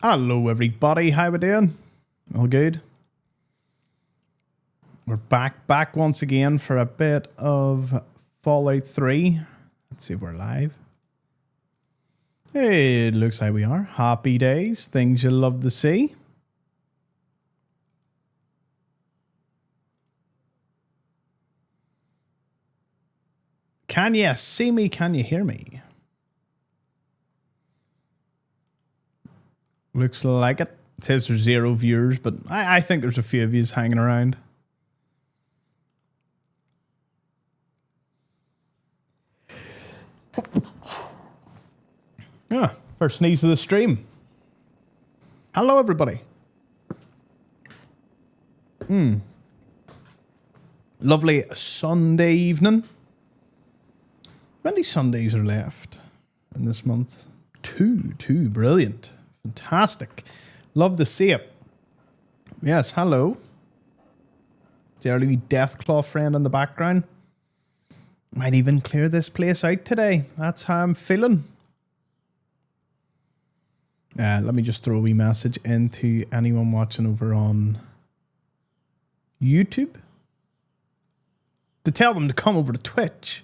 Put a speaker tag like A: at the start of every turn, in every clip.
A: Hello everybody, how we doing? All good? We're back once again for a bit of Fallout 3. Let's see if we're live. Hey, it looks like we are. Happy days, things you love to see. Can you see me? Can you hear me? Looks like it. It says there's 0 viewers, but I think there's a few of yous hanging around. Yeah, first sneeze of the stream. Hello, everybody. Lovely Sunday evening. How many Sundays are left in this month? Two. Brilliant. Fantastic. Love to see it. Yes, hello. The early Deathclaw friend in the background. Might even clear this place out today. That's how I'm feeling. Let me just throw a wee message into anyone watching over on YouTube to tell them to come over to Twitch.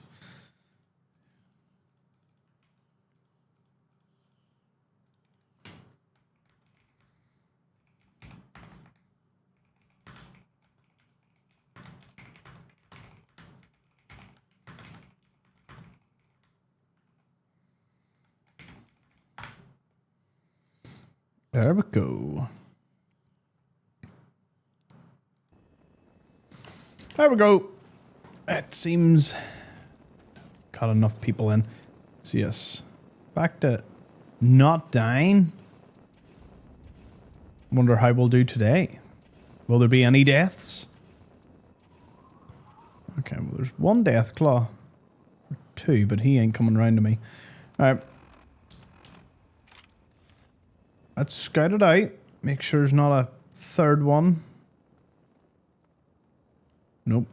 A: There we go. There we go. It seems got enough people in. So yes, back to not dying. Wonder how we'll do today. Will there be any deaths? Okay, well there's 1 Deathclaw. 2, but he ain't coming around to me. Alright. Let's scout it out. Make sure there's not a 3rd one. Nope.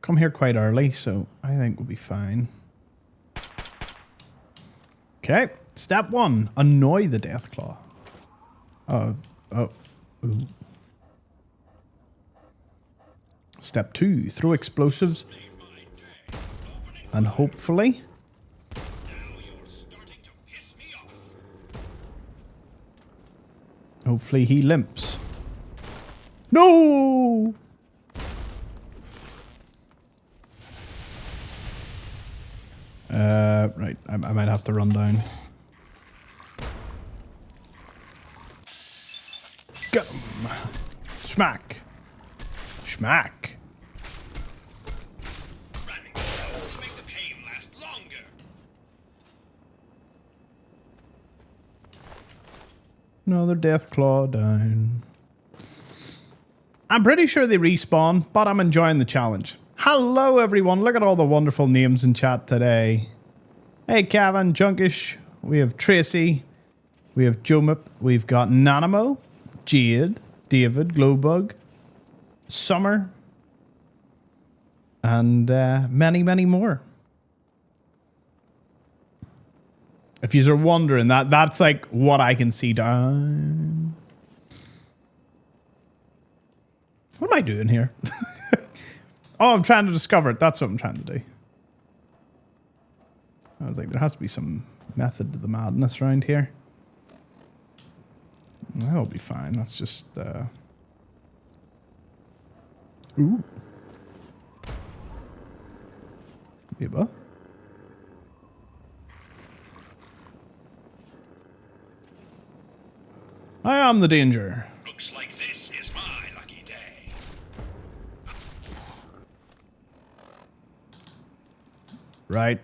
A: Come here quite early, so I think we'll be fine. Okay. Step 1. Annoy the Deathclaw. Ooh. Step 2. Throw explosives. And hopefully... hopefully he limps. No! Right. I might have to run down. Get him! Smack! Smack!
B: Make the pain last longer.
A: Another Deathclaw down. I'm pretty sure they respawn, but I'm enjoying the challenge. Hello, everyone. Look at all the wonderful names in chat today. Hey, Kevin, Junkish. We have Tracy. We have Jomip. We've got Nanimo, Jade, David, Glowbug, Summer, and many, many more. If you're wondering, that's like what I can see down. What am I doing here? Oh, I'm trying to discover it. That's what I'm trying to do. I was like, there has to be some method to the madness around here. That'll be fine. That's just... Ooh. Eba. I am the danger.
B: Looks like this is my lucky day.
A: Right.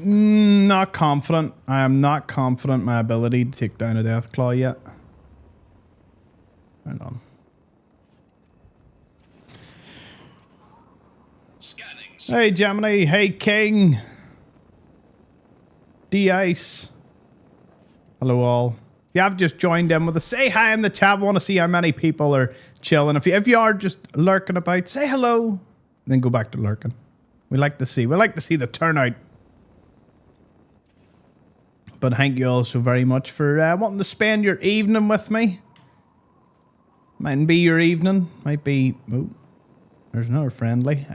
A: Not confident. I am not confident in my ability to take down a Deathclaw yet. Hold on. Hey, Gemini. Hey, King. D-Ice. Hello, all. If you have just joined in with us, say hi in the chat. We want to see how many people are chilling. If you are just lurking about, say hello. Then go back to lurking. We like to see the turnout. But thank you all so very much for wanting to spend your evening with me. Mightn't be your evening. Might be... Oh, there's another friendly.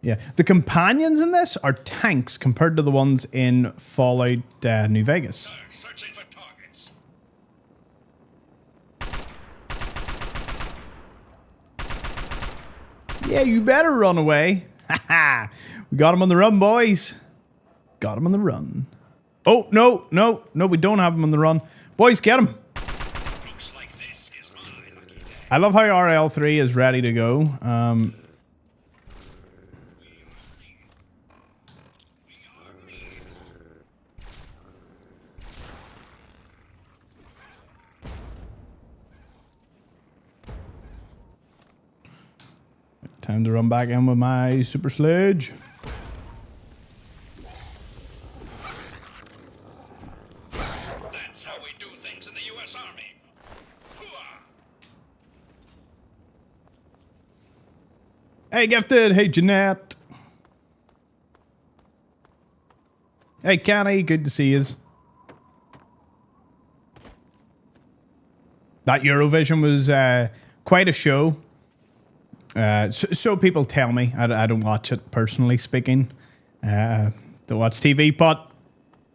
A: Yeah. The companions in this are tanks compared to the ones in Fallout New Vegas.
B: Searching for targets.
A: Yeah, you better run away. Haha. We got him on the run, boys. Got him on the run. Oh, no, we don't have him on the run. Boys, get him.
B: Looks like this is my lucky day.
A: I love how RL3 is ready to go. Time to run back in with my super sledge.
B: That's how we do things in the U.S. Army. Hooah!
A: Hey, Gifted. Hey, Jeanette. Hey, Kenny. Good to see yous. That Eurovision was quite a show. So people tell me. I don't watch it, personally speaking. Don't watch TV, but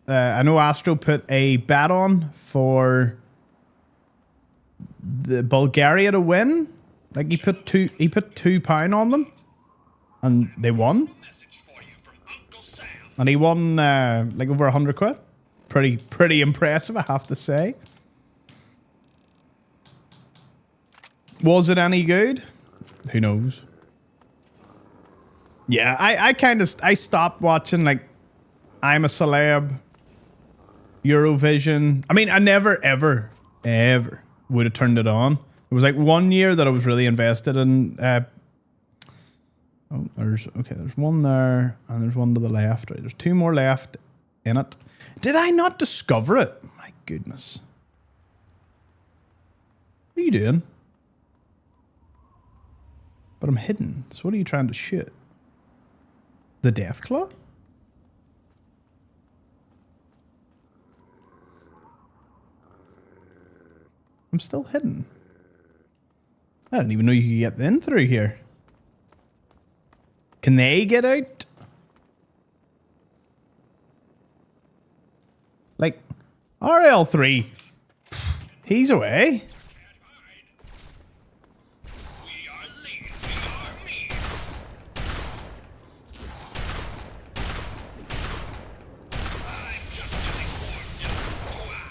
A: I know Astro put a bet on for the Bulgaria to win. Like he put £2 on them, and they won.
B: Message for you from Uncle Sam.
A: And he won like over 100 quid. Pretty impressive, I have to say. Was it any good? Who knows? Yeah, I stopped watching like I'm a Celeb, Eurovision. I mean, I never ever would have turned it on. It was like 1 year that I was really invested in. Oh, there's one there and there's one to the left. Right, there's two more left in it. Did I not discover it? My goodness. What are you doing? But I'm hidden. So what are you trying to shoot? The Deathclaw? I'm still hidden. I didn't even know you could get in through here. Can they get out? Like, RL3. He's away.
B: We are lean. We are mean. I'm just getting warmed up. Hooah!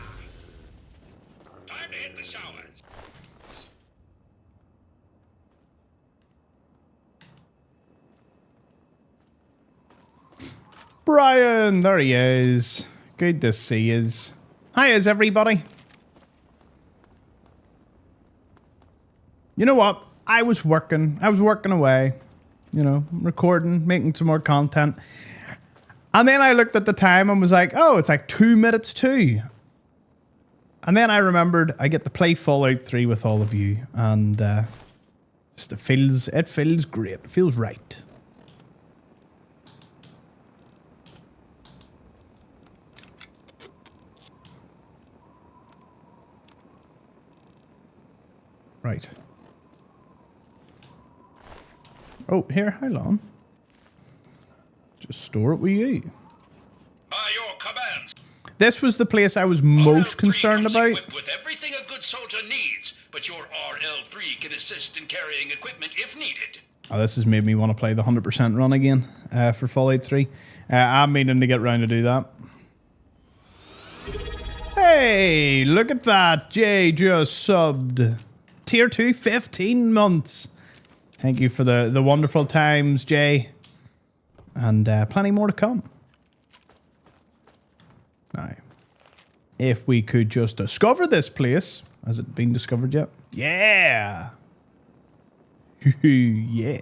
B: Time to hit the showers.
A: Brian, there he is. Good to see yous. Hiya, everybody. You know what? I was working away, you know, recording, making some more content. And then I looked at the time and was like, oh, it's like 2 minutes to. And then I remembered I get to play Fallout 3 with all of you. And just it feels great. It feels right. Right. Oh, here, hold on. Just store it with you.
B: By your commands.
A: This was the place I was most concerned about.
B: Equipped with everything a good soldier needs, but your RL3 can assist in carrying equipment if needed.
A: Oh, this has made me want to play the 100% run again for Fallout 3. I'm meaning to get round to do that. Hey, look at that. Jay just subbed. Tier 2, 15 months. Thank you for the wonderful times, Jay. And plenty more to come. Now, if we could just discover this place. Has it been discovered yet? Yeah. Yeah.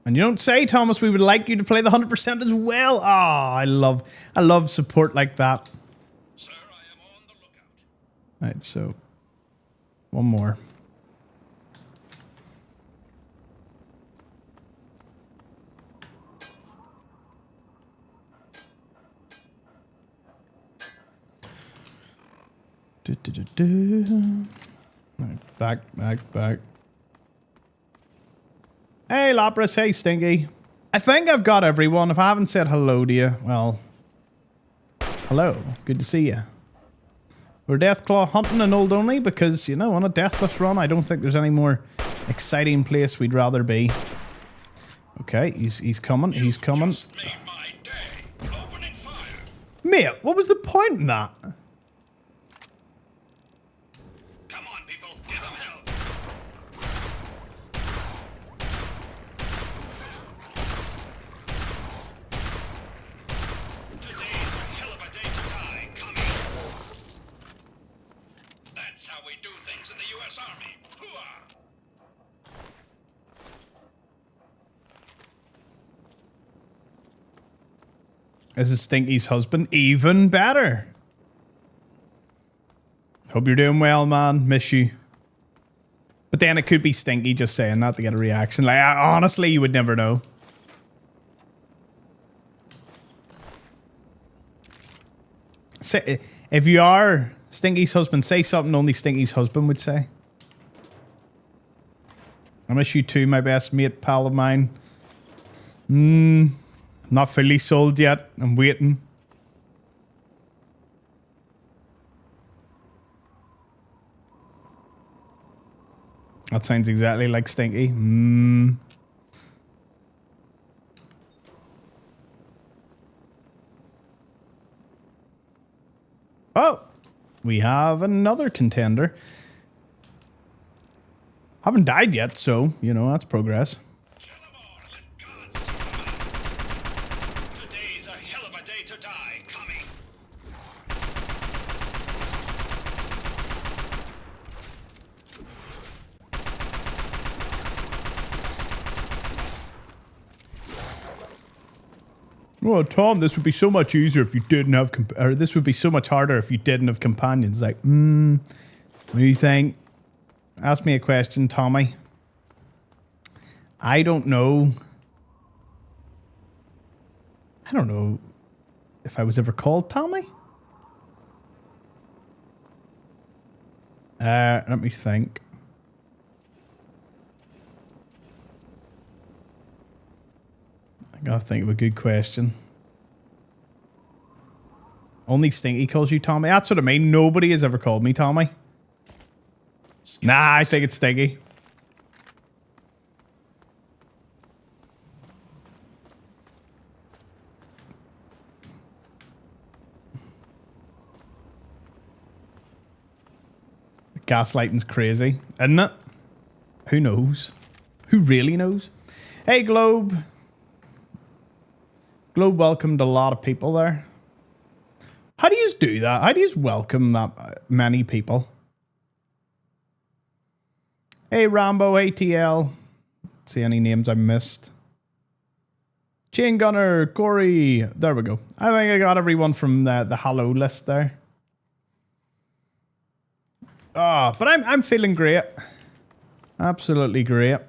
A: And you don't say, Thomas, we would like you to play the 100% as well. Ah, I love support like that.
B: Sir, I am on the lookout.
A: Right, so one more. Right, back. Hey, Lapras. Hey, Stinky. I think I've got everyone. If I haven't said hello to you, well, hello. Good to see you. We're Deathclaw hunting and old only because, you know, on a Deathless Run, I don't think there's any more exciting place we'd rather be. Okay, he's coming. He's coming.
B: Just made my day. Opening fire.
A: Mate, what was the point in that?
B: Come on, people. Give them help. Today's a hell of a day to die. Coming. That's how we do things in the U.S. Army. Hooah!
A: This is Stinky's husband. Even better. Hope you're doing well, man. Miss you. But then it could be Stinky just saying that to get a reaction. Like, honestly, you would never know. Say, if you are Stinky's husband, say something only Stinky's husband would say. I miss you too, my best mate, pal of mine. Not fully sold yet. I'm waiting. That sounds exactly like Stinky. Oh, we have another contender. Haven't died yet, so, you know, that's progress.
B: Kill them all and let God survive. Today's a hell of a day to die. Coming.
A: Oh, Tom, this would be so much easier if you didn't have, or this would be so much harder if you didn't have companions. Like, what do you think? Ask me a question, Tommy. I don't know. I don't know if I was ever called Tommy. Let me think. I gotta think of a good question. Only Stinky calls you Tommy. That's what I mean. Nobody has ever called me Tommy. Nah, I think it's Stinky. Gaslighting's crazy, isn't it? Who knows? Who really knows? Hey, Globe. Globe welcomed a lot of people there. How do you do that? How do you welcome that many people? Hey, Rambo, ATL. See any names I missed? Chain Gunner, Corey. There we go. I think I got everyone from the hello list there. Ah, but I'm feeling great. Absolutely great.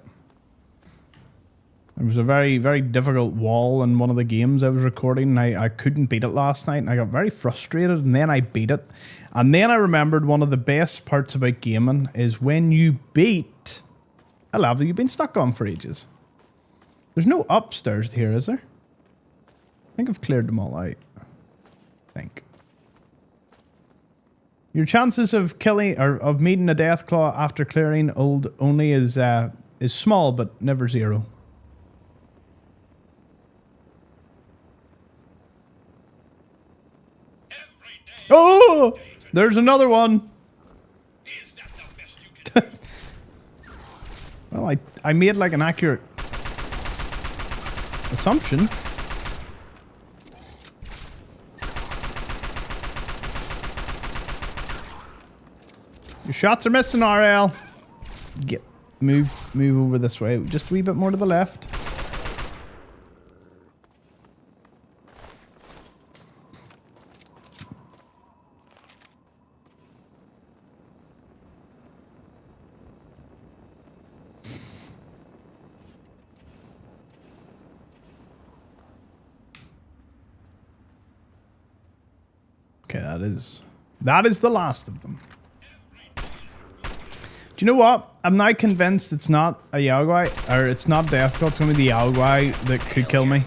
A: It was a very, very difficult wall in one of the games I was recording. I couldn't beat it last night, and I got very frustrated, and then I beat it. And then I remembered one of the best parts about gaming is when you beat a level you've been stuck on for ages. There's no upstairs here, is there? I think I've cleared them all out. I think. Your chances of killing or of meeting a Deathclaw after clearing old only is small, but never zero. Oh, there's another one.
B: Is that the best you can do?
A: Well, I made like an accurate assumption. Your shots are missing, RL. Move over this way. Just a wee bit more to the left. Okay, that is the last of them. Do you know what? I'm now convinced it's not a Yaogwai, or it's not Death God, it's going to be the Yaogwai that could kill me.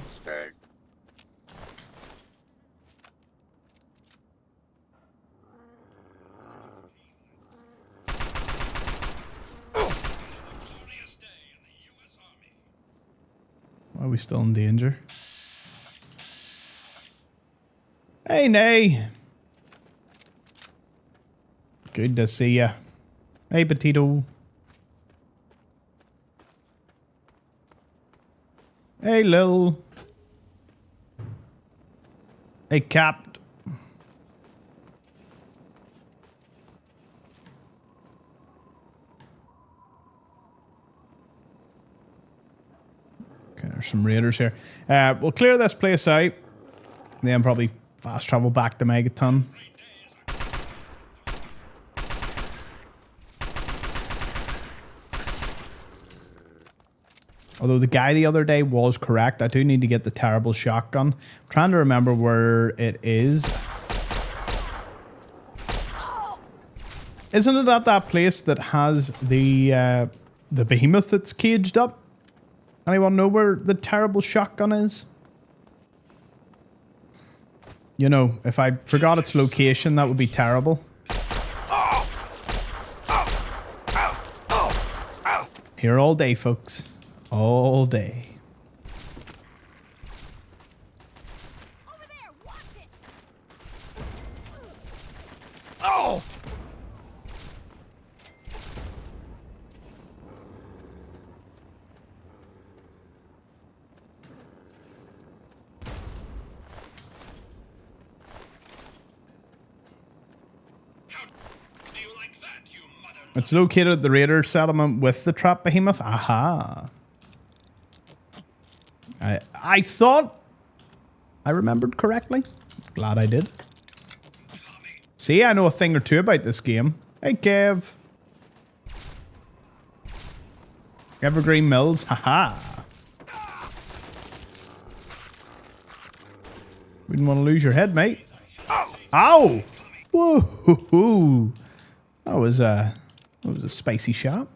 A: Why are we still in danger? Hey, Nay. Good to see ya. Hey, Petito. Hey, Lil. Hey, Cap. Okay, there's some raiders here. We'll clear this place out. Then probably fast travel back to Megaton. Although the guy the other day was correct. I do need to get the terrible shotgun. I'm trying to remember where it is. Isn't it at that place that has the behemoth that's caged up? Anyone know where the terrible shotgun is? You know, if I forgot its location, that would be terrible. Here all day, folks. All day.
C: Over there, watch it.
B: Oh! How do you like that, you mother?
A: It's located at the Raider settlement with the trap behemoth. Aha. I thought I remembered correctly. Glad I did. See, I know a thing or two about this game. Hey, Kev. Evergreen Mills. Haha. Wouldn't want to lose your head, mate. Ow! Whoa! That was a spicy shot.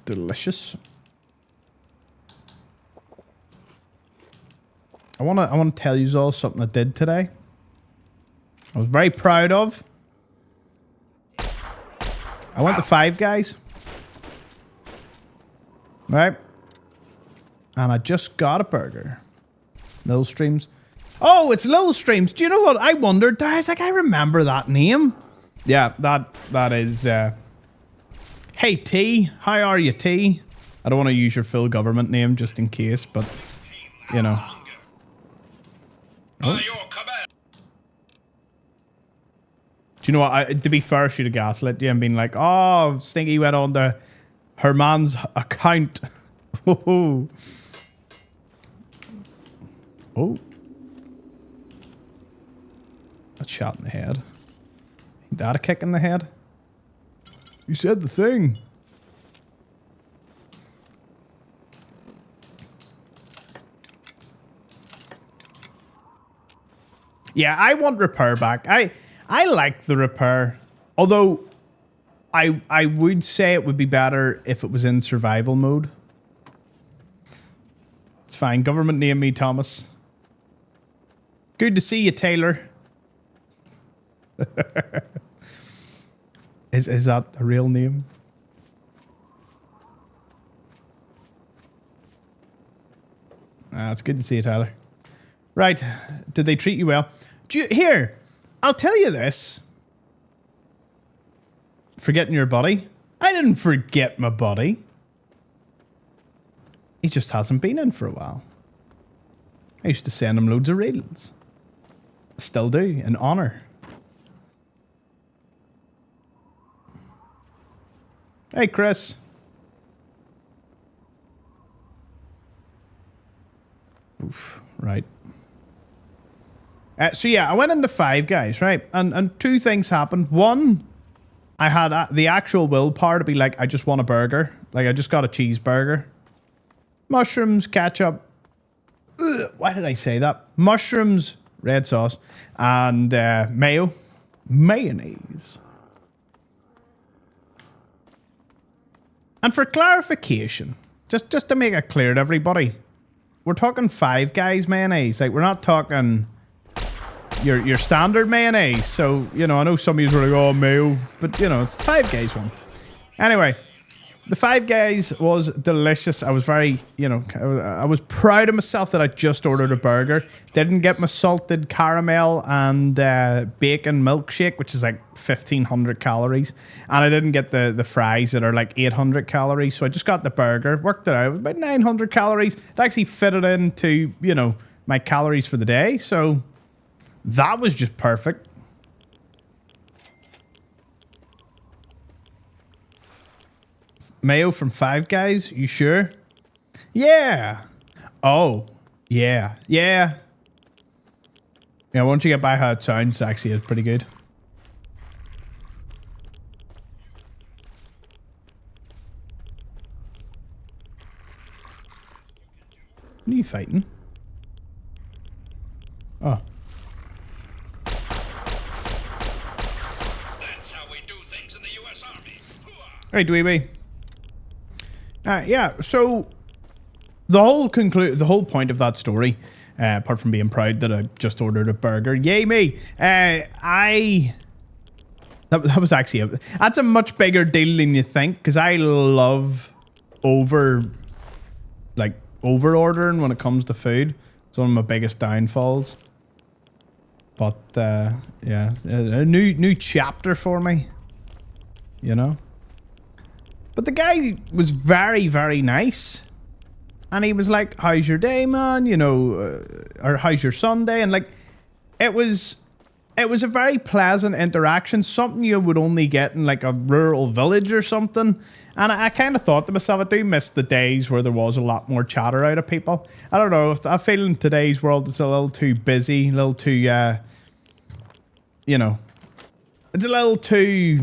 A: Delicious. I wanna tell you all something I did today. I was very proud of. I went to Five Guys. Right? And I just got a burger. Little Streams. Oh, it's Little Streams. Do you know what? I wondered. I was like, I remember that name. Yeah, that is hey T, how are you, T? I don't want to use your full government name just in case, but you know. Oh. Do you know what? To be fair, she'd have gaslit you and been like, oh, Stinky went on to her man's account. Oh. Oh. A shot in the head. Ain't that a kick in the head? You said the thing. Yeah, I want repair back. I like the repair. Although I would say it would be better if it was in survival mode. It's fine. Government name me Thomas. Good to see you, Taylor. Is that the real name? It's good to see you, Tyler. Right. Did they treat you well? Here, I'll tell you this. Forgetting your buddy? I didn't forget my buddy. He just hasn't been in for a while. I used to send him loads of raidings. Still do, in honor. Hey, Chris. Oof, right. So yeah, I went into Five Guys, right? And two things happened. One, I had the actual willpower to be like, I just want a burger. Like, I just got a cheeseburger. Mushrooms, ketchup. Why did I say that? Mushrooms, red sauce, and mayo. Mayonnaise. And for clarification, just to make it clear to everybody, we're talking Five Guys mayonnaise. Like, we're not talking your standard mayonnaise. So, you know, I know some of you are like, oh, mayo. But, you know, it's the Five Guys one. Anyway, the Five Guys was delicious. I was very, you know, I was proud of myself that I just ordered a burger. Didn't get my salted caramel and bacon milkshake, which is like 1,500 calories. And I didn't get the fries that are like 800 calories. So I just got the burger. Worked it out. It was about 900 calories. It actually fitted into, you know, my calories for the day. So that was just perfect. Mayo from Five Guys? You sure? Yeah. Oh. Yeah. Yeah. Yeah, once you get by how it sounds, actually, it's pretty good. What are you fighting? Oh.
B: That's how we do things in the U.S. Army. Hooah!
A: Hey, dweeby. Yeah, so the whole point of that story, apart from being proud that I just ordered a burger, yay me! That was actually that's a much bigger deal than you think, because I love over ordering when it comes to food. It's one of my biggest downfalls. But yeah, a new chapter for me, you know. But the guy was very, very nice. And he was like, how's your day, man? You know, or how's your Sunday? And like, it was a very pleasant interaction. Something you would only get in like a rural village or something. And I kind of thought to myself, I do miss the days where there was a lot more chatter out of people. I don't know, I feel in today's world it's a little too busy, a little too, you know, it's a little too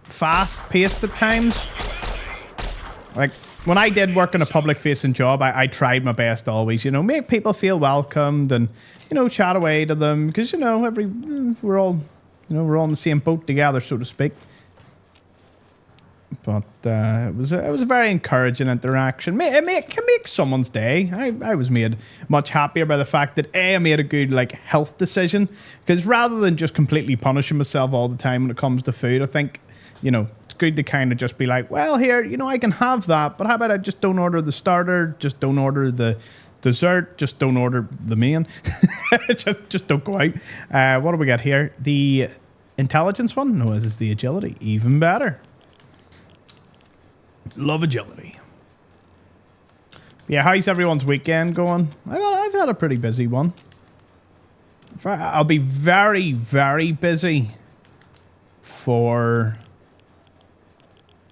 A: fast-paced at times. Like, when I did work in a public-facing job, I tried my best always, you know, make people feel welcomed and, you know, chat away to them. Because, you know, we're all in the same boat together, so to speak. But it was a very encouraging interaction. It can make someone's day. I was made much happier by the fact that I made a good like health decision. Because rather than just completely punishing myself all the time when it comes to food, I think, you know, it's good to kind of just be like, well, here, you know, I can have that, but how about I just don't order the starter, just don't order the dessert, just don't order the main. just don't go out. What do we got here? The intelligence one? No, this is the agility. Even better. Love agility. Yeah, how's everyone's weekend going? I've had a pretty busy one. I'll be very, very busy for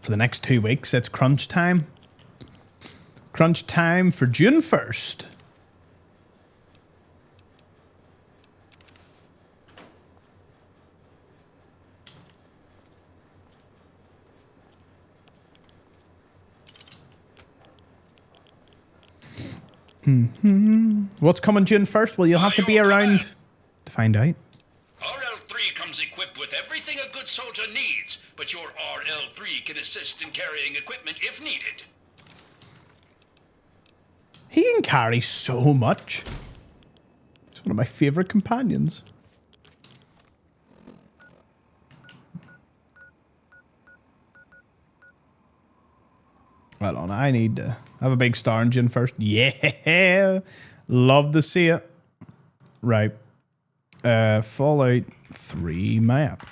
A: the next 2 weeks. It's crunch time. Crunch time for June 1st. What's coming June 1st? Well, you'll have to be around to find out.
B: RL3 comes equipped with everything a good soldier needs, but your RL3 can assist in carrying equipment if needed.
A: He can carry so much. He's one of my favorite companions. Well, on, I need to have a big star engine first. Yeah, love to see it. Right, Fallout 3 map.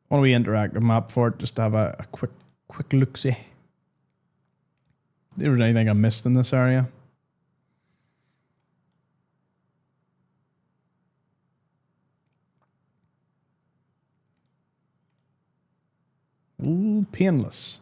A: What do we interactive map for it? Just to have a quick look-see. There was anything I missed in this area? Ooh, painless.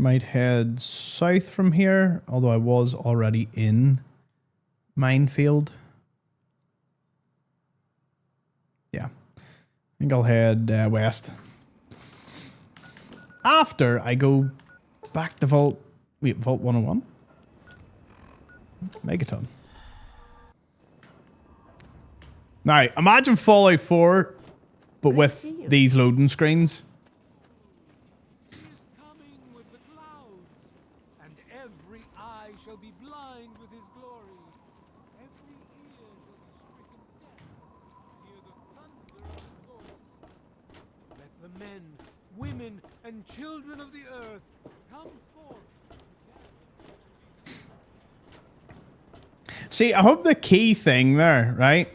A: might head south from here, although I was already in Minefield. Yeah. I think I'll head west. After I go back to Vault... Wait, Vault 101? Megaton. Now, imagine Fallout 4, but with these loading screens.
D: He is coming with the clouds, and every eye shall be blind with his glory. Every ear shall be stricken deaf. Hear the thunder of his voice. Let the men, women, and children of the earth come forth.
A: See, I hope the key thing there, right,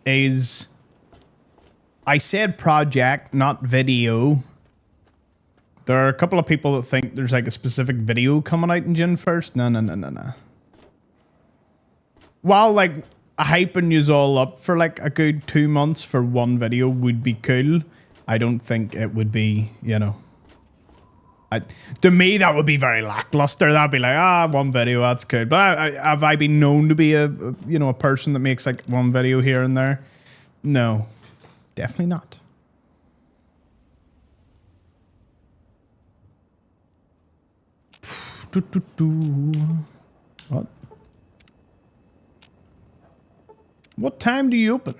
A: is I said project, not video. There are a couple of people that think there's like a specific video coming out in June 1st. No. While like hyping yous all up for like a good 2 months for one video would be cool, I don't think it would be, you know. To me, that would be very lackluster. That'd be like, one video, that's good. But have I been known to be a person that makes like one video here and there? No, definitely not. What? What time do you open?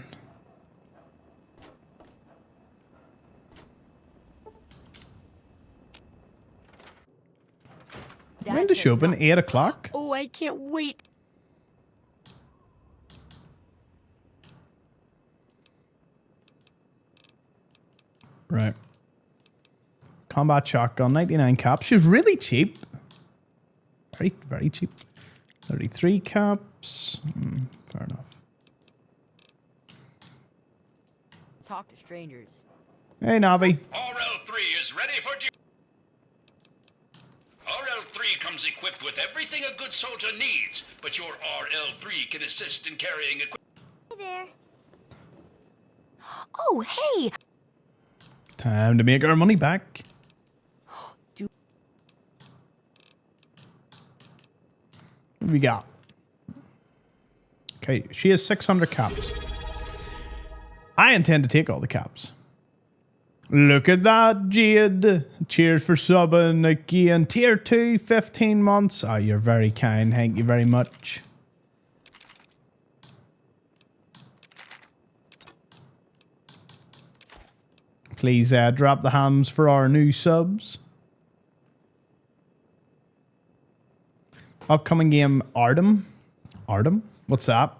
A: When does she open? 8 o'clock?
E: Oh, I can't wait.
A: Right. Combat shotgun, 99 caps. She's really cheap. Very, very cheap. 33 caps. Fair enough.
E: Talk to strangers.
A: Hey, Navi.
B: RL3 is ready for duty. RL3 comes equipped with everything a good soldier needs, but your RL3 can assist in carrying equipment.
C: Hey there.
E: Oh, hey!
A: Time to make our money back. What we got? Okay, she has 600 caps. I intend to take all the caps. Look at that, Jade. Cheers for subbing again. Tier 2, 15 months. Oh, you're very kind. Thank you very much. Please drop the hams for our new subs. Upcoming game, Artem. Artem? What's that?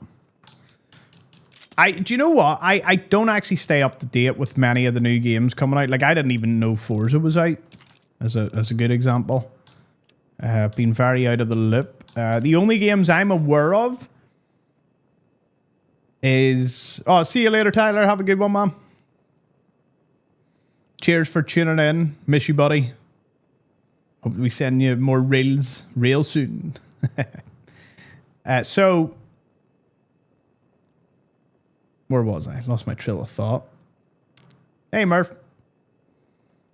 A: Do you know what? I don't actually stay up to date with many of the new games coming out. Like, I didn't even know Forza was out, as a good example. I've been very out of the loop. The only games I'm aware of is... Oh, see you later, Tyler. Have a good one, man. Cheers for tuning in. Miss you, buddy. Hope we send you more reels real soon. So... Where was I? Lost my trail of thought. Hey, Murph.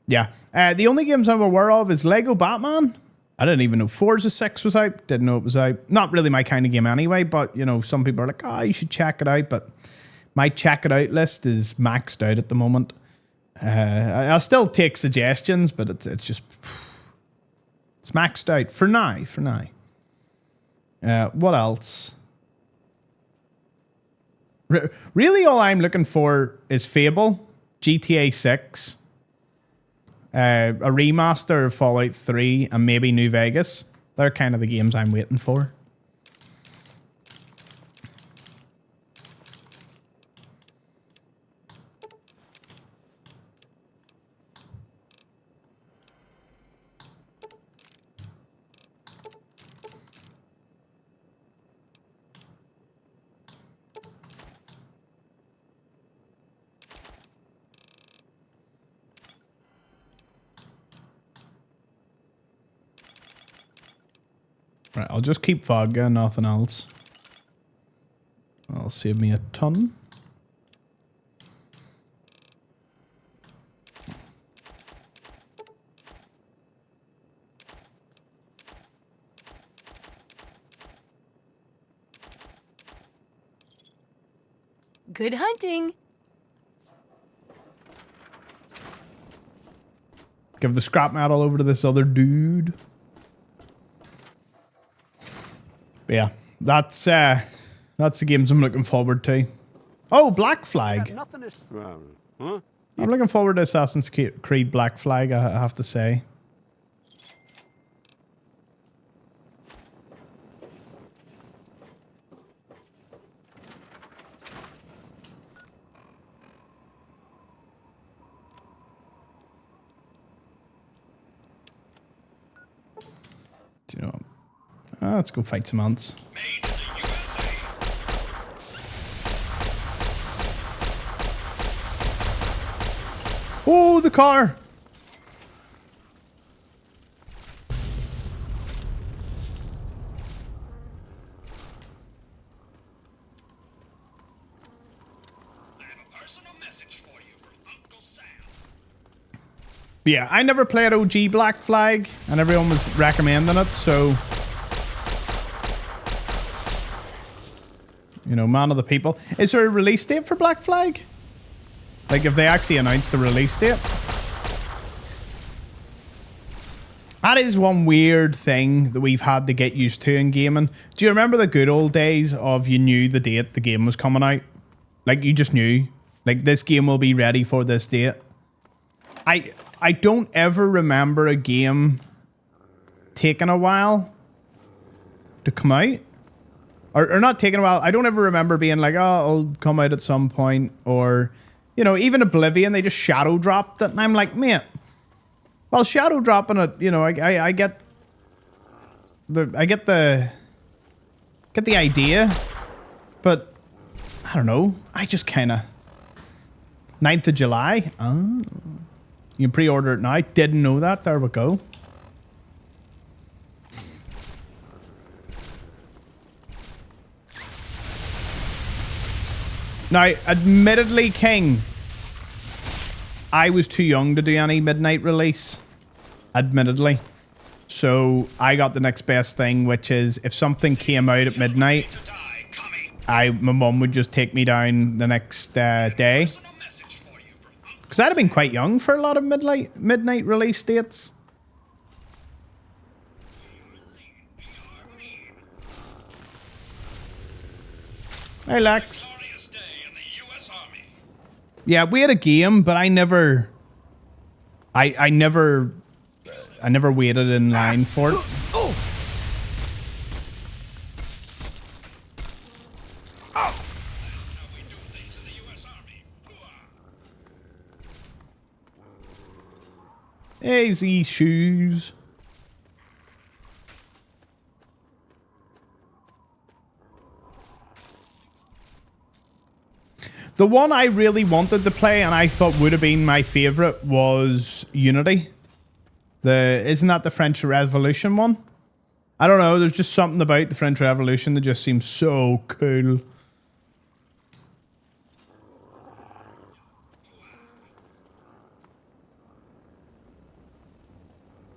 A: Yeah. The only games I'm aware of is Lego Batman. I didn't even know Forza 6 was out. Didn't know it was out. Not really my kind of game anyway, but, you know, some people are like, you should check it out. But my check it out list is maxed out at the moment. I'll still take suggestions, but it's just... It's maxed out. For now. What else? Really, all I'm looking for is Fable, GTA 6, a remaster of Fallout 3, and maybe New Vegas. They're kind of the games I'm waiting for. Right, I'll just keep vodka and nothing else. That'll save me a ton.
C: Good hunting.
A: Give the scrap metal over to this other dude. But yeah, that's the games I'm looking forward to. Oh, Black Flag.
D: Nothing is. Huh?
A: I'm looking forward to Assassin's Creed Black Flag, I have to say. Do you know? Let's go fight some ants.
B: Made in the USA.
A: Oh, the car!
B: I have a personal message for you from Uncle Sam.
A: But yeah, I never played OG Black Flag, and everyone was recommending it, so... You know, man of the people. Is there a release date for Black Flag? Like, if they actually announced the release date? That is one weird thing that we've had to get used to in gaming. Do you remember the good old days of you knew the date the game was coming out? Like, you just knew. Like, this game will be ready for this date. I don't ever remember a game taking a while to come out. Or not taking a while. I don't ever remember being like, oh, it'll come out at some point. Or, you know, even Oblivion, they just shadow dropped it. And I'm like, mate, well, shadow dropping it, you know, I get the idea. But, I don't know. I just kind of... 9th of July? Oh. You can pre-order it now. I didn't know that. There we go. Now, admittedly, King, I was too young to do any midnight release. Admittedly. So, I got the next best thing, which is if something came out at midnight,
B: To die, commie.
A: my mum would just take me down the next day.
B: Personal message for you from Uncle
A: Because I'd have been quite young for a lot of midnight release dates. Hey, Lex.
B: Glorious day in the U.S. Army.
A: Yeah, we had a game, but I never waited in line for it.
B: How we do things in the U.S. Army. Hooah.
A: Easy shoes. The one I really wanted to play and I thought would have been my favorite was Unity. Isn't that the French Revolution one? I don't know, there's just something about the French Revolution that just seems so cool.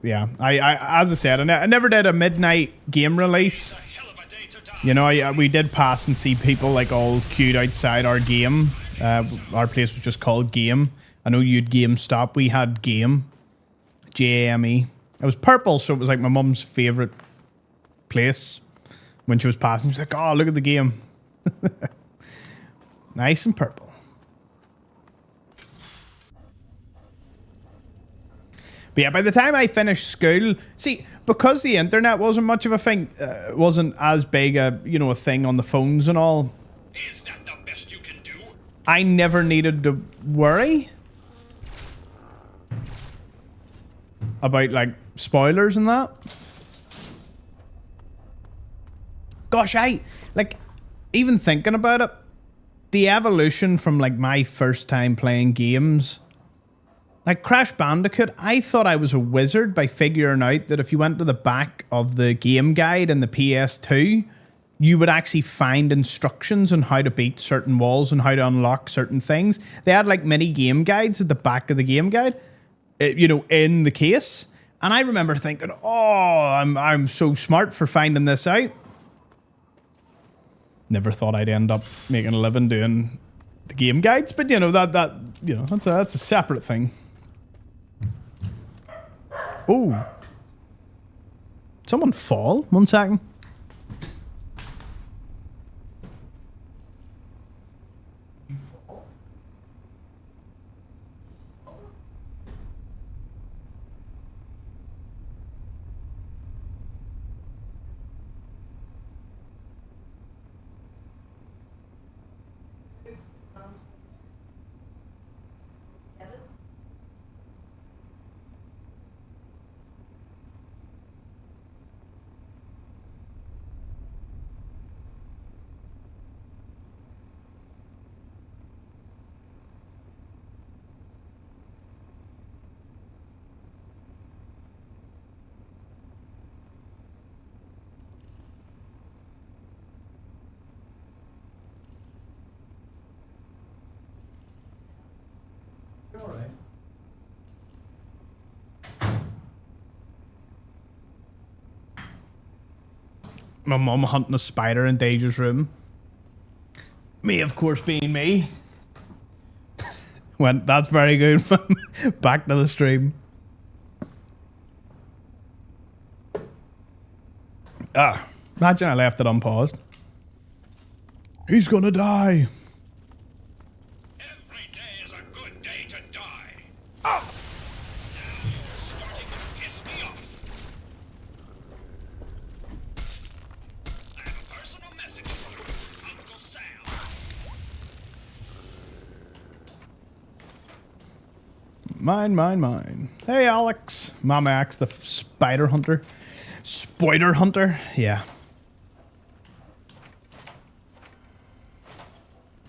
A: Yeah, I as I said, I never did a midnight game release.
B: A hell of a day to die.
A: You know, we did pass and see people like all queued outside our game. Our place was just called Game. I know you'd GameStop. We had Game. Jame. It was purple, so it was like my mum's favourite place. When she was passing, she was like, oh, look at the game. Nice and purple. But yeah, by the time I finished school, see, because the internet wasn't much of a thing, wasn't as big a, you know, a thing on the phones and all,
B: Is that the best you can do?
A: I never needed to worry about, like, spoilers and that. Gosh, like, even thinking about it, the evolution from, like, my first time playing games... Like Crash Bandicoot, I thought I was a wizard by figuring out that if you went to the back of the game guide in the PS2, you would actually find instructions on how to beat certain walls and how to unlock certain things. They had like mini game guides at the back of the game guide, you know, in the case. And I remember thinking, oh, I'm so smart for finding this out. Never thought I'd end up making a living doing the game guides, but you know that you know that's a separate thing. Oh, someone fall? 1 second. My mum hunting a spider in Deja's room. Me, of course, being me. Went, that's very good. Back to the stream. Imagine I left it unpaused. He's gonna die.
B: Every day is a good day to die. Now you're starting to piss me off. I have a personal message for you, Uncle Sam.
A: Mine. Hey, Alex. Mama Axe, the spider hunter. Spider hunter? Yeah.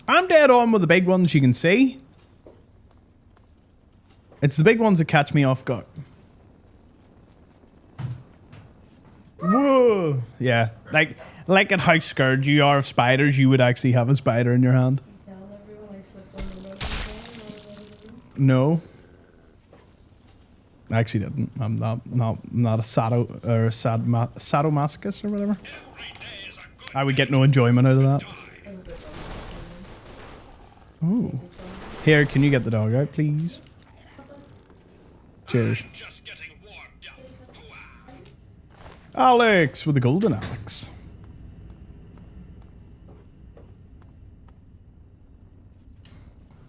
A: I'm dead on with the big ones you can see. It's the big ones that catch me off guard. Whoa. Yeah. Like at how scared you are of spiders, you would actually have a spider in your hand. No. I actually didn't. I'm not a sadomasochist or whatever. I would get no enjoyment out of that. Ooh. Here, can you get the dog out, please? Cheers.
B: Just getting warmed up.
A: Alex with the golden Alex.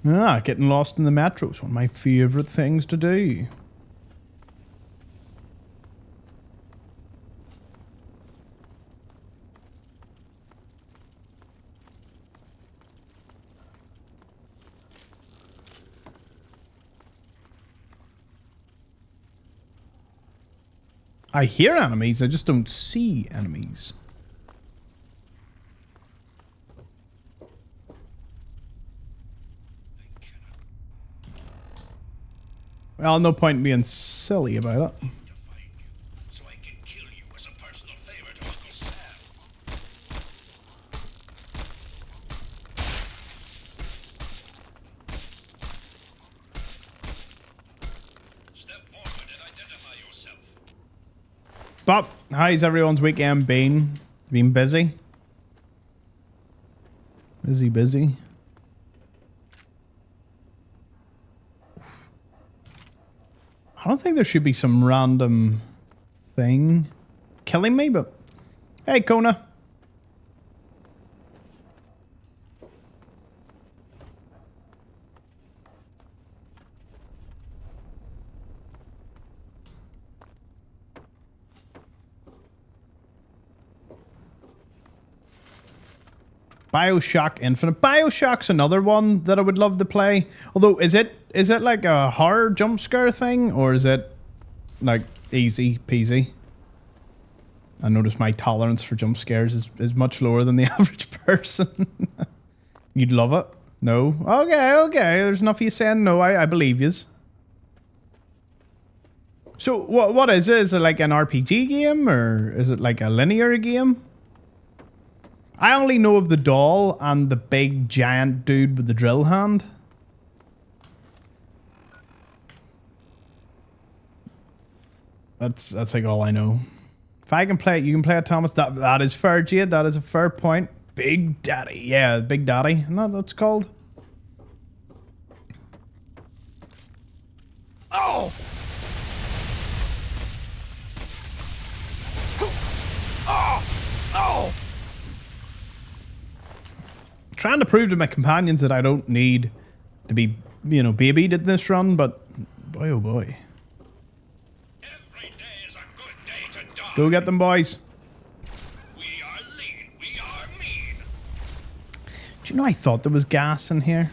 A: Getting lost in the metro is one of my favourite things to do. I hear enemies, I just don't see enemies. Well, no point in being silly about it.
B: So I can kill you as a personal favor to Uncle Sam. Step forward and identify yourself.
A: But how's everyone's weekend been? Been busy? Busy. I don't think there should be some random thing killing me, but hey, Kona. BioShock Infinite. BioShock's another one that I would love to play. Although, is it like a horror jump scare thing, or is it like easy peasy? I notice my tolerance for jump scares is much lower than the average person. You'd love it? No? Okay. There's enough of you saying no. I believe yous. So, what is it? Is it like an RPG game, or is it like a linear game? I only know of the doll and the big giant dude with the drill hand. That's like all I know. If I can play it, you can play it, Thomas. That is fair, Jade. That is a fair point. Big Daddy. Yeah, Big Daddy. No, that's called. Trying to prove to my companions that I don't need to be, you know, babied in this run, but boy, oh boy.
B: Every day is a good day to die.
A: Go get them, boys.
B: We are lean. We are mean.
A: Do you know I thought there was gas in here?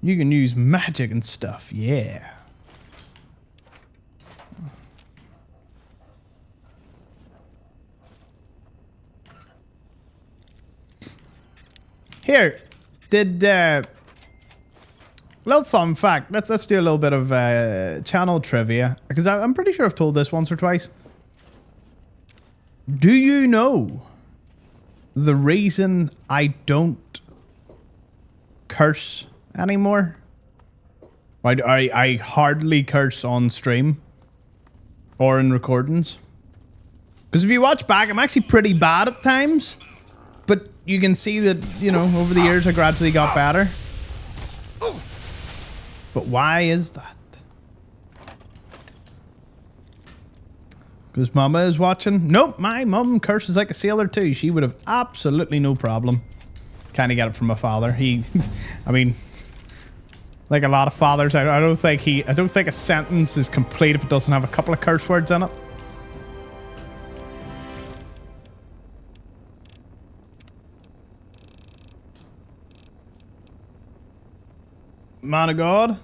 A: You can use magic and stuff, yeah. Here, little fun fact. Let's do a little bit of channel trivia, because I'm pretty sure I've told this once or twice. Do you know the reason I don't curse anymore? I hardly curse on stream or in recordings. Because if you watch back, I'm actually pretty bad at times. But you can see that, you know, over the years I gradually got better. But why is that? Because Mama is watching? Nope, my mum curses like a sailor too. She would have absolutely no problem. Kind of get it from my father. He, I mean, like a lot of fathers, I don't think a sentence is complete if it doesn't have a couple of curse words in it. Man of God.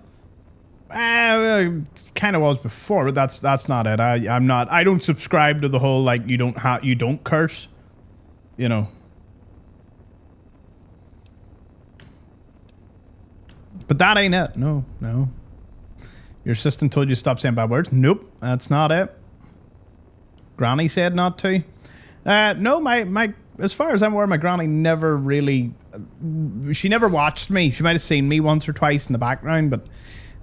A: Kind of was before, but that's not it. I don't subscribe to the whole like you don't curse, you know. But that ain't it. No. Your assistant told you to stop saying bad words? Nope, that's not it. Granny said not to. No, my as far as I'm aware, my granny never really. She never watched me. She might have seen me once or twice in the background, but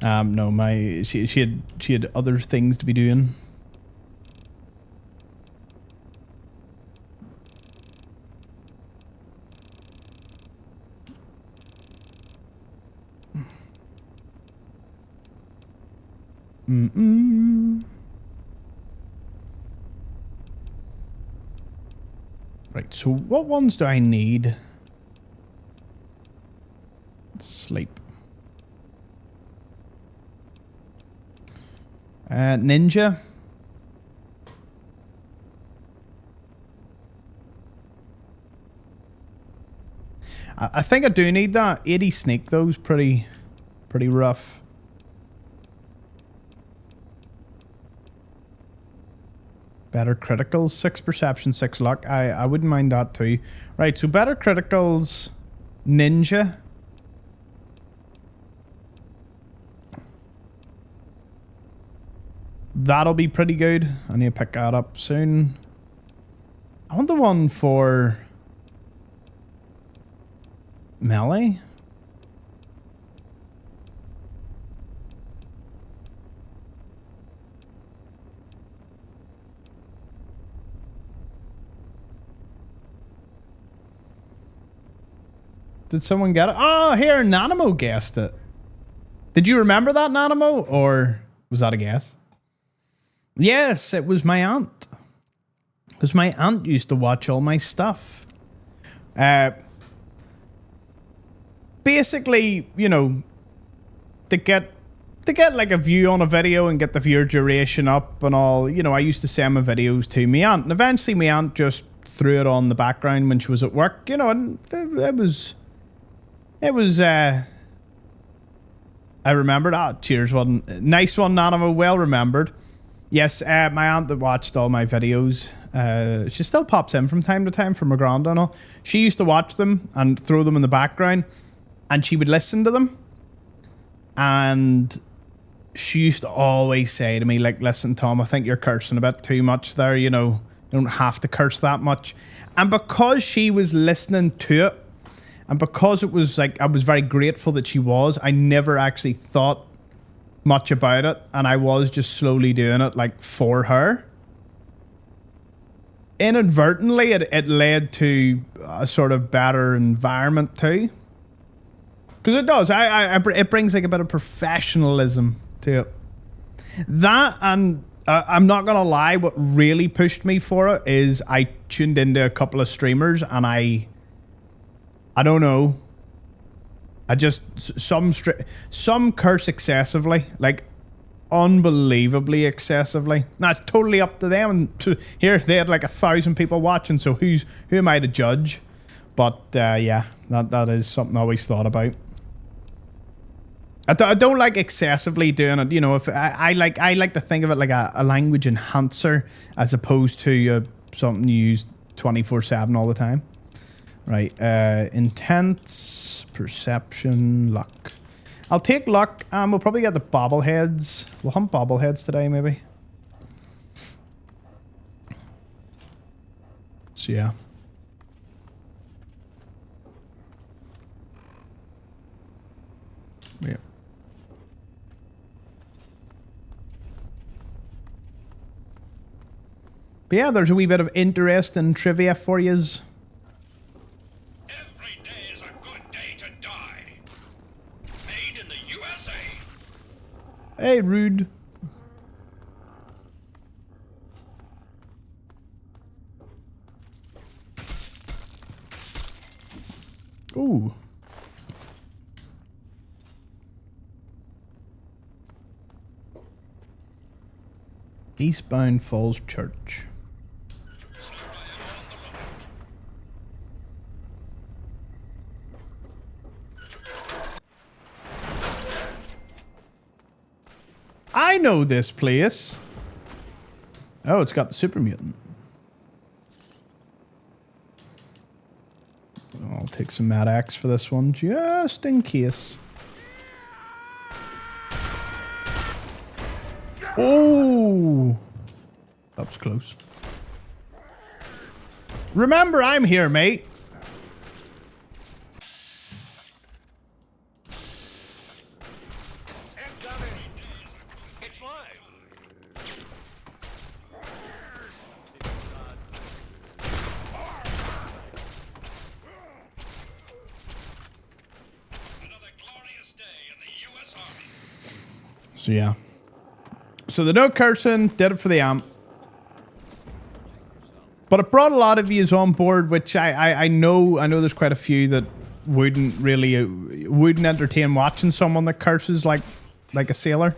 A: no, she had other things to be doing. Right, so what ones do I need? Sleep. Ninja. I think I do need that. 80 sneak though is pretty rough. Better criticals, 6 perception, 6 luck. I wouldn't mind that too. Right, so better criticals, ninja. That'll be pretty good. I need to pick that up soon. I want the one for melee. Did someone get it? Oh, here, Nanimo guessed it. Did you remember that, Nanimo? Or was that a guess? Yes, it was my aunt. Because my aunt used to watch all my stuff. Basically, you know, to get like a view on a video and get the viewer duration up and all, you know, I used to send my videos to my aunt. And eventually my aunt just threw it on the background when she was at work, you know, and it was I remembered. Cheers, one nice one, Nanimo, well remembered. Yes, my aunt that watched all my videos, she still pops in from time to time from her grand and all. She used to watch them and throw them in the background, and she would listen to them. And she used to always say to me, like, listen, Tom, I think you're cursing a bit too much there, you know, you don't have to curse that much. And because she was listening to it, and because it was like, I was very grateful that she was, I never actually thought much about it, and I was just slowly doing it like for her. Inadvertently, it led to a sort of better environment too. Because it does. It brings like a bit of professionalism to it. That, and I'm not gonna lie, what really pushed me for it is I tuned into a couple of streamers and I don't know. I just some curse excessively, like unbelievably excessively. Now it's totally up to them. And here they had like 1,000 people watching, so who am I to judge? But yeah, that is something I always thought about. I don't like excessively doing it. You know, if I like to think of it like a language enhancer as opposed to something you use 24/7 all the time. Right, intense, perception, luck. I'll take luck. We'll probably get the bobbleheads. We'll hunt bobbleheads today, maybe. So yeah. Yeah. But yeah, there's a wee bit of interest in trivia for yous.
B: Every day is a good day to die. Made in the USA.
A: Hey, rude. Ooh. Eastbound Falls Church. I know this place. Oh, it's got the super mutant. I'll take some Mad Axe for this one, just in case. Oh! That was close. Remember, I'm here, mate. So yeah. So the no cursing did it for the amp. But it brought a lot of yous on board, which I know there's quite a few that wouldn't entertain watching someone that curses like a sailor.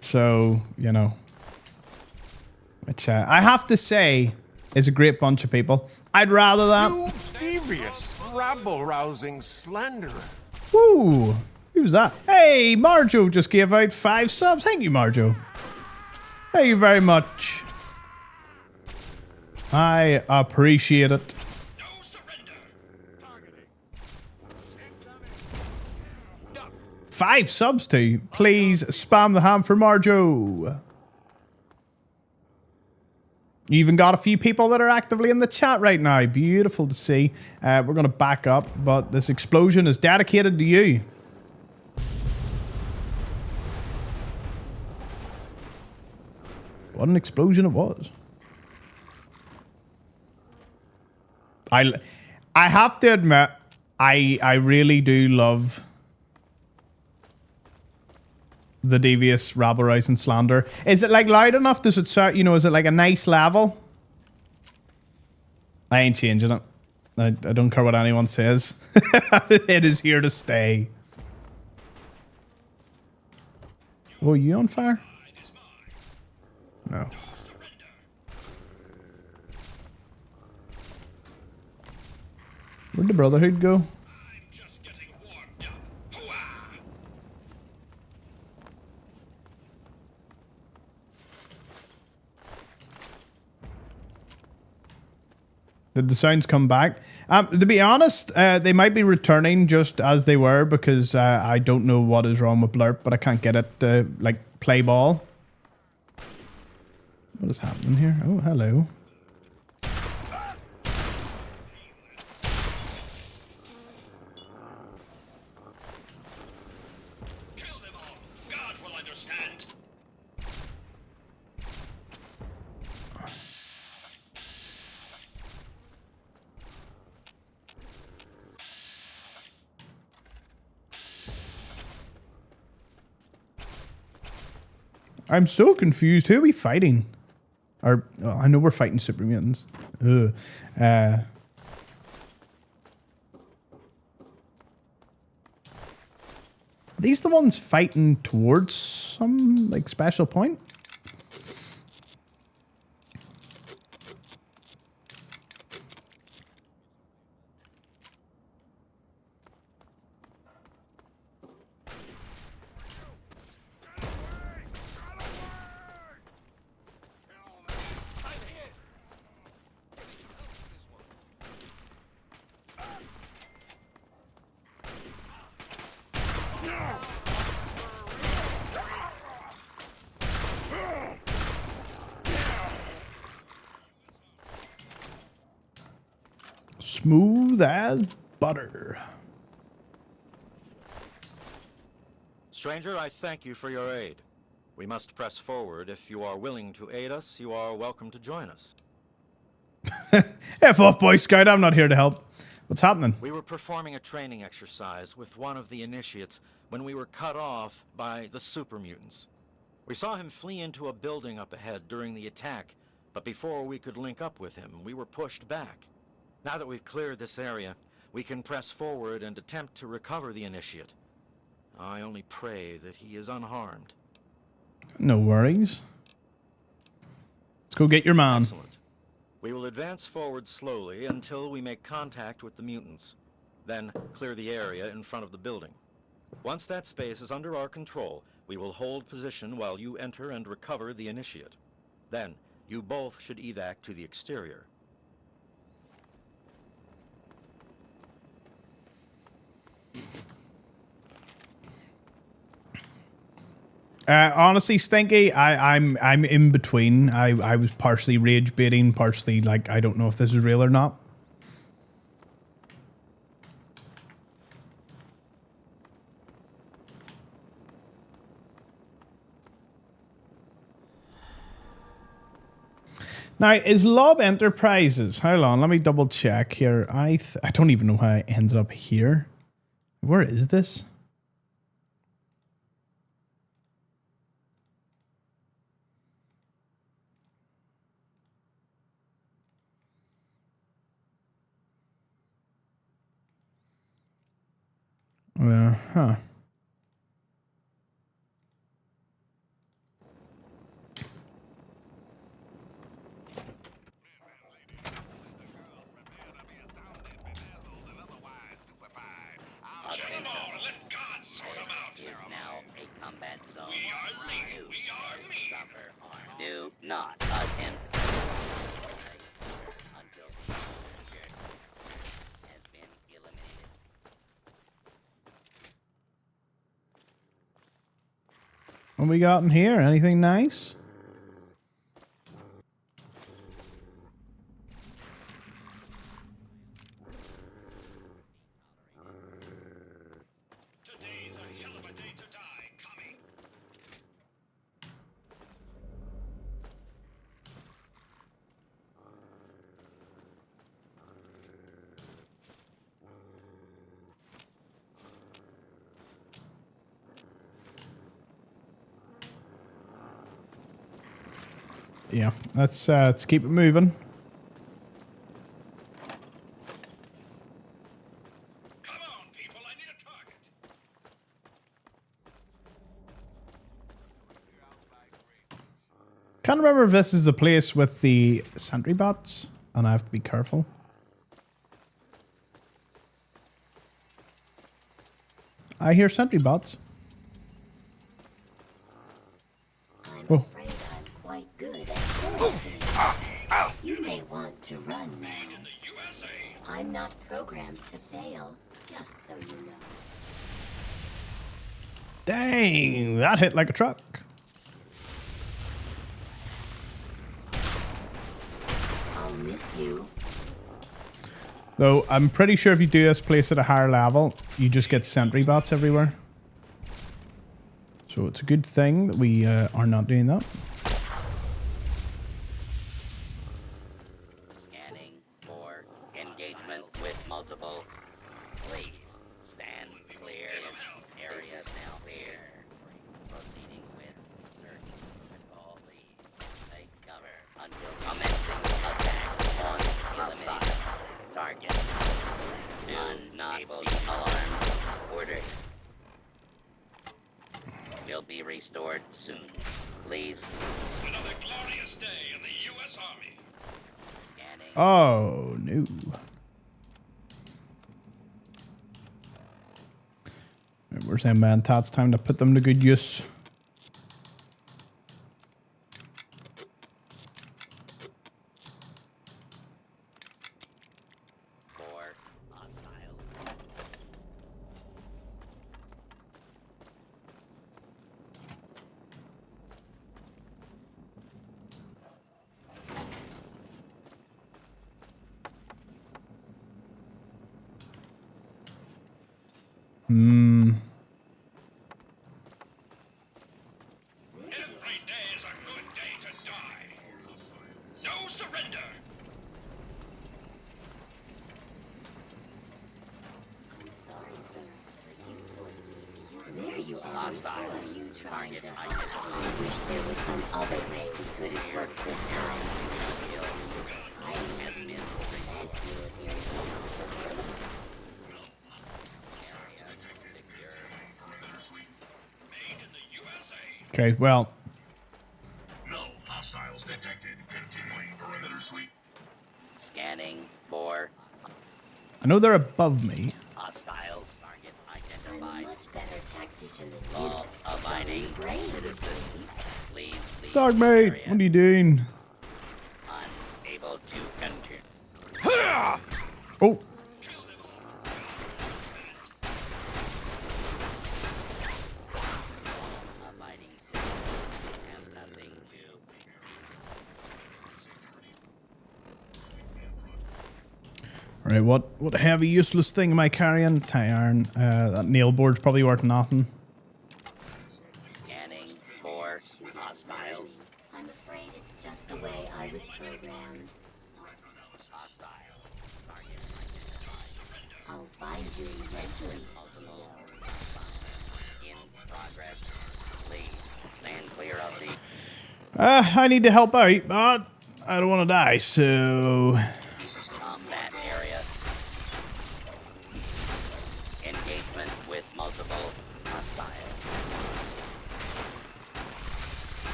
A: So, you know. Which I have to say is a great bunch of people. I'd rather that.
F: You devious, rabble-rousing slanderer.
A: Woo! Who was that? Hey, Marjo just gave out 5 subs. Thank you, Marjo. Thank you very much. I appreciate it.
B: No surrender.
A: 5 subs too. Please spam the ham for Marjo. You even got a few people that are actively in the chat right now. Beautiful to see. We're going to back up, but this explosion is dedicated to you. What an explosion it was. I have to admit, I really do love the devious rabble rousing slander. Is it like loud enough? Does it sound, you know, is it like a nice level? I ain't changing it. I don't care what anyone says. It is here to stay. Oh, are you on fire? No. Where'd the Brotherhood go?
B: I'm just getting warmed up. Hooah!
A: Did the sounds come back? To be honest, they might be returning just as they were because I don't know what is wrong with Blurp, but I can't get it to like play ball. What is happening here? Oh, hello.
B: Kill them all. God will understand.
A: I'm so confused. Who are we fighting? Or I know we're fighting super mutants. Ugh. Are these the ones fighting towards some like special point? Smooth as butter.
G: Stranger, I thank you for your aid. We must press forward. If you are willing to aid us, you are welcome to join us.
A: F off, Boy Scout. I'm not here to help. What's happening?
G: We were performing a training exercise with one of the initiates when we were cut off by the super mutants. We saw him flee into a building up ahead during the attack, but before we could link up with him, we were pushed back. Now that we've cleared this area, we can press forward and attempt to recover the initiate. I only pray that he is unharmed.
A: No worries. Let's go get your man.
G: Excellent. We will advance forward slowly until we make contact with the mutants. Then clear the area in front of the building. Once that space is under our control, we will hold position while you enter and recover the initiate. Then, you both should evac to the exterior.
A: Honestly, Stinky, I'm in between. I was partially rage baiting, partially like I don't know if this is real or not. Now, is Lob Enterprises? Hold on, let me double check here. I don't even know how I ended up here. Where is this? Huh.
B: Kill them all and let God sort them out.
H: Is now a combat zone.
B: We are lean. We are mean.
H: Suffer harm. Do not attempt until the object has been eliminated.
A: What we got in here? Anything nice?
B: Today's a hell of a day to die. Coming.
A: Yeah, let's keep it moving.
B: Come on, people. I need a target.
A: Can't remember if this is the place with the sentry bots, and I have to be careful. I hear sentry bots.
I: I'm
A: Oh.
I: afraid I'm quite good at killing things. You may want to run now.
B: In the USA.
I: I'm not programmed to fail, just so you know.
A: Dang, that hit like a truck.
I: I'll miss you.
A: Though I'm pretty sure if you do this place at a higher level, you just get sentry bots everywhere. So it's a good thing that we are not doing that.
H: Scanning for engagement with multiple. Please stand clear. Area is now clear. Proceeding with search. soon. Please.
B: Another glorious day in the U.S. Army.
H: Scanning.
A: Oh, no. Right, where's them man tats? Time to put them to good use.
H: Four. Hostile.
B: Every day is a good day to die. No surrender.
I: I'm sorry, sir, but you forced me to use. There you are. Are you trying to? I wish there was some other way we could have worked this out. I have been to prevent military violence.
B: Made in the USA.
A: Okay, well,
F: No hostiles detected. Continuing perimeter sweep.
H: Scanning. Four.
A: I know they're above me.
H: Hostiles. Target
I: I'm a
H: identified.
I: much better tactician than you.
H: Law abiding.
I: Brain.
H: Citizens. Please.
A: Dog mate, what are you doing?
H: Unable to continue.
A: Oh,
H: Abiding citizens. Have nothing to.
A: all right. What heavy, useless thing am I carrying? Tie iron. That nail board's probably worth nothing.
H: Scanning. Four. Hostiles.
I: I'm afraid it's just the way I was programmed.
H: Hostile. Target identified.
I: I'll find you eventually.
H: Multiple. In progress. Please stand clear of the
A: I need to help out, but I don't want to die. So
H: combat area. Engagement with multiple hostiles.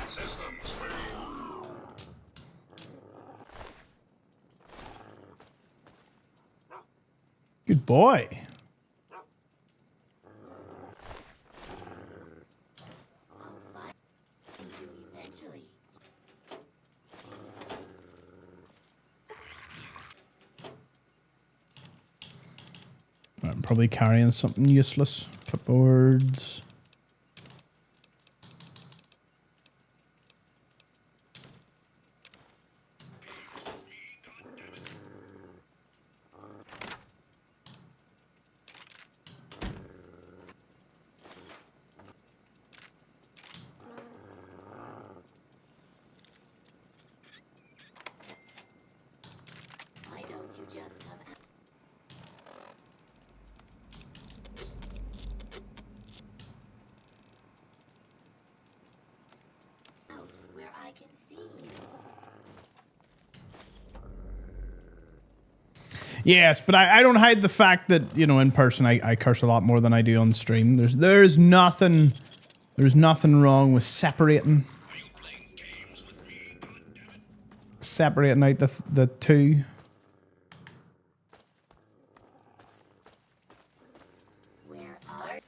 F: Systems fail.
A: good boy.
I: I'll find you eventually.
A: I'm probably carrying something useless. Clipboards.
I: Why don't you just come out where I can see you?
A: Yes, but I don't hide the fact that, you know, in person I curse a lot more than I do on stream. There's nothing wrong with separating out the two.
I: Where are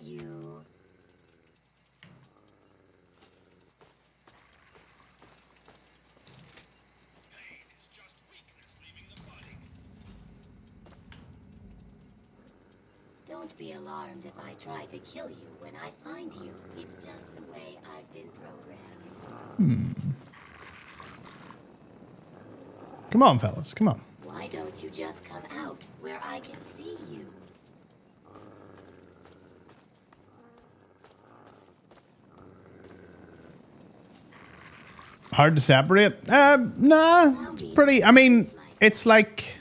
I: you? Don't be alarmed if I try to kill you when I find you. It's just the way I've been programmed.
A: Come on, fellas, come on.
I: Why don't you just come out where I can see you?
A: Hard to separate? Nah, it's pretty. I mean, it's like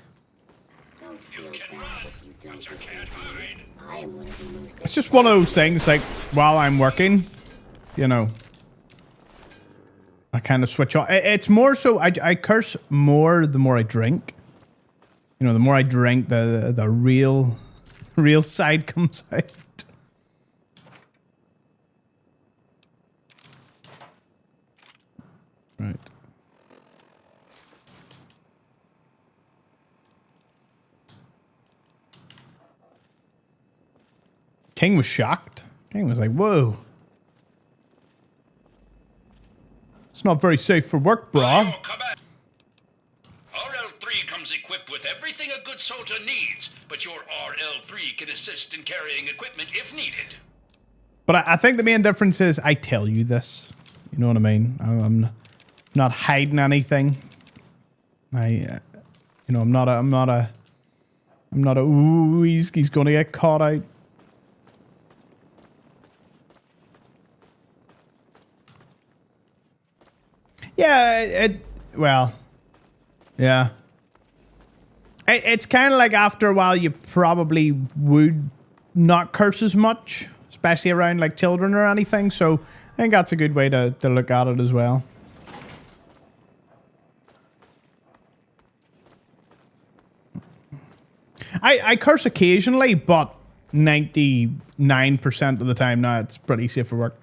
I: Don't feel bad if you don't defeat me. I am one of the most
A: it's just one of those things. Like while I'm working, you know, I kind of switch off. It's more so I curse more the more I drink. You know, the more I drink, the real side comes out. Right. King was shocked. King was like, whoa. It's not very safe for work, brah.
B: RL3 comes equipped with everything a good soldier needs, but your RL3 can assist in carrying equipment if needed.
A: But I think the main difference is I tell you this. You know what I mean? I'm not hiding anything. You know, I'm not a, ooh, he's going to get caught out. Yeah, well, yeah. It's kind of like after a while you probably would not curse as much, especially around like children or anything. So I think that's a good way to look at it as well. I curse occasionally, but 99% of the time now it's pretty safe for work.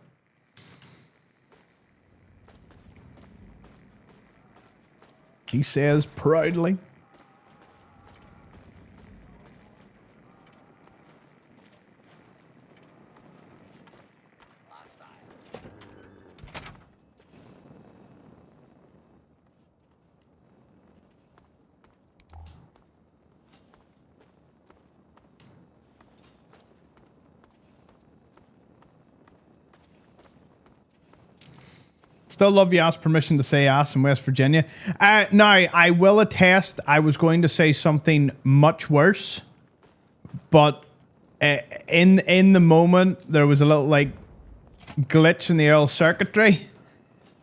A: He says proudly. Still love you asked permission to say ass in West Virginia. Now, I will attest, I was going to say something much worse, but in the moment, there was a little, like, glitch in the oil circuitry,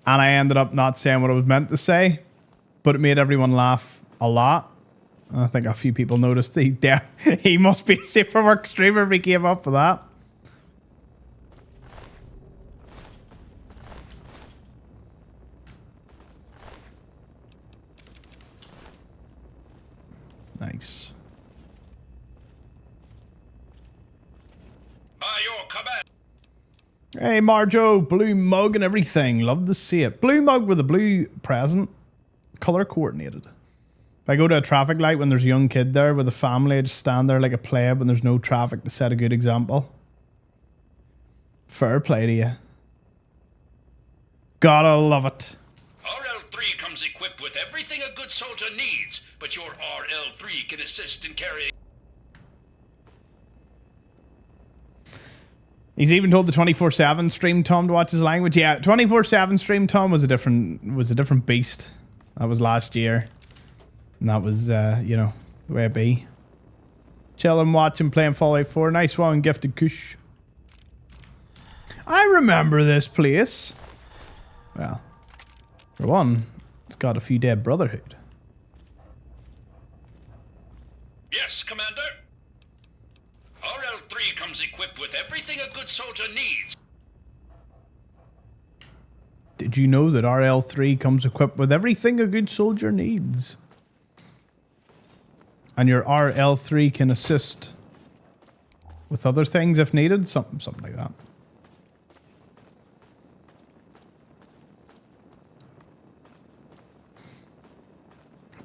A: and I ended up not saying what I was meant to say, but it made everyone laugh a lot. I think a few people noticed he must be a safe for work streamer if he came up with that. Nice.
B: By your command.
A: Hey, Marjo, blue mug and everything. Love to see it. Blue mug with a blue present. Color coordinated. If I go to a traffic light when there's a young kid there with a family, I just stand there like a pleb when there's no traffic to set a good example. Fair play to you. Gotta love it.
B: RL3 comes equipped with everything a good soldier needs, but your RL3 can assist in carrying.
A: He's even told the 24/7 stream Tom to watch his language. Yeah, 24/7 stream Tom was a different beast. That was last year. And that was you know, the way it be. Chilling, watching, playing Fallout 4. Nice one, Gifted Kush. I remember this place. Well, for one, it's got a few dead Brotherhood.
B: Yes, Commander. RL3 comes equipped with everything a good soldier needs.
A: Did you know that RL3 comes equipped with everything a good soldier needs? And your RL3 can assist with other things if needed? Something like that.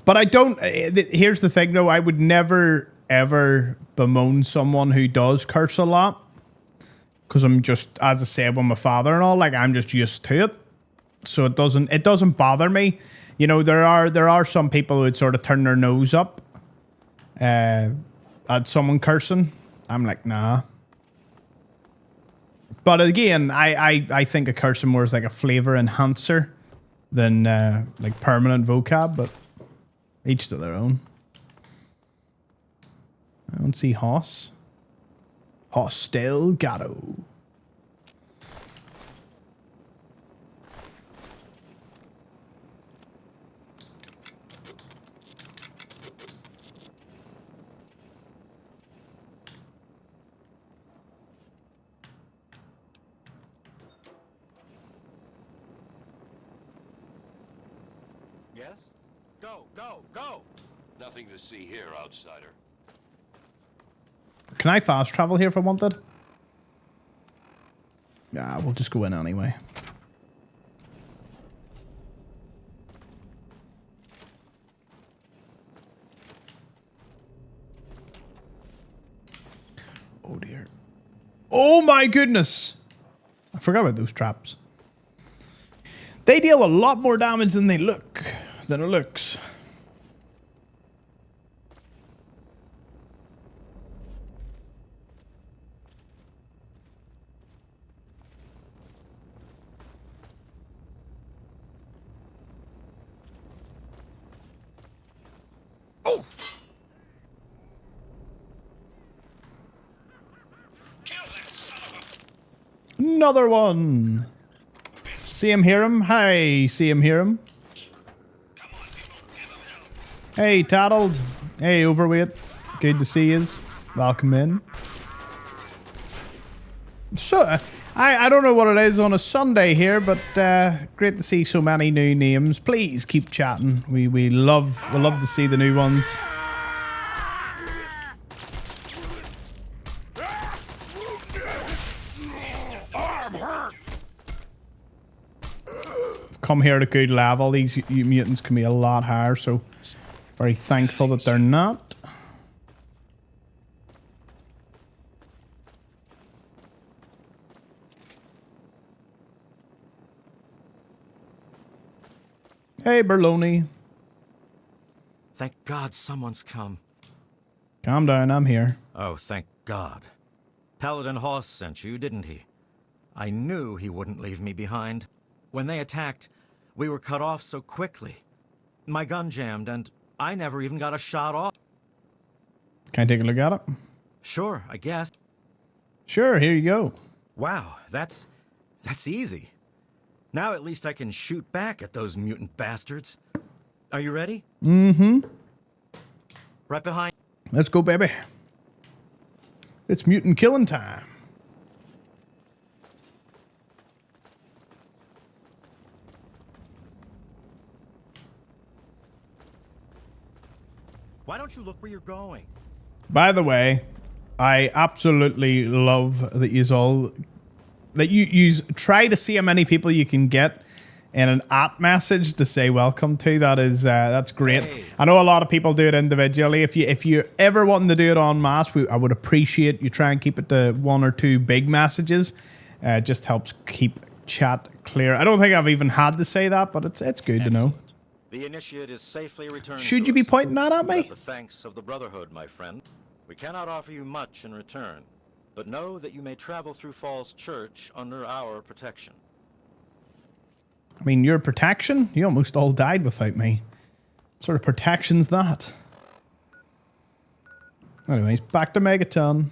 A: But I don't... Here's the thing, though. I would never, ever bemoan someone who does curse a lot. Because I'm just, as I said, with my father and all, like, I'm just used to it. So it doesn't bother me. You know, there are some people who would sort of turn their nose up at someone cursing. I'm like, nah. But again, I think a cursing more is like a flavor enhancer than like permanent vocab, but each to their own. I don't see Hoss. Hostel Gatto.
G: Yes? Go, go, go!
J: Nothing to see here, outsider.
A: Can I fast travel here if I wanted? Yeah, we'll just go in anyway. Oh my goodness. I forgot about those traps. They deal a lot more damage than it looks.
B: Oh! Kill that son of a...
A: Another one. See him, hear him? Hi, see him, hear him?
B: Come on, people. Give him hell.
A: Hey, Tattled. Hey, Overweight. Good to see yous. Welcome in. So, I don't know what it is on a Sunday here, but great to see so many new names. Please keep chatting. We love to see the new ones. Come here at a good level. These mutants can be a lot higher, so very thankful that they're not. Hey, Berloni.
G: Thank God someone's come.
A: Calm down, I'm here.
G: Oh, thank God. Paladin Hoss sent you, didn't he? I knew he wouldn't leave me behind. When they attacked, we were cut off so quickly. My gun jammed, and I never even got a shot off.
A: Can I take a look at it?
G: Sure, I guess.
A: Sure, here you go.
G: Wow, that's easy. Now at least I can shoot back at those mutant bastards. Are you ready?
A: Mm-hmm.
G: Right behind.
A: Let's go, baby. It's mutant killing time.
G: Why don't you look where you're going?
A: By the way, I absolutely love that you try to see how many people you can get in an @ message to say welcome to. That's great.
G: Hey.
A: I know a lot of people do it individually. If you're ever wanting to do it en masse, I would appreciate you try and keep it to 1 or 2 big messages. It just helps keep chat clear. I don't think I've even had to say that, but it's good to know.
G: The initiate is safely returned.
A: Should
G: to
A: you be
G: us.
A: pointing that at me?
G: With the thanks of the Brotherhood, my friend. We cannot offer you much in return, but know that you may travel through Falls Church under our protection.
A: I mean, your protection? You almost all died without me. What sort of protection's that? Anyways, back to Megaton.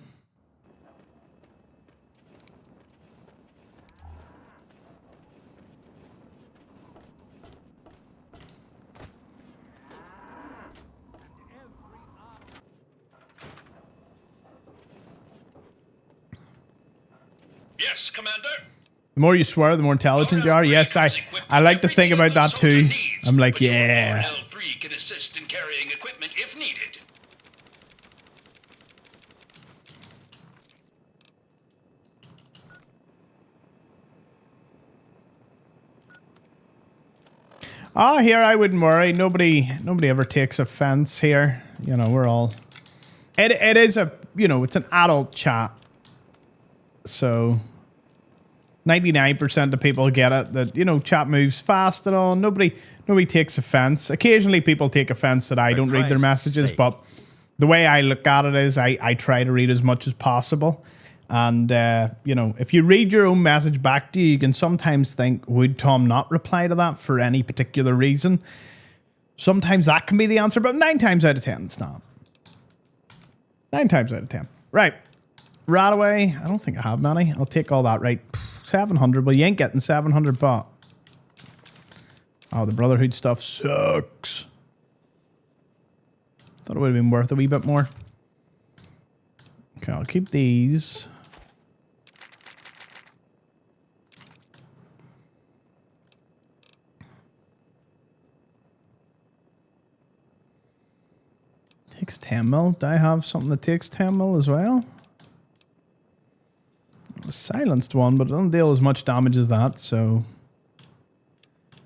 B: Yes, Commander.
A: The more you swear, the more intelligent you are. Yes, I like to think about that too. I'm like, yeah.
B: L3 can assist in carrying equipment if needed.
A: Ah, here I wouldn't worry. Nobody ever takes offense here. You know, we're all. It is a, you know, it's an adult chat. So 99% of people get it, that, you know, chat moves fast and all. Nobody takes offense. Occasionally people take offense that I don't read their messages, but the way I look at it is I try to read as much as possible. And, you know, if you read your own message back to you, you can sometimes think, would Tom not reply to that for any particular reason? Sometimes that can be the answer, but 9 times out of 10, it's not. 9 times out of 10. Right. Radaway. I don't think I have many. I'll take all that. Right. 700. Well, you ain't getting 700, but... Oh, the Brotherhood stuff sucks. Thought it would have been worth a wee bit more. Okay, I'll keep these. Takes 10 mil. Do I have something that takes 10 mil as well? A silenced one, but it doesn't deal as much damage as that, so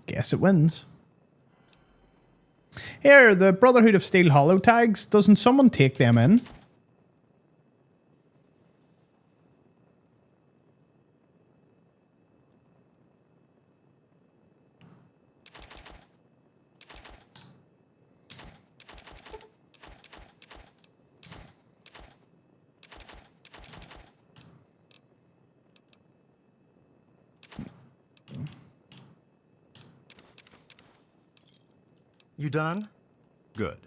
A: guess it wins. Here, the Brotherhood of Steel Hollow tags. Doesn't someone take them in?
K: You done? Good.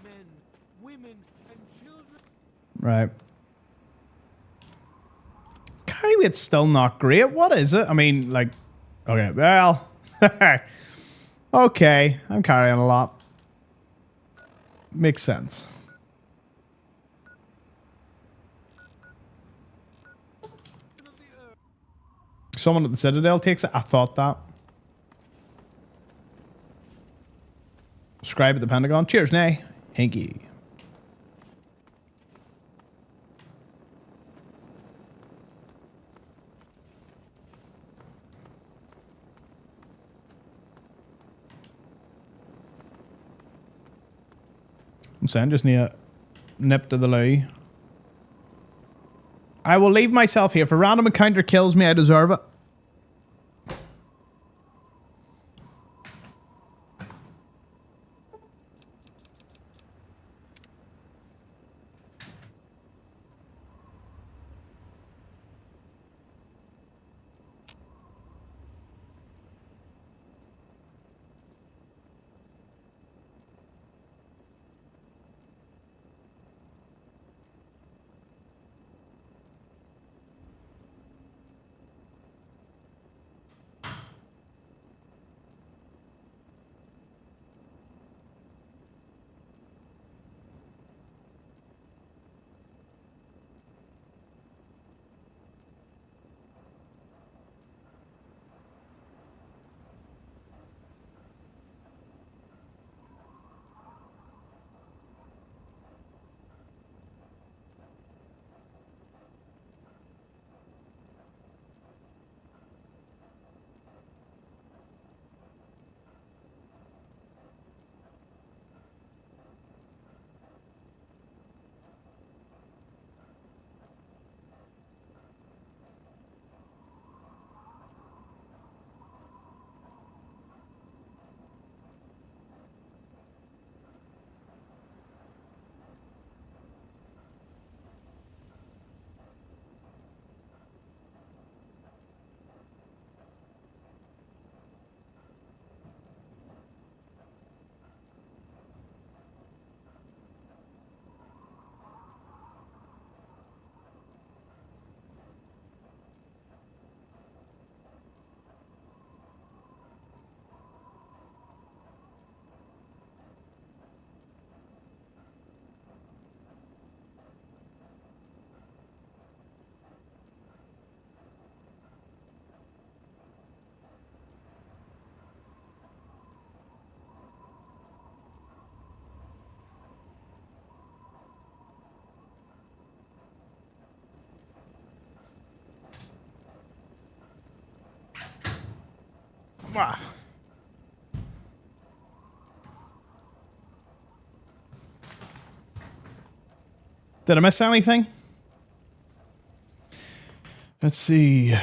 D: Men, women, and children.
A: Right. Carry weight's still not great. What is it? I mean, like, okay, well, okay, I'm carrying a lot. Makes sense. Someone at the Citadel takes it. I thought that. Scribe at the Pentagon. Cheers, nay. Hanky. I'm saying just need a nip to the loo. I will leave myself here. If a random encounter kills me, I deserve it. Wow. Did I miss anything? Let's see.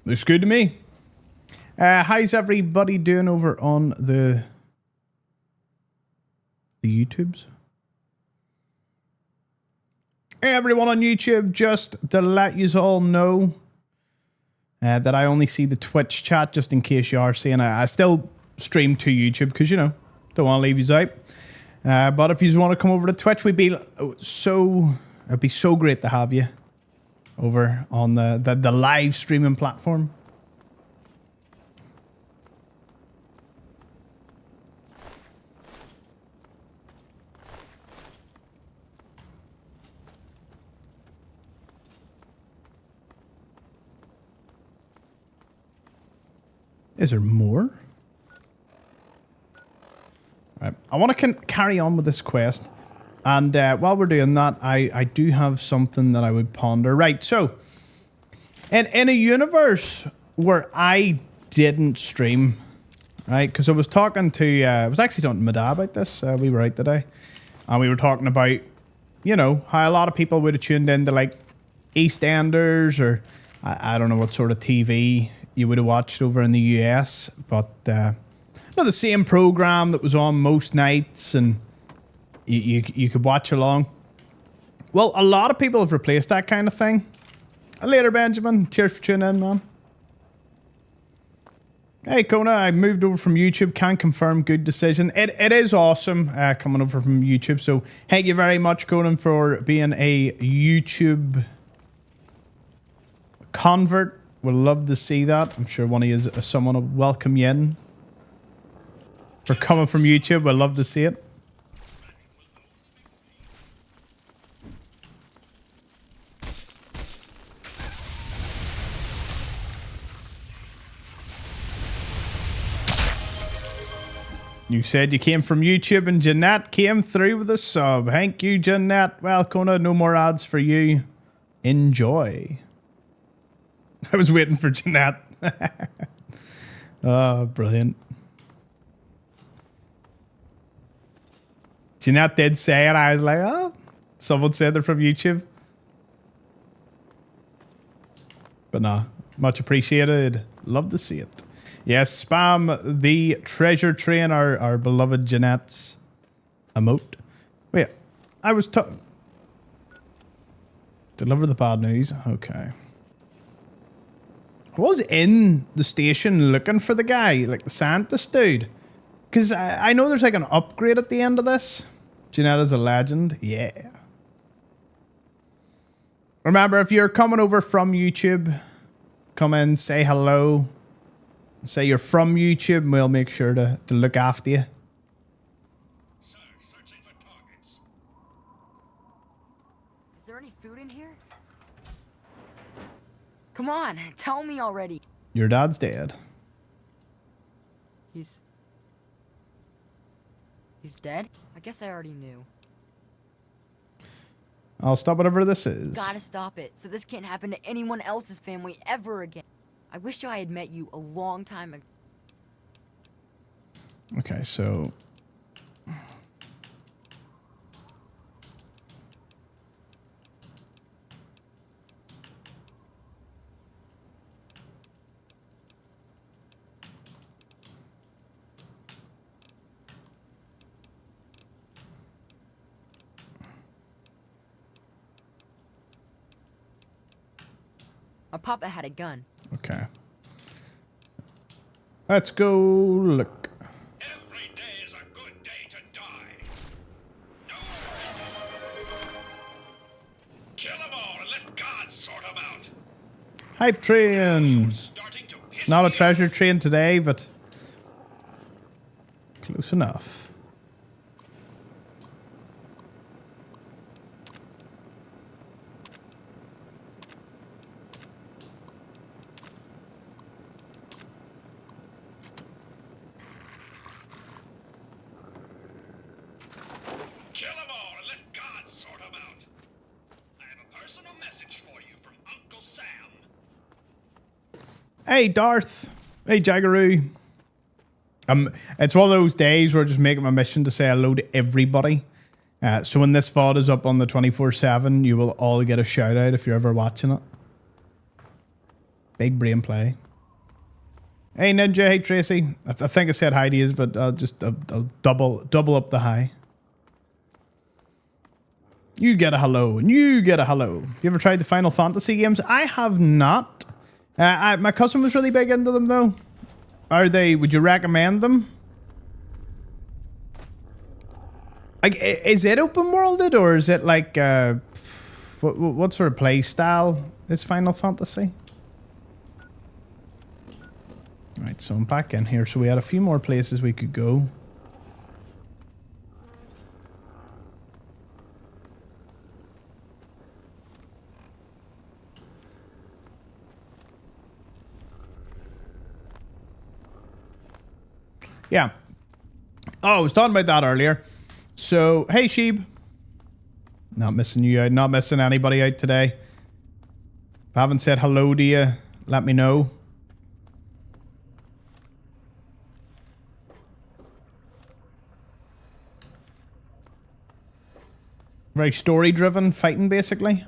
A: Looks good to me. How's everybody doing over on the YouTubes? Hey everyone on YouTube, just to let you all know that I only see the Twitch chat, just in case you are seeing it. I still stream to YouTube because, you know, don't want to leave you out. But if you want to come over to Twitch, it'd be so great to have you over on the live streaming platform. Is there more? Right. I want to carry on with this quest. And while we're doing that, I do have something that I would ponder. Right, so in a universe where I didn't stream, right? Because I was talking to, I was actually talking to my dad about this. We were out today. And we were talking about, you know, how a lot of people would have tuned in to, like, EastEnders, or I don't know what sort of TV you would have watched over in the US, but the same program that was on most nights, and you could watch along. Well, a lot of people have replaced that kind of thing. Later, Benjamin. Cheers for tuning in, man. Hey, Kona, I moved over from YouTube. Can't confirm. Good decision. It is awesome coming over from YouTube. So thank you very much, Conan, for being a YouTube convert. We'd love to see that. I'm sure one of you is someone will welcome you in for coming from YouTube. We'd love to see it. You said you came from YouTube, and Jeanette came through with a sub. Thank you, Jeanette. Well, Kona, no more ads for you. Enjoy. I was waiting for Jeanette. Oh, brilliant. Jeanette did say it. I was like, oh, someone said they're from YouTube. But nah, much appreciated. Love to see it. Yes, spam the treasure train, our beloved Jeanette's emote. Wait, I was deliver the bad news. Okay. I was in the station looking for the guy, like the scientist dude. Because I know there's like an upgrade at the end of this. Jeanette is a legend. Yeah. Remember, if you're coming over from YouTube, come in, say hello. Say you're from YouTube, and we'll make sure to look after you.
B: Sir, searching for targets.
E: Is there any food in here? Come on, tell me already.
A: Your dad's dead.
E: He's dead? I guess I already knew.
A: I'll stop whatever this is.
E: Gotta stop it, so this can't happen to anyone else's family ever again. I wish I had met you a long time ago.
A: Okay, so...
E: My papa had a gun.
A: Okay. Let's go look.
B: Every day is a good day to die. No. Kill them all and let God sort them out.
A: Hype train.
B: Starting to piss
A: Not a
B: me
A: treasure
B: off.
A: train today, but close enough.
B: Kill them all and let God sort them out. I have a personal message for you from Uncle Sam.
A: Hey, Darth. Hey, Jaggaroo. It's one of those days where I just make it my mission to say hello to everybody. So when this VOD is up on the 24/7, you will all get a shout out if you're ever watching it. Big brain play. Hey, Ninja. Hey, Tracy. I think I said hi to you, but I'll double up the hi. You get a hello, and you get a hello. You ever tried the Final Fantasy games? I have not. My cousin was really big into them, though. Are they? Would you recommend them? Like, is it open worlded, or is it like what sort of play style is Final Fantasy? Right, so I'm back in here. So we had a few more places we could go. Yeah. Oh, I was talking about that earlier. So, hey, Sheeb. Not missing you out. Not missing anybody out today. If I haven't said hello to you, let me know. Very story-driven fighting, basically.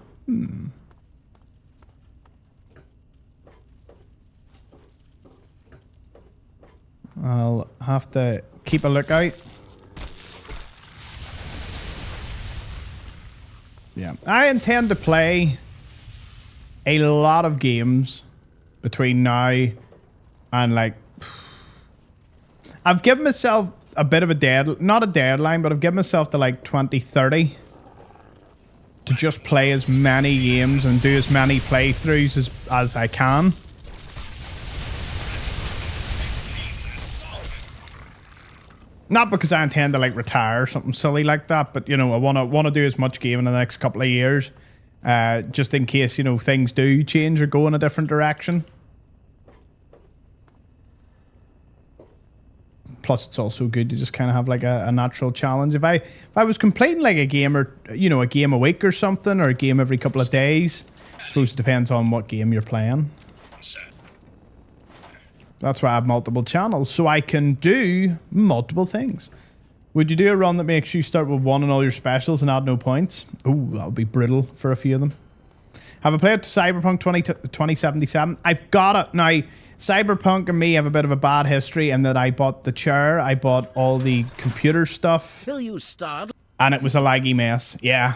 A: I'll have to keep a lookout. Yeah, I intend to play a lot of games between now and like... I've given myself a bit of a not a deadline, but I've given myself to like 2030 to just play as many games and do as many playthroughs as I can. Not because I intend to like retire or something silly like that, but you know, I wanna do as much gaming in the next couple of years, just in case, you know, things do change or go in a different direction. Plus, it's also good to just kind of have like a natural challenge. If I was completing like a game or, you know, a game a week or something, or a game every couple of days, I suppose it depends on what game you're playing. That's why I have multiple channels, so I can do multiple things. Would you do a run that makes you start with 1 on all your specials and add no points? Ooh, that would be brutal for a few of them. Have I played Cyberpunk 2077? I've got it. Now, Cyberpunk and me have a bit of a bad history in that I bought the chair, I bought all the computer stuff.
H: Will you start?
A: And it was a laggy mess. Yeah.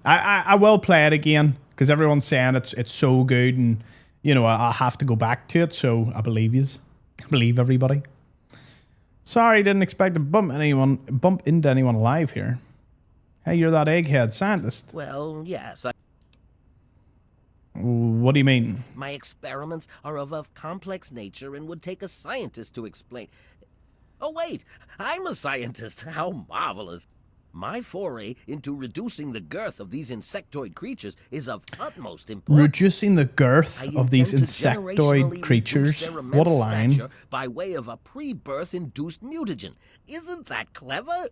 A: I will play it again, because everyone's saying it's so good, and you know, I'll have to go back to it, so I believe yous. I believe everybody. Sorry, didn't expect to bump into anyone alive here. Hey, you're that egghead scientist.
H: Well, yes.
A: What do you mean?
H: My experiments are of a complex nature and would take a scientist to explain. Oh, wait, I'm a scientist. How marvelous. My foray into reducing the girth of these insectoid creatures is of utmost importance.
A: Reducing the girth of these insectoid creatures? What a line.
H: By way of a pre-birth induced mutagen. Isn't that clever?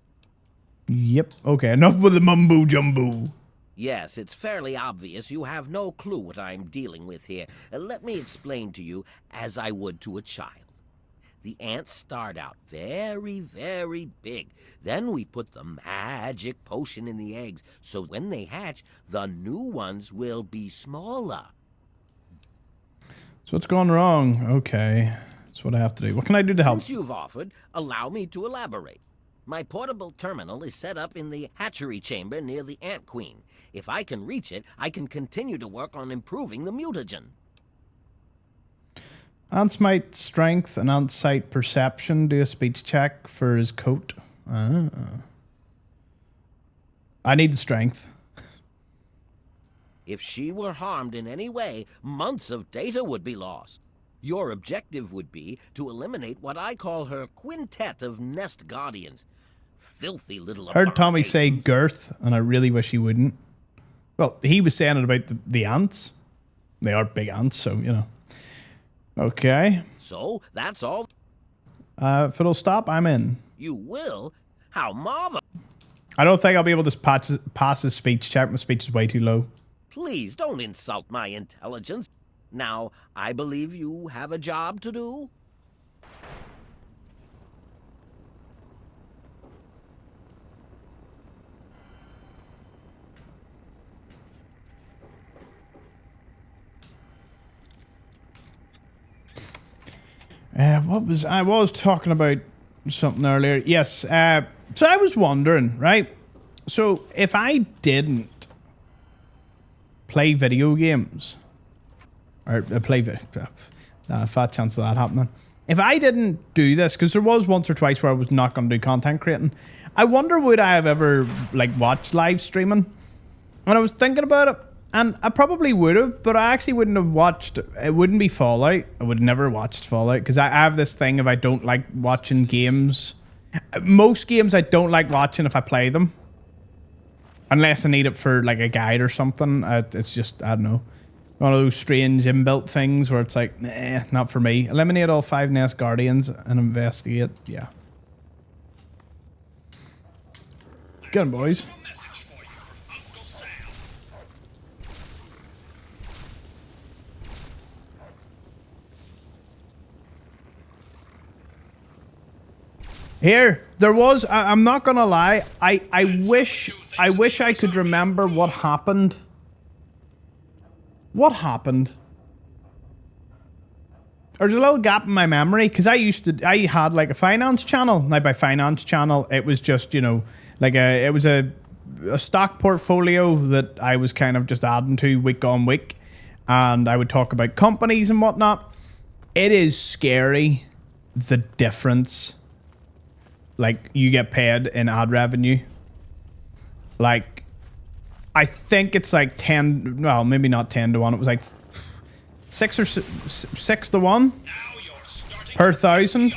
A: Yep. Okay, enough with the mumbo jumbo.
H: Yes, it's fairly obvious you have no clue what I'm dealing with here. Let me explain to you as I would to a child. The ants start out very, very big. Then we put the magic potion in the eggs, so when they hatch, the new ones will be smaller.
A: So what's gone wrong? Okay, that's what I have to do. What can I do to help?
H: Since you've offered, allow me to elaborate. My portable terminal is set up in the hatchery chamber near the ant queen. If I can reach it, I can continue to work on improving the mutagen.
A: Ant's might strength and Ant's sight perception. Do a speech check for his coat. I need the strength.
H: If she were harmed in any way, months of data would be lost. Your objective would be to eliminate what I call her quintet of nest guardians. Filthy little
A: Heard Tommy say girth, and I really wish he wouldn't. Well, he was saying it about the ants. They are big ants, so, you know. Okay.
H: So, that's all.
A: If it'll stop, I'm in.
H: You will? How marvelous.
A: I don't think I'll be able to pass his speech check. My speech is way too low.
H: Please don't insult my intelligence. Now, I believe you have a job to do?
A: I was talking about something earlier. Yes. So I was wondering, right? So if I didn't play video games, or play a fat chance of that happening. If I didn't do this, because there was once or twice where I was not going to do content creating, I wonder would I have ever like watched live streaming? And I was thinking about it, and I probably would have, but I actually wouldn't have watched. It wouldn't be Fallout. I would have never watched Fallout because I have this thing if I don't like watching games. Most games I don't like watching if I play them, unless I need it for like a guide or something. It's just, I don't know, one of those strange inbuilt things where it's like, nah, not for me. Eliminate all 5 Nest Guardians and investigate. Yeah. Get 'em, boys. Here, there was, I'm not gonna lie, I wish I could remember what happened. What happened? there's a little gap in my memory because I had like a finance channel. Now by finance channel, it was just, you know, like it was a stock portfolio that I was kind of just adding to week on week, and I would talk about companies and whatnot. It is scary the difference, like, you get paid in ad revenue. Like, I think it's like 10, well, maybe not 10 to 1. It was like 6 to 1 per thousand.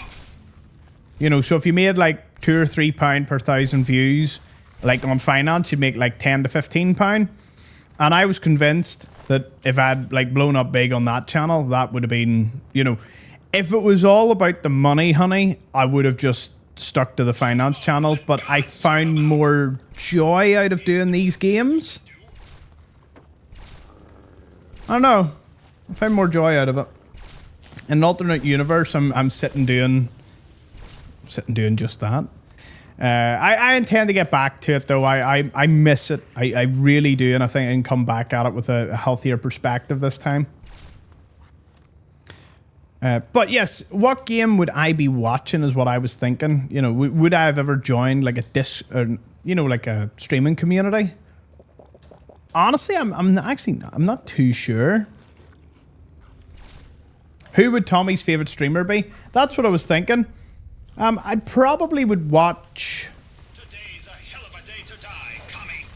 A: You know, so if you made like £2 or £3 per 1,000 views, like on finance, you'd make like £10 to £15. And I was convinced that if I'd like blown up big on that channel, that would have been, you know, if it was all about the money, honey, I would have just stuck to the finance channel. But I found more joy out of doing these games. I don't know. I found more joy out of it. In an alternate universe, I'm sitting doing just that. I intend to get back to it though. I miss it. I really do, and I think I can come back at it with a healthier perspective this time. But yes, what game would I be watching is what I was thinking. You know, would I have ever joined like like a streaming community? Honestly, I'm not too sure. Who would Tommy's favorite streamer be? That's what I was thinking. I'd probably would watch.
B: Today's a hell of a day to die, coming.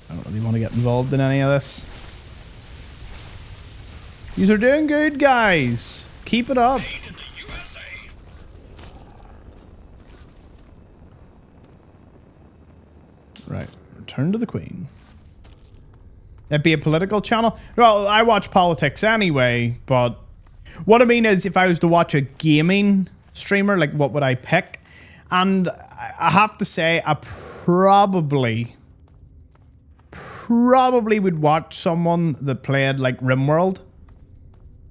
A: I don't really want to get involved in any of this. Yous are doing good, guys. Keep it up.
B: Made in the USA.
A: Right. Return to the Queen. It'd be a political channel. Well, I watch politics anyway, but what I mean is if I was to watch a gaming streamer, like what would I pick? And I have to say I probably would watch someone that played like RimWorld.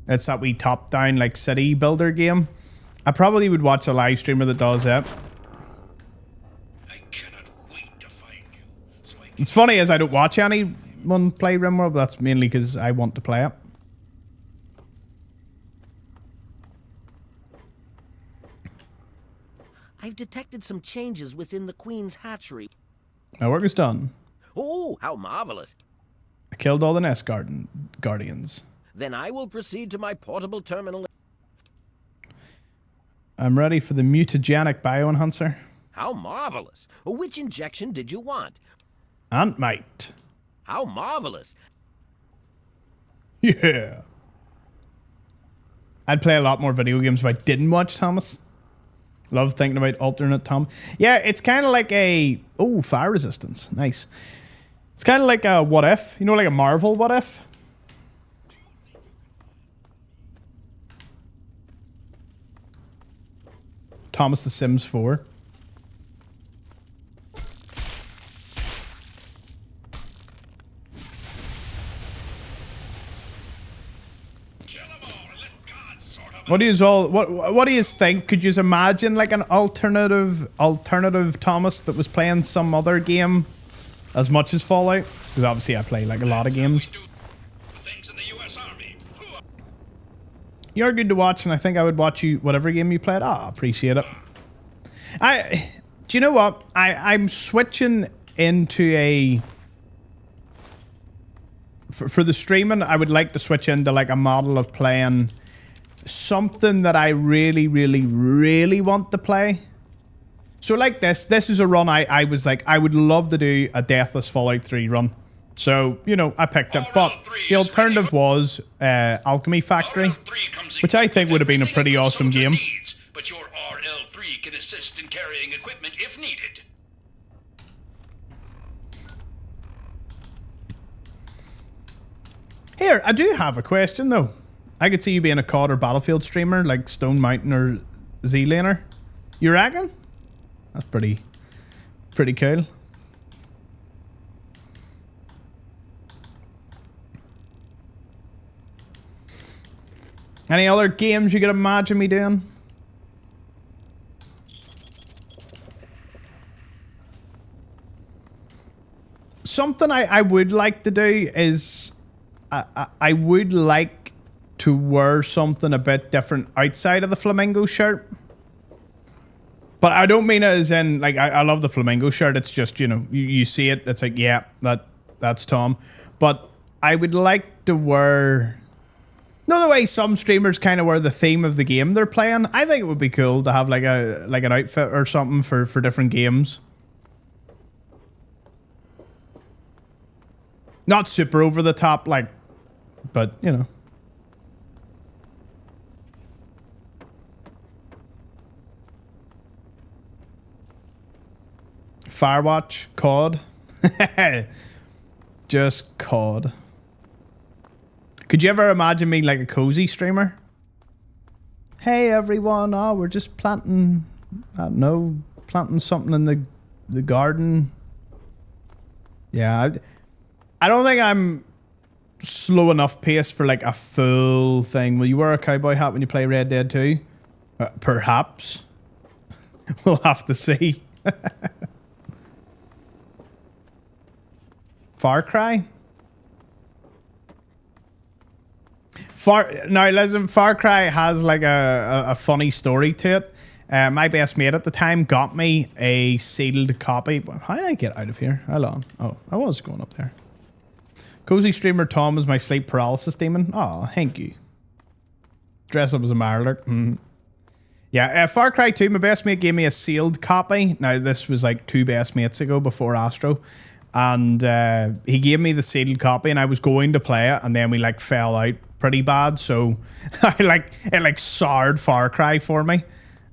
A: It's that wee top-down like city builder game. I probably would watch a live streamer that does it.
B: I cannot wait to find you. So I
A: It's funny as I don't watch anyone play RimWorld, but that's mainly because I want to play it.
H: I've detected some changes within the Queen's hatchery.
A: My work is done.
H: Oh, how marvelous.
A: I killed all the nest guardians.
H: Then I will proceed to my portable terminal.
A: I'm ready for the mutagenic bioenhancer.
H: How marvelous. Which injection did you want?
A: Antmite.
H: How marvelous.
A: Yeah. I'd play a lot more video games if I didn't watch Thomas. Love thinking about alternate Tom. Yeah, it's kind of like a... Oh, fire resistance. Nice. It's kind of like a what if. You know, like a Marvel what if? Thomas the Sims 4. What do you think? Could you imagine like an alternative Thomas that was playing some other game as much as Fallout? Because obviously I play like a lot of games.
B: things in the US Army.
A: You're good to watch, and I think I would watch you whatever game you played. Ah, appreciate it. Do you know what? I'm switching into a for the streaming. I would like to switch into like a model of playing something that I really, really, really want to play. So like this is a run I was like, I would love to do a Deathless Fallout 3 run. So, you know, I picked it. But the alternative was Alchemy Factory, which I think would have been a pretty awesome game.
B: But your RL3 can assist in carrying equipment if needed.
A: Here, I do have a question though. I could see you being a COD or Battlefield streamer like Stone Mountain or Z-Laner. You reckon? That's pretty cool. Any other games you could imagine me doing? Something I would like to do is I would like to wear something a bit different outside of the flamingo shirt. But I don't mean it as in, like, I love the flamingo shirt. It's just, you know, you see it, it's like, yeah, that's Tom. But I would like to wear... No, the way some streamers kind of wear the theme of the game they're playing. I think it would be cool to have like an outfit or something for different games. Not super over the top, like, but, you know. Firewatch, COD. Just COD. Could you ever imagine me like a cozy streamer? Hey everyone, oh, we're just planting, I don't know, planting something in the garden. Yeah, I don't think I'm slow enough pace for like a full thing. Will you wear a cowboy hat when you play Red Dead 2? Perhaps. We'll have to see. Far Cry? Now listen, Far Cry has like a funny story to it. My best mate at the time got me a sealed copy. How did I get out of here? Hold on. Oh, I was going up there. Cozy streamer Tom is my sleep paralysis demon. Oh, thank you. Dress up as a Marler. Yeah, Far Cry 2, my best mate gave me a sealed copy. Now, this was like 2 best mates ago before Astro. And he gave me the sealed copy and I was going to play it and then we like fell out pretty bad. So it like soured Far Cry for me.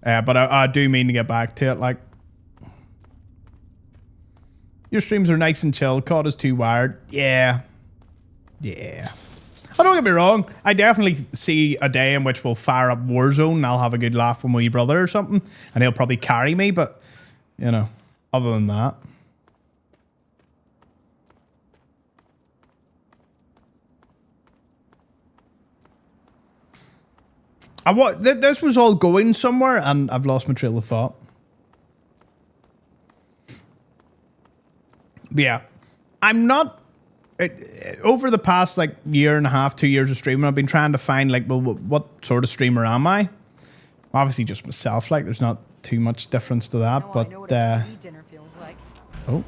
A: But I do mean to get back to it. Like, your streams are nice and chill. COD is too wired. Yeah. Yeah. Oh, don't get me wrong. I definitely see a day in which we'll fire up Warzone and I'll have a good laugh with my brother or something. And he'll probably carry me. But, you know, other than that. This was all going somewhere and I've lost my trail of thought. But yeah, I'm not... over the past like year and a half, 2 years of streaming, I've been trying to find like, well, what sort of streamer am I? Obviously just myself, like there's not too much difference to that, but...
E: I know what a TV dinner feels like.
A: Oh.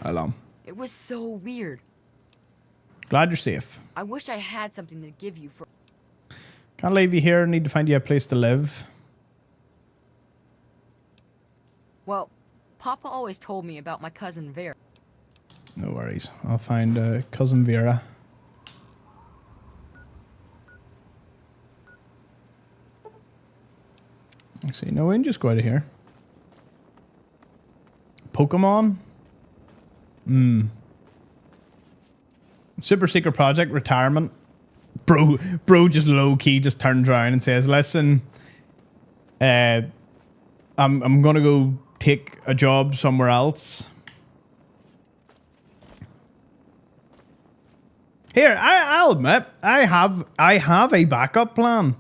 A: Hello.
E: It was so weird.
A: Glad you're safe.
E: I wish I had something to give you for...
A: Can't leave you here. Need to find you a place to live.
E: Well, Papa always told me about my cousin Vera.
A: No worries. I'll find cousin Vera. Actually, no, we can just go out of here. Pokemon? Super secret project, retirement. Bro just low-key just turns around and says, listen, I'm gonna go take a job somewhere else. Here, I'll admit, I have a backup plan.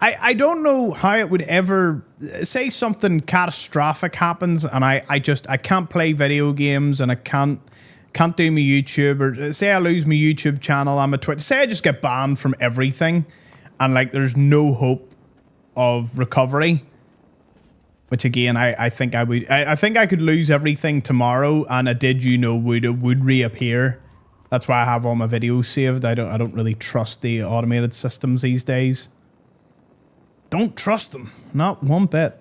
A: I don't know how it would ever... Say something catastrophic happens and I can't play video games and I can't do my YouTube, or say I lose my YouTube channel, I'm a Twitch. Say I just get banned from everything and like there's no hope of recovery. Which again, I think I would... I think I could lose everything tomorrow and a did you know would reappear. That's why I have all my videos saved. I don't really trust the automated systems these days. Don't trust them. Not one bit.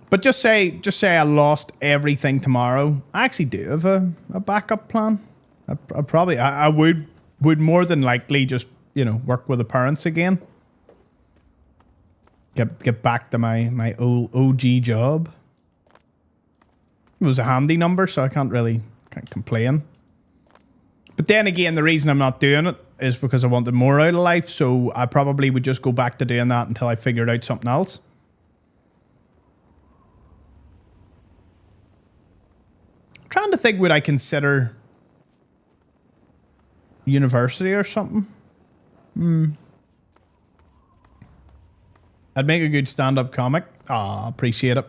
A: But just say I lost everything tomorrow. I actually do have a backup plan. I would more than likely just, you know, work with the parents again. Get back to my old OG job. It was a handy number, so I can't complain. But then again, the reason I'm not doing it is because I wanted more out of life, so I probably would just go back to doing that until I figured out something else. Trying to think, would I consider university or something? I'd make a good stand-up comic. Ah, appreciate it.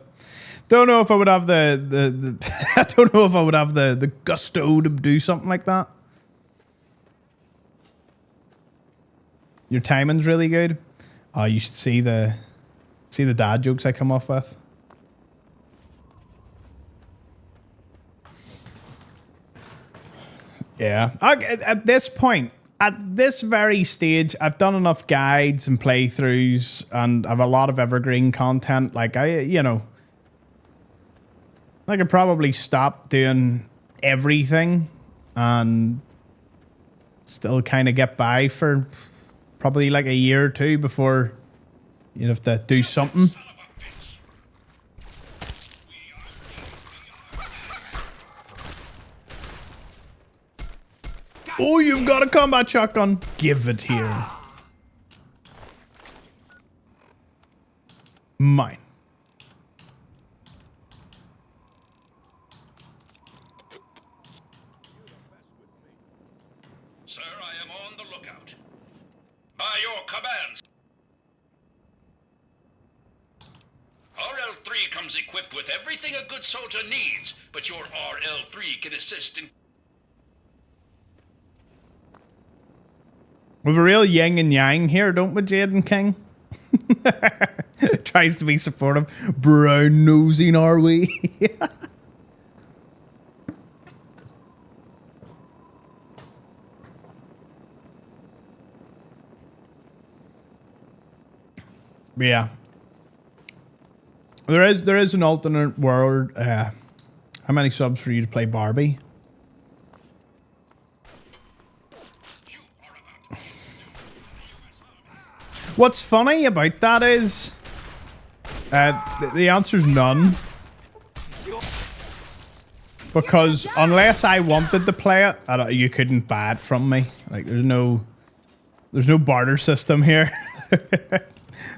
A: Don't know if I would have the I don't know if I would have the gusto to do something like that. Your timing's really good. Oh, you should see the dad jokes I come up with. Yeah. At this point, at this very stage, I've done enough guides and playthroughs, and I have a lot of evergreen content. Like I could probably stop doing everything and still kind of get by for probably like a year or two before you'd have to do something. Oh, you've got a combat shotgun. Give it here. Mine.
B: Sir, I am on the lookout. By your commands. RL3 comes equipped with everything a good soldier needs, but your RL3 can assist in...
A: We have a real yin and yang here, don't we, Jaden King? Tries to be supportive. Brown nosing, are we? Yeah. There is an alternate world. How many subs for you to play Barbie? What's funny about that is the answer's none. Because unless I wanted to play it, you couldn't buy it from me. Like there's no barter system here.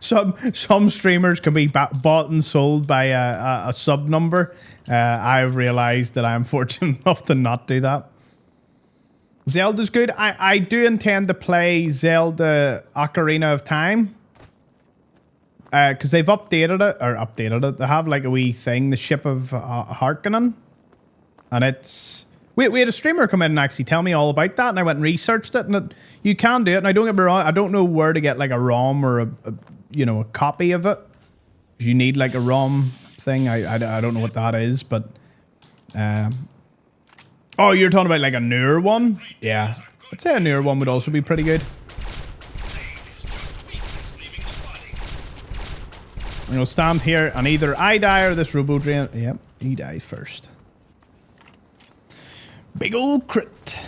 A: Some streamers can be bought and sold by a sub number. I've realized that I'm fortunate enough to not do that. Zelda's good. I do intend to play Zelda Ocarina of Time. Because they've updated it. They have like a wee thing, the Ship of Harkonnen. And it's... We had a streamer come in and actually tell me all about that, and I went and researched it, and you can do it. And I don't get me wrong, I don't know where to get like a ROM or a copy of it. You need like a ROM thing. I don't know what that is, but... Oh, you're talking about like a newer one? Yeah. I'd say a newer one would also be pretty good. I'm gonna stand here and either I die or this robo drain. Yep, he died first. Big old crit.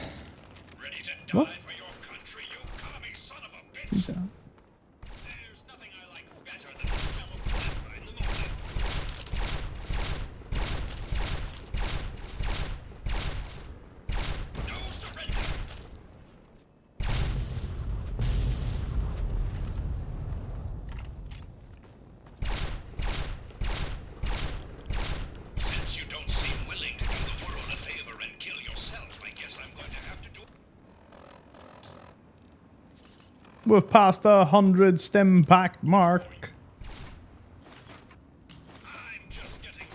B: Ready to die
A: What?
B: for your country, you commie son of a bitch.
A: Who's that?
B: There's nothing I like better than the smell of plasma in the morning. No surrender. Since you don't seem willing to do the world a favor and kill yourself, I guess I'm going to have to do...
A: We've passed the 100 stem pack mark.
B: I'm just getting...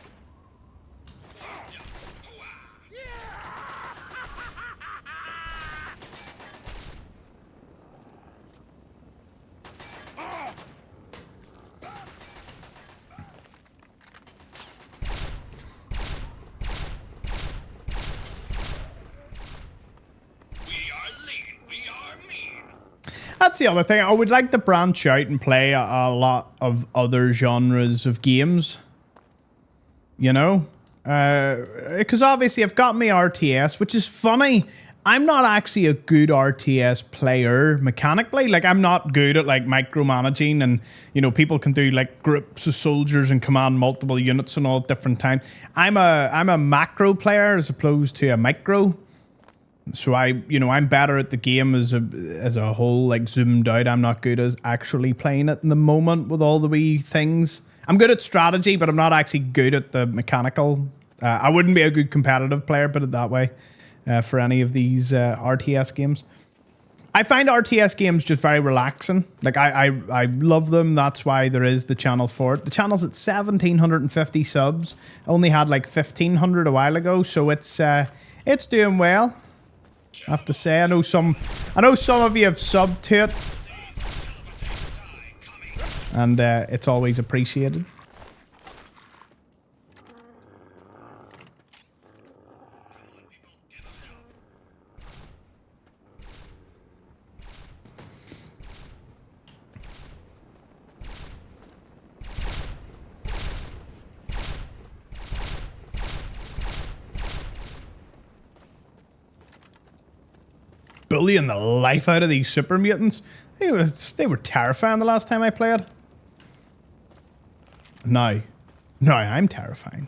B: We are lean, we are mean.
A: That's the other thing. I would like to branch out and play a lot of other genres of games. You know? Because obviously I've got my RTS, which is funny. I'm not actually a good RTS player mechanically. Like, I'm not good at, like, micromanaging and, you know, people can do, like, groups of soldiers and command multiple units and all at different times. I'm a macro player as opposed to a micro. So I'm better at the game as a whole, like, zoomed out. I'm not good as actually playing it in the moment with all the wee things. I'm good at strategy, but I'm not actually good at the mechanical. I wouldn't be a good competitive player, put it that way, for any of these RTS games. I find RTS games just very relaxing. Like I love them. That's why there is the channel for it. The channel's at 1,750 subs. Only had like 1,500 a while ago, so it's doing well. I have to say, I know some of you have subbed to it, and it's always appreciated. Bullying the life out of these super mutants. They were terrifying the last time I played. Now I'm terrifying.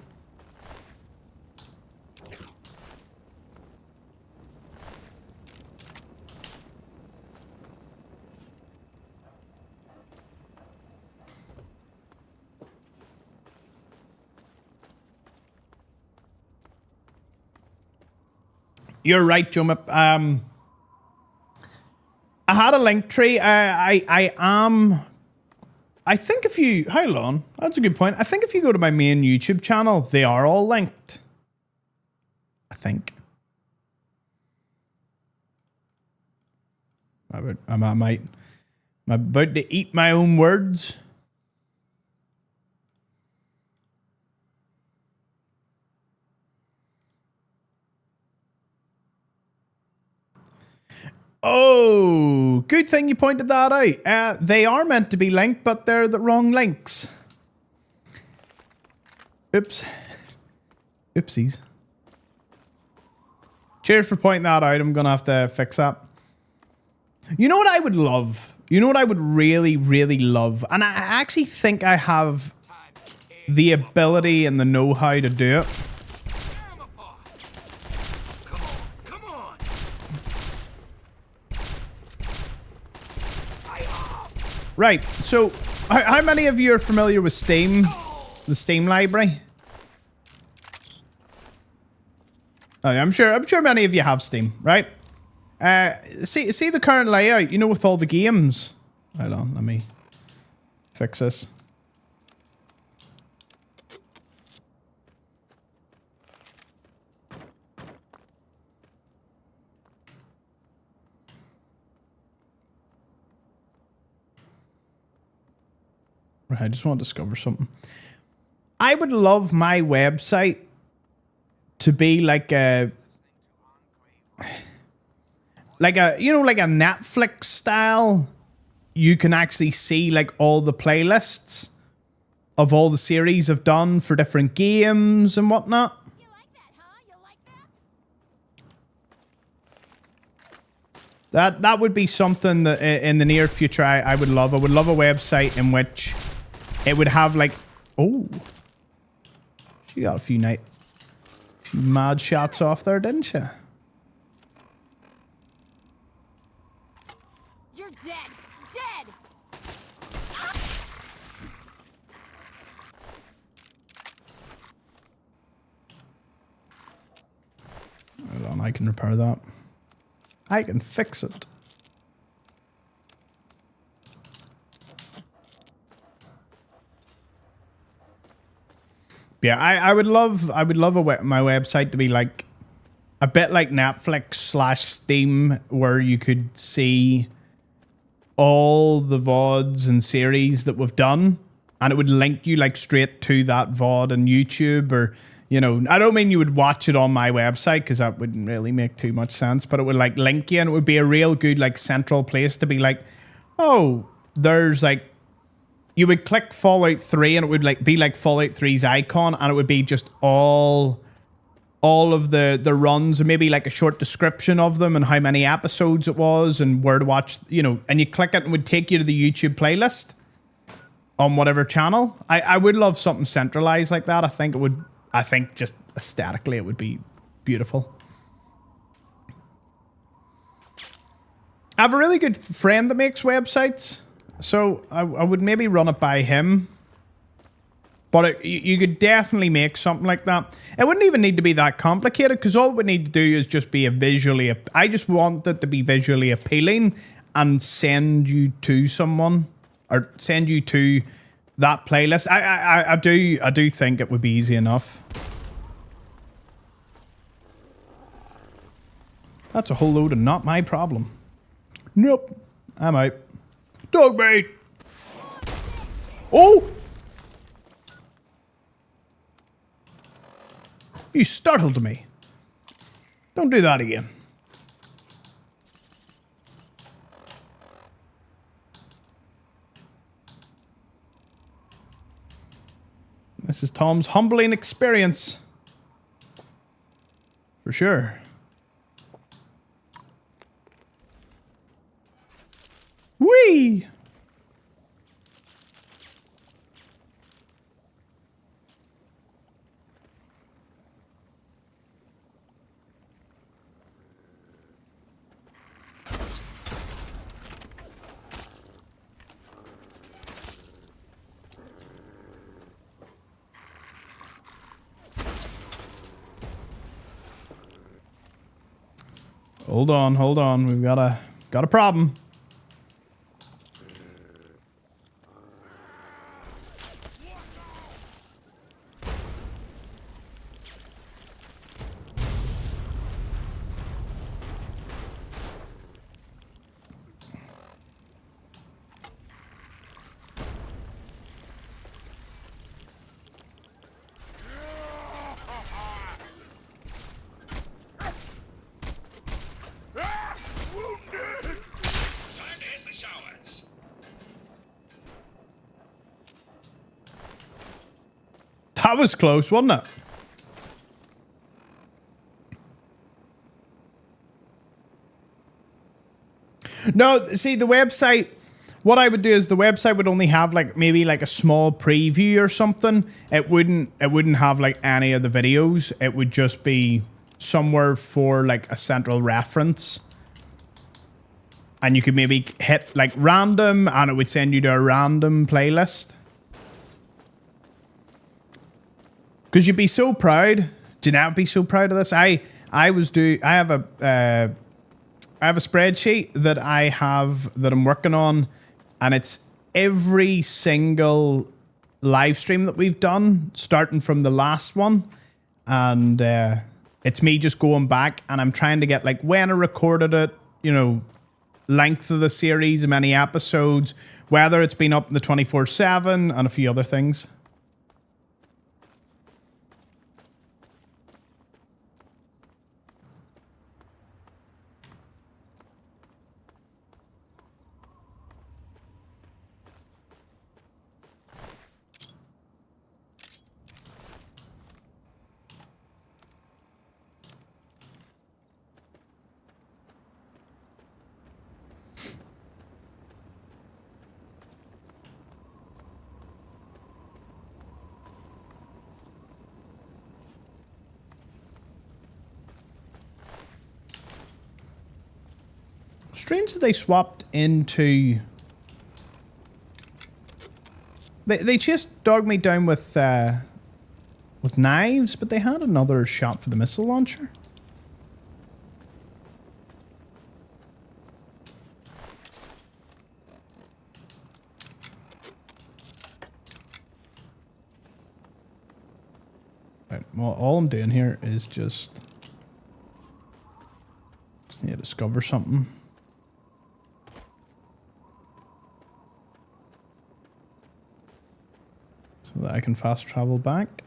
A: You're right, Jumip. I had a link tree. I think if you... Hold on. That's a good point. I think if you go to my main YouTube channel, they are all linked. I think. I'm about to eat my own words. Oh, good thing you pointed that out. They are meant to be linked, but they're the wrong links. Oops. Oopsies. Cheers for pointing that out. I'm going to have to fix that. You know what I would love? You know what I would really, really love? And I actually think I have the ability and the know-how to do it. Right, so how many of you are familiar with Steam? The Steam library? Oh, I'm sure many of you have Steam, right? See the current layout, you know, with all the games. Hold on, let me fix this. I just want to discover something. I would love my website to be like a you know, like a Netflix style. You can actually see like all the playlists of all the series I've done for different games and whatnot.
C: You like that, huh? You like that?
A: That would be something that in the near future I would love. I would love a website in which it would have like... Oh. She got a few mad shots off there, didn't she?
C: You're dead. Dead.
A: Hold on, I can repair that. I can fix it. Yeah, I would love my website to be like a bit like Netflix / Steam, where you could see all the VODs and series that we've done, and it would link you like straight to that VOD on YouTube, or, you know, I don't mean you would watch it on my website because that wouldn't really make too much sense, but it would like link you, and it would be a real good like central place to be like, oh, there's like, you would click Fallout 3 and it would like be like Fallout 3's icon, and it would be just all of the runs, and maybe like a short description of them and how many episodes it was and where to watch, you know, and you click it and it would take you to the YouTube playlist on whatever channel. I would love something centralized like that. I think just aesthetically it would be beautiful. I have a really good friend that makes websites, so I would maybe run it by him. But you could definitely make something like that. It wouldn't even need to be that complicated because all we need to do is just be I just want it to be visually appealing and send you to someone or send you to that playlist. I do think it would be easy enough. That's a whole load of not my problem. Nope. I'm out. Dog bait. Oh! You startled me. Don't do that again. This is Tom's humbling experience. For sure. Whee! Hold on. We've got a problem. That was close, wasn't it? No, see, the website, what I would do is the website would only have like maybe like a small preview or something. It wouldn't have like any of the videos. It would just be somewhere for like a central reference. And you could maybe hit like random and it would send you to a random playlist. Because you'd be so proud. Do you not be so proud of this? I have a spreadsheet that I'm working on, and it's every single live stream that we've done, starting from the last one, and it's me just going back and I'm trying to get like when I recorded it, you know, length of the series, how many episodes, whether it's been up in the 24/7 and a few other things. Strange that they swapped into... They just dogged me down with knives, but they had another shot for the missile launcher. Right, well, all I'm doing here is just need to discover something. So that I can fast travel back.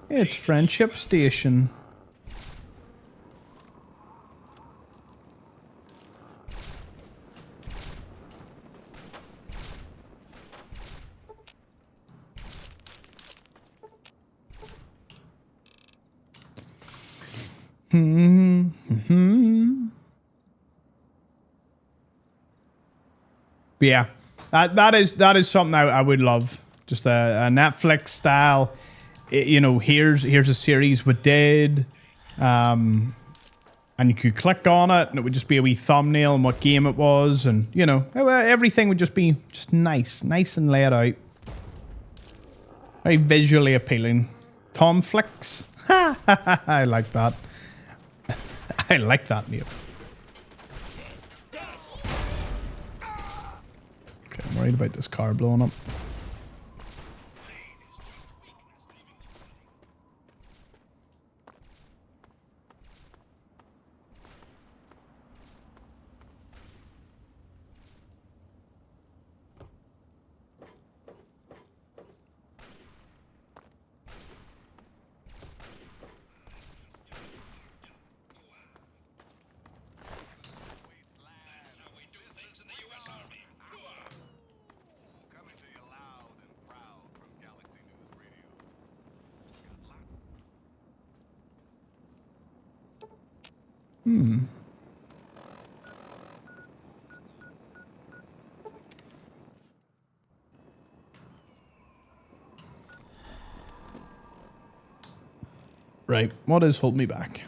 A: It's Friendship Station. But yeah, that is something I would love. Just a Netflix style. You know, here's a series we did, and And you could click on it and it would just be a wee thumbnail and what game it was. And, you know, everything would just be just nice and laid out. Very visually appealing. Tom Flicks. I like that. I like that name. Okay, I'm worried about this car blowing up. Right, what is holding me back?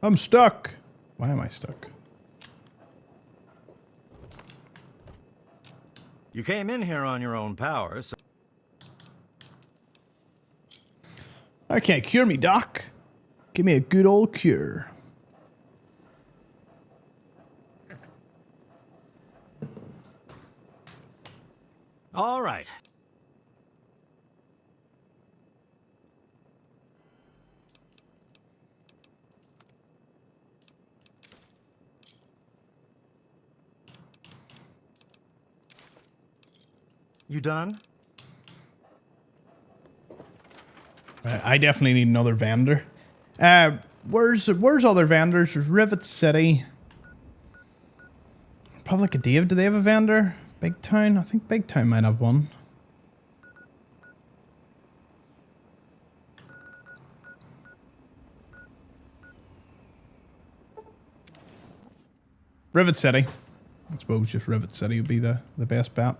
A: I'm stuck. Why am I stuck?
G: You came in here on your own power, so...
A: Okay, cure me, Doc. Give me a good old cure.
G: All right. You done?
A: I definitely need another vendor. Where's other vendors? There's Rivet City. Republic of Dave, do they have a vendor? Big Town? I think Big Town might have one. Rivet City. I suppose just Rivet City would be the best bet.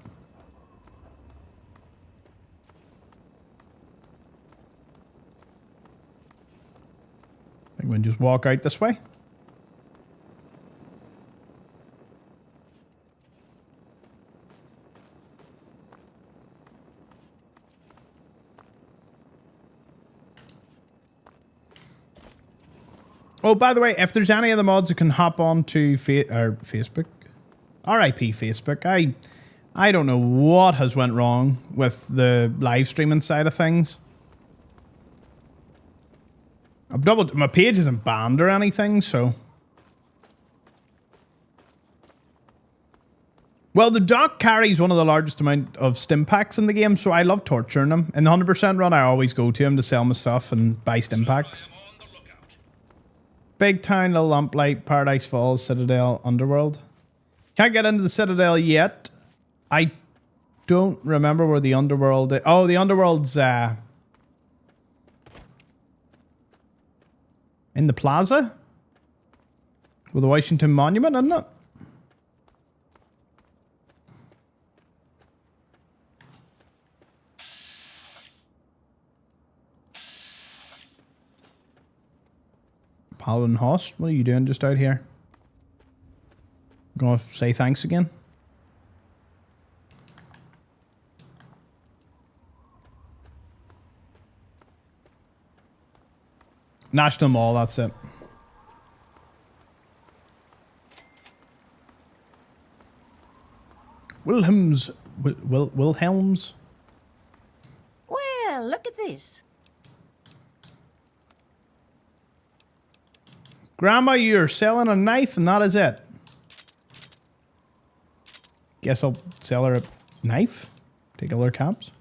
A: I think we can just walk out this way. Oh, by the way, if there's any of the mods that can hop on to Facebook, RIP Facebook, I don't know what has went wrong with the live streaming side of things. I've doubled, my page isn't banned or anything, so. Well, the Doc carries one of the largest amount of stim packs in the game, so I love torturing him. In the 100% run, I always go to him to sell my stuff and buy stim packs. Big Town, Little Lamplight, Paradise Falls, Citadel, Underworld. Can't get into the Citadel yet. I don't remember where the Underworld is. Oh, the Underworld's in the plaza? With the Washington Monument, isn't it? Paladin Host, what are you doing just out here? Gonna say thanks again? National Mall, that's it. Wilhelm's. Wilhelm's?
K: Well, look at this.
A: Grandma, you're selling a knife and that is it. Guess I'll sell her a knife. Take all her caps.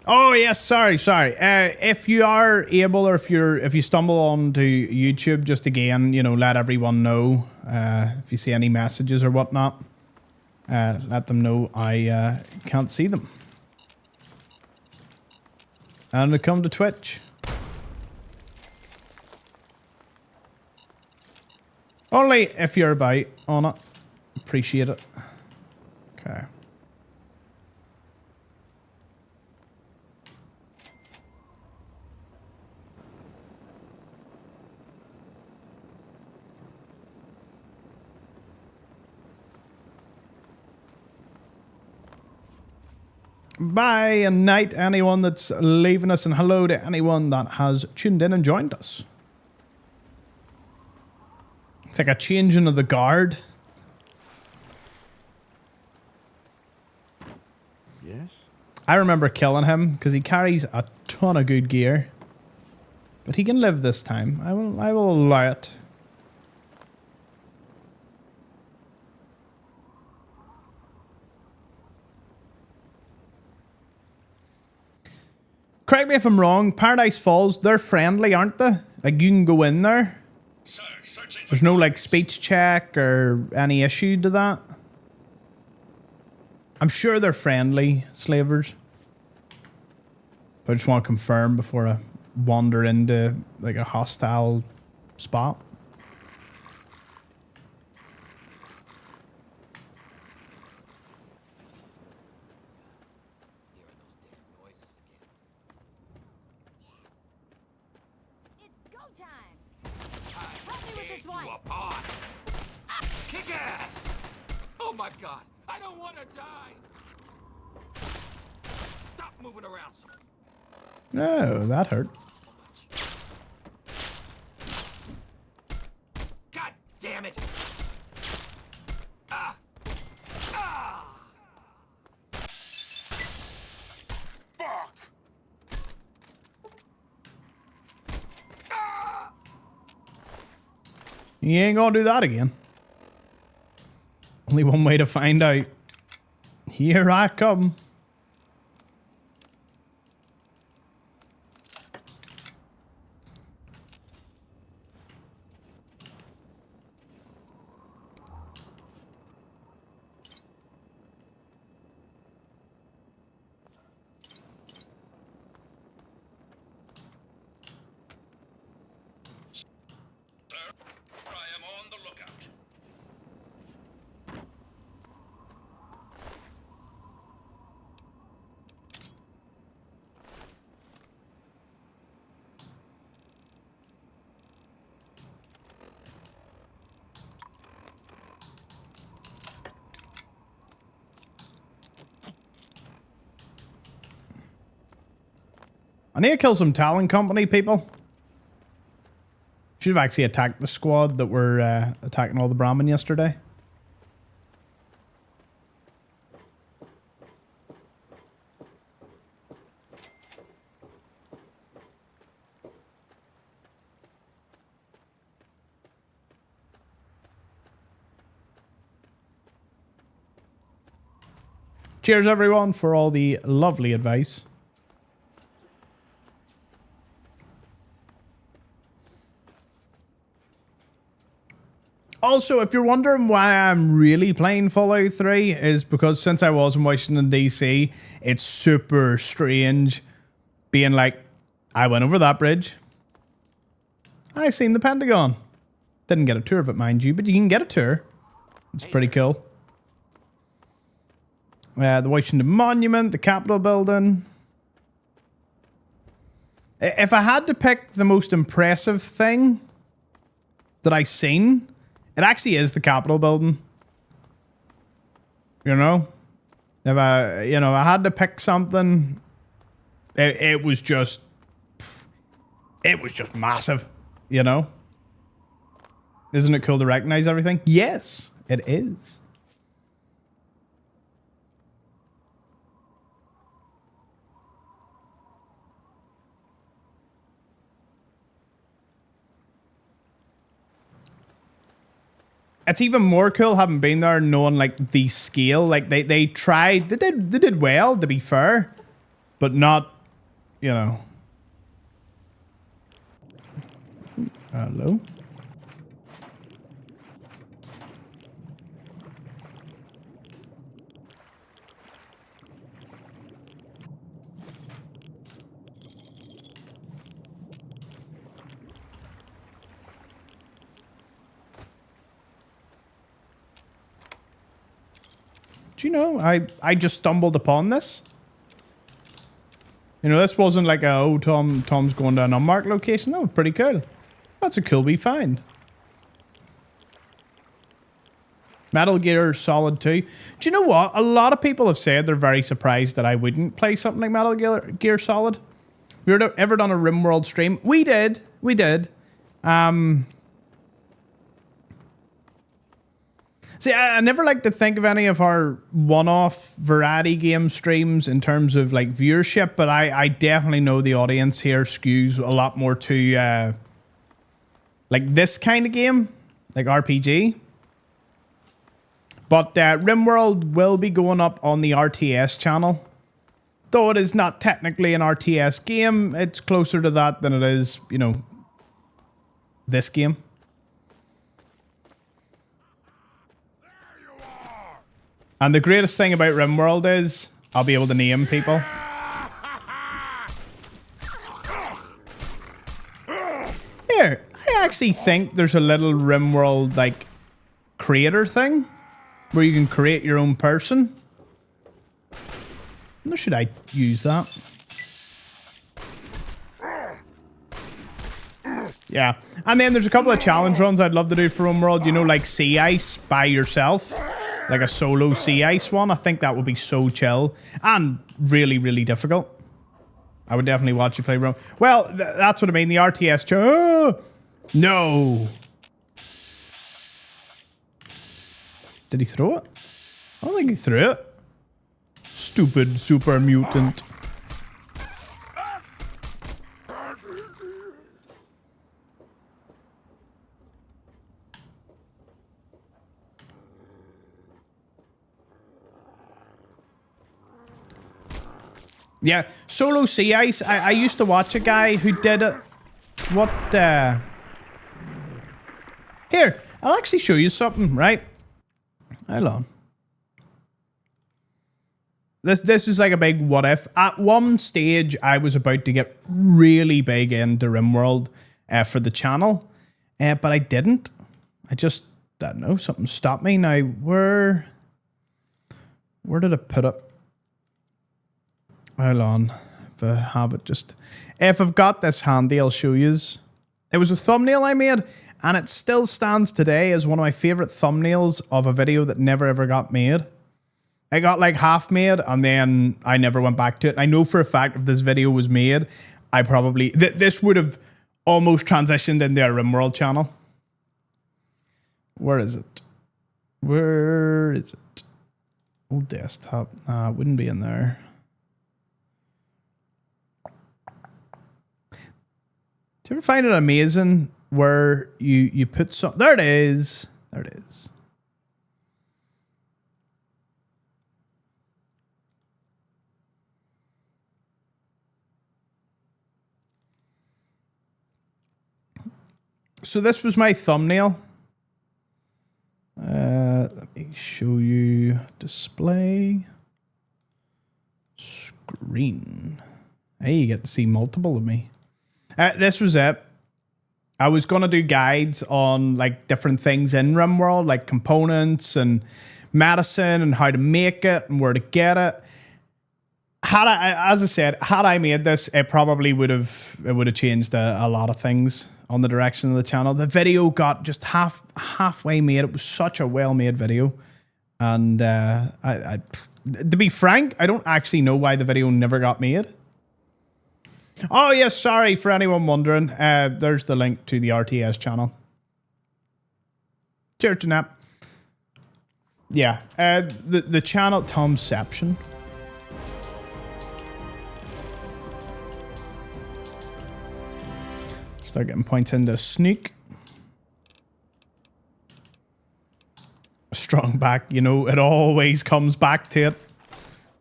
A: Oh yes, sorry. If you are able, or if you stumble onto YouTube, just again, you know, let everyone know if you see any messages or whatnot. let them know I can't see them. And we come to Twitch. Only if you're about on it. Appreciate it. Okay. Bye and night, anyone that's leaving us, and hello to anyone that has tuned in and joined us. It's like a changing of the guard.
K: Yes?
A: I remember killing him because he carries a ton of good gear. But he can live this time. I will allow it. Correct me if I'm wrong, Paradise Falls, they're friendly, aren't they? Like, you can go in there.
B: Sir, searching for
A: There's no, like,
B: targets.
A: speech check or any issue to that. I'm sure they're friendly, slavers. But I just want to confirm before I wander into, like, a hostile spot.
C: It's go time. Help me with this one.
D: Apart. Kick ass! Oh my god, I don't want to die! Stop moving around so
A: Oh, that hurt.
D: God damn it! Ah! Ah!
F: Fuck!
D: Ah!
A: You ain't gonna do that again. Only one way to find out. Here I come.
B: Sir, I am on the lookout.
A: I need to kill some Talon Company people. Should have actually attacked the squad that were attacking all the Brahmin yesterday. Cheers everyone for all the lovely advice. Also, if you're wondering why I'm really playing Fallout 3, is because since I was in Washington, D.C., it's super strange being like, I went over that bridge. I seen the Pentagon. Didn't get a tour of it, mind you, but you can get a tour. It's pretty cool. The Washington Monument, the Capitol Building. If I had to pick the most impressive thing that I seen, it actually is the Capitol Building. You know? If I had to pick something, it was just massive, you know? Isn't it cool to recognize everything? Yes, it is. It's even more cool having been there, knowing like the scale. Like they did well, to be fair, but not, you know. Hello. Do you know, I just stumbled upon this. You know, this wasn't like Tom's going to an unmarked location. No, pretty cool. That's a cool wee find. Metal Gear Solid 2. Do you know what? A lot of people have said they're very surprised that I wouldn't play something like Metal Gear Solid. We ever done a RimWorld stream? We did. We did. See, I never like to think of any of our one-off variety game streams in terms of like viewership, but I definitely know the audience here skews a lot more to like this kind of game, like RPG. But RimWorld will be going up on the RTS channel. Though it is not technically an RTS game, it's closer to that than it is, you know, this game. And the greatest thing about RimWorld is I'll be able to name people. Here, I actually think there's a little RimWorld like creator thing where you can create your own person. Wonder should I use that? Yeah. And then there's a couple of challenge runs I'd love to do for RimWorld, you know, like Sea Ice by yourself. Like a solo Sea Ice one. I think that would be so chill. And really, really difficult. I would definitely watch you play RimWorld. Well, that's what I mean. The RTS... No! Did he throw it? I don't think he threw it. Stupid super mutant. Yeah, solo Sea Ice. I used to watch a guy who did it. What, Here, I'll actually show you something, right? Hold on. This is like a big what if. At one stage, I was about to get really big into RimWorld for the channel, but I didn't. I just, I don't know, something stopped me. Now, where did I put it? Hold on. If I have it just... If I've got this handy, I'll show yous. It was a thumbnail I made, and it still stands today as one of my favorite thumbnails of a video that never ever got made. It got like half made, and then I never went back to it. I know for a fact if this video was made, I probably... this would have almost transitioned into a RimWorld channel. Where is it? Where is it? Old desktop. It wouldn't be in there. Do you ever find it amazing where you put some... There it is. There it is. So this was my thumbnail. Let me show you display screen. Hey, you get to see multiple of me. This was it. I was going to do guides on like different things in RimWorld, like components and medicine and how to make it and where to get it. Had I, as I said, had I made this, it probably would have changed a lot of things on the direction of the channel. The video got just halfway made. It was such a well-made video. And to be frank, I don't actually know why the video never got made. Oh, yes, sorry for anyone wondering. There's the link to the RTS channel. Cheers, Jeanette. Yeah, the channel, Tomception. Start getting points into sneak. Strong back, you know, it always comes back to it.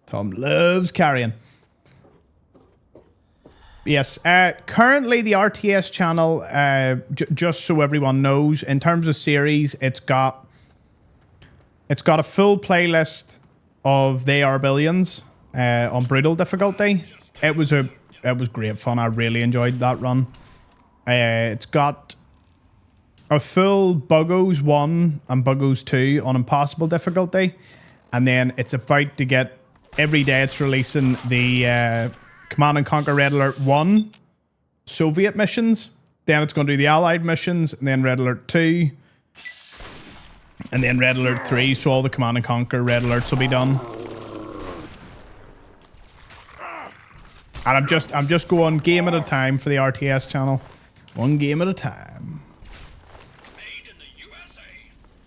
A: Tom loves carrying. Yes, currently the RTS channel, just so everyone knows, in terms of series, it's got a full playlist of They Are Billions on brutal difficulty. It was great fun. I really enjoyed that run. It's got a full Buggos 1 and Buggos 2 on impossible difficulty, And then it's about to get, every day it's releasing the Command and Conquer Red Alert 1 Soviet missions. Then it's going to do the Allied missions, and then Red Alert 2, and then Red Alert 3. So all the Command and Conquer Red Alerts will be done. And I'm just going game at a time for the RTS channel. One game at a time.
B: Made in the USA.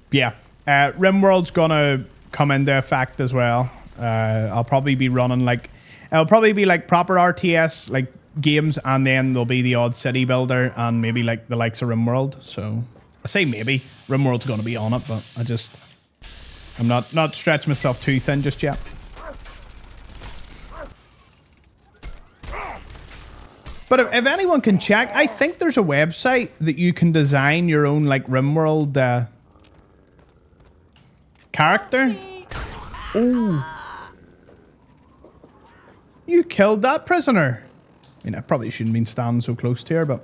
A: Yeah. RimWorld's gonna come into effect as well. I'll probably be running like, it'll probably be like proper RTS like games, and then there'll be the odd city builder and maybe like the likes of RimWorld. So I say maybe RimWorld's gonna be on it, but I'm not stretching myself too thin just yet. But if anyone can check, I think there's a website that you can design your own like RimWorld character. Oh, you killed that prisoner. I mean, I probably shouldn't have been standing so close to her, but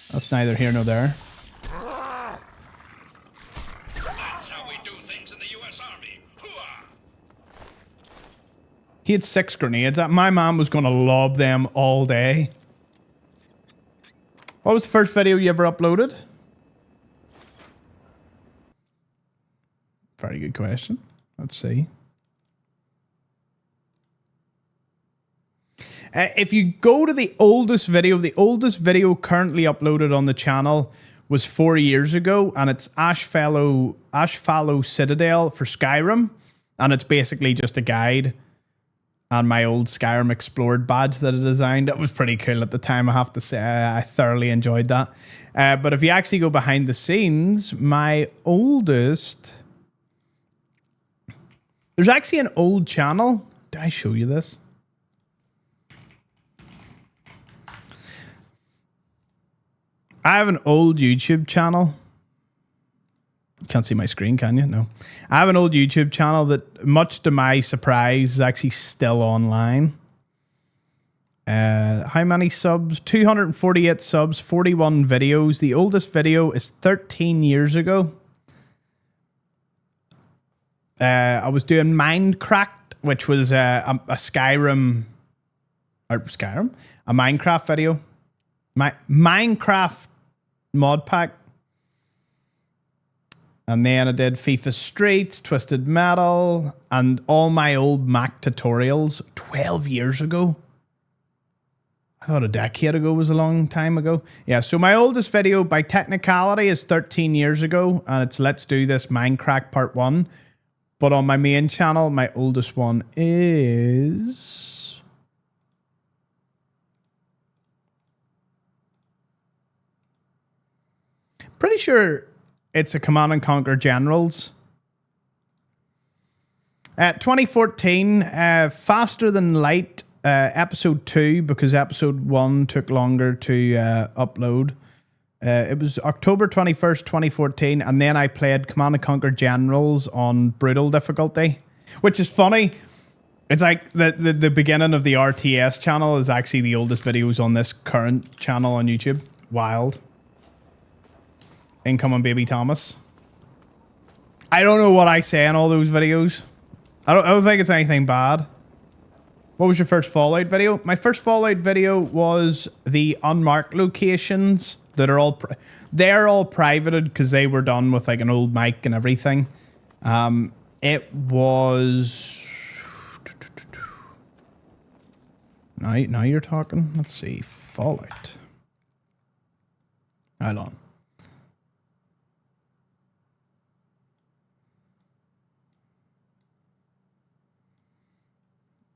A: that's neither here nor there.
B: That's how we do things in the U.S. Army. Hooah!
A: He had 6 grenades. My mom was going to lob them all day. What was the first video you ever uploaded? Very good question. Let's see. If you go to the oldest video currently uploaded on the channel was 4 years ago, and it's Ashfallow Citadel for Skyrim, and it's basically just a guide and my old Skyrim Explored badge that I designed. It was pretty cool at the time, I have to say. I thoroughly enjoyed that. But if you actually go behind the scenes, my oldest... There's actually an old channel. Did I show you this? I have an old YouTube channel. You can't see my screen, can you? No. I have an old YouTube channel that, much to my surprise, is actually still online. How many subs? 248 subs, 41 videos. The oldest video is 13 years ago. I was doing Minecraft, which was a Skyrim... Or Skyrim? A Minecraft video. Minecraft mod pack. And then I did FIFA Streets, Twisted Metal, and all my old Mac tutorials 12 years ago. I thought a decade ago was a long time ago. Yeah, so my oldest video by technicality is 13 years ago, and it's Let's Do This Minecraft Part 1. But on my main channel, my oldest one is... Pretty sure it's a Command and Conquer Generals. 2014, Faster Than Light, episode 2, because episode 1 took longer to upload. It was October 21st, 2014, and then I played Command and Conquer Generals on brutal difficulty, which is funny. It's like the beginning of the RTS channel is actually the oldest videos on this current channel on YouTube. Wild. Incoming Baby Thomas. I don't know what I say in all those videos. I don't think it's anything bad. What was your first Fallout video? My first Fallout video was the unmarked locations that are all... They're all privated because they were done with like an old mic and everything. It was... Now you're talking. Let's see. Fallout. Hold on.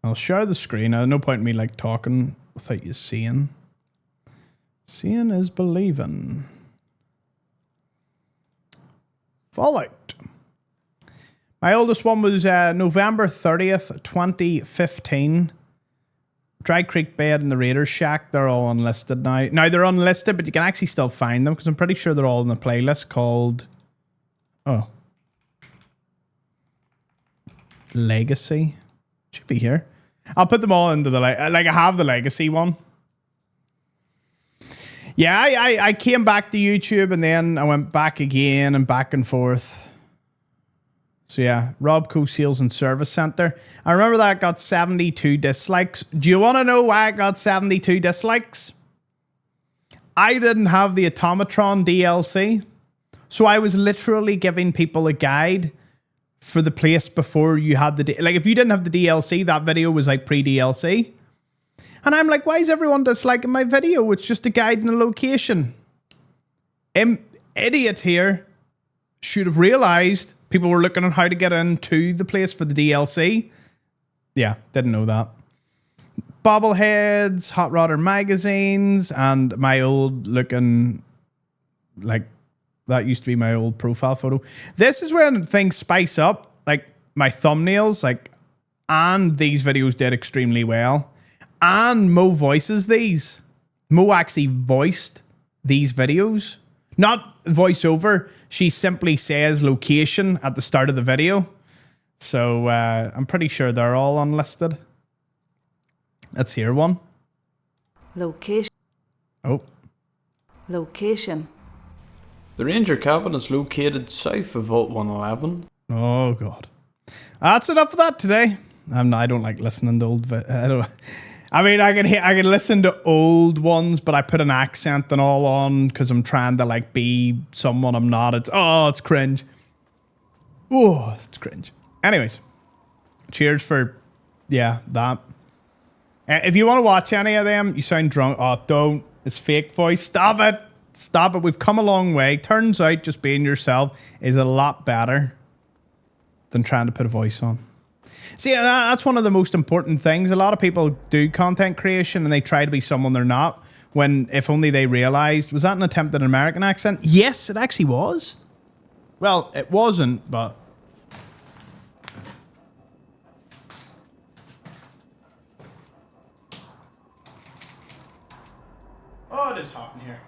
A: I'll share the screen. There's no point in me like talking without you seeing. Seeing is believing. Fallout. My oldest one was November 30th, 2015. Dry Creek Bed and the Raiders Shack. They're all unlisted now. Now they're unlisted, but you can actually still find them because I'm pretty sure they're all in the playlist called... Oh. Legacy. Should be here. I'll put them all into the... Like I have the Legacy one. Yeah, I came back to YouTube and then I went back again and back and forth. So yeah, Robco Sales and Service Center. I remember that got 72 dislikes. Do you want to know why it got 72 dislikes? I didn't have the Automatron DLC. So I was literally giving people a guide for the place before you had the... Like, if you didn't have the DLC, that video was like pre-DLC. And I'm like, why is everyone disliking my video? It's just a guide and a location. Idiot here should have realized people were looking at how to get into the place for the DLC. Yeah, didn't know that. Bobbleheads, Hot Rodder magazines, and my old looking, like, that used to be my old profile photo. This is when things spice up, like my thumbnails, like, and these videos did extremely well. And Mo voices these. Mo actually voiced these videos. Not voiceover. She simply says location at the start of the video. So I'm pretty sure they're all unlisted. Let's hear one.
K: Location.
A: Oh.
K: Location.
L: The Ranger cabin is located south of Vault 111.
A: Oh, God. That's enough of that today. I don't like listening to old... I mean, I can listen to old ones, but I put an accent and all on because I'm trying to, like, be someone I'm not. It's cringe. Oh, it's cringe. Anyways. Cheers for, yeah, that. If you want to watch any of them, you sound drunk. Oh, don't. It's fake voice. Stop it. Stop it. We've come a long way. Turns out just being yourself is a lot better than trying to put a voice on. See, that's one of the most important things. A lot of people do content creation and they try to be someone they're not. When, if only they realized, was that an attempt at an American accent? Yes, it actually was. Well, it wasn't, but... Oh, it is hot in here.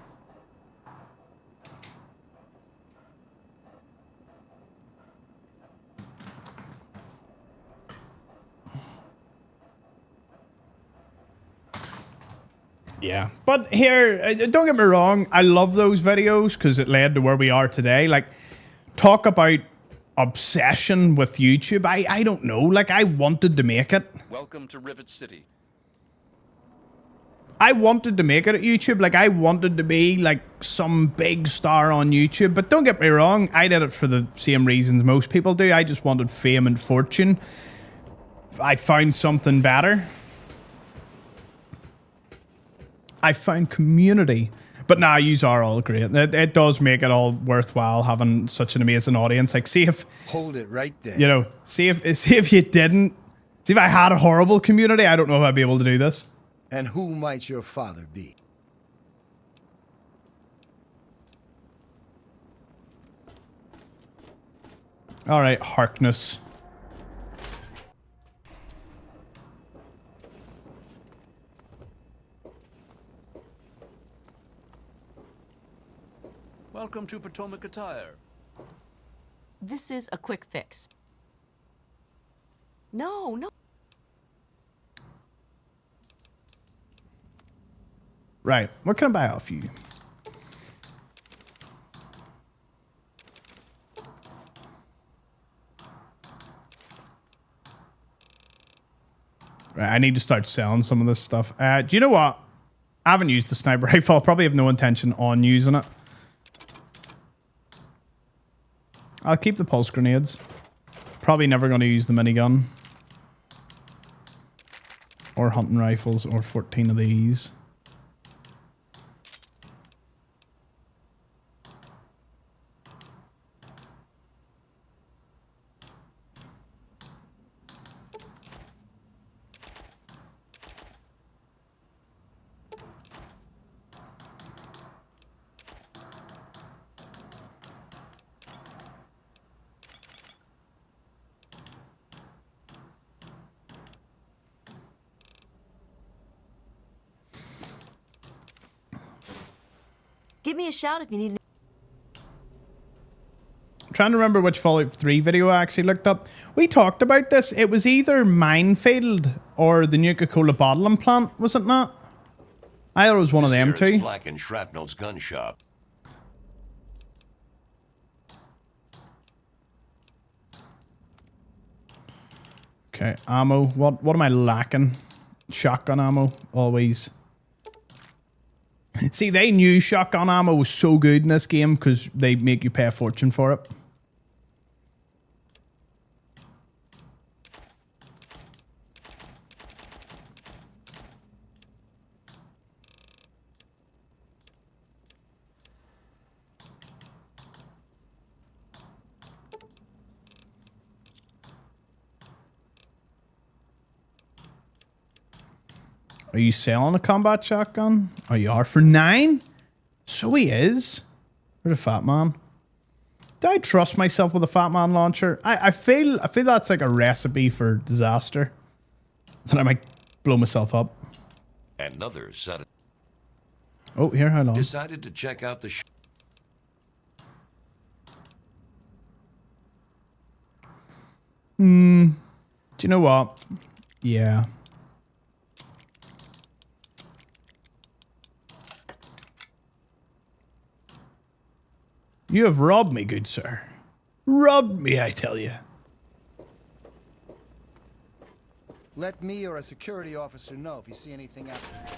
A: Yeah, but here, don't get me wrong, I love those videos because it led to where we are today. Like, talk about obsession with YouTube. I don't know, like, I wanted to make it.
J: Welcome to Rivet City.
A: I wanted to make it at YouTube. Like, I wanted to be, like, some big star on YouTube. But don't get me wrong, I did it for the same reasons most people do. I just wanted fame and fortune. I found something better. I found community. But nah, yous are all great. It does make it all worthwhile having such an amazing audience. Like, see if...
M: Hold it right there.
A: You know, see if you didn't... See if I had a horrible community, I don't know if I'd be able to do this.
M: And who might your father be?
A: All right, Harkness.
J: Welcome to Potomac Attire.
N: This is a quick fix. No.
A: Right, what can I buy off you? Right, I need to start selling some of this stuff. Do you know what? I haven't used the sniper rifle. I'll probably have no intention on using it. I'll keep the pulse grenades. Probably never going to use the minigun. Or hunting rifles, or 14 of these.
N: Give me a shout if you need.
A: I'm trying to remember which Fallout 3 video I actually looked up. We talked about this. It was either Minefield or the Nuka-Cola bottling plant, was it not? I thought it was one of them two.
J: Flak and Shrapnel's gun shop.
A: Okay, ammo. What am I lacking? Shotgun ammo, always. See, they knew shotgun ammo was so good in this game because they make you pay a fortune for it. Are you selling a combat shotgun? Oh, you are for 9? So he is. Where's the fat man? Do I trust myself with a fat man launcher? I feel that's like a recipe for disaster. That I might blow myself up.
J: Another set.
A: Oh, here, how long?
J: Decided to check out the
A: Do you know what? Yeah. You have robbed me, good sir. Robbed me, I tell you.
M: Let me or a security officer know if you see anything out there.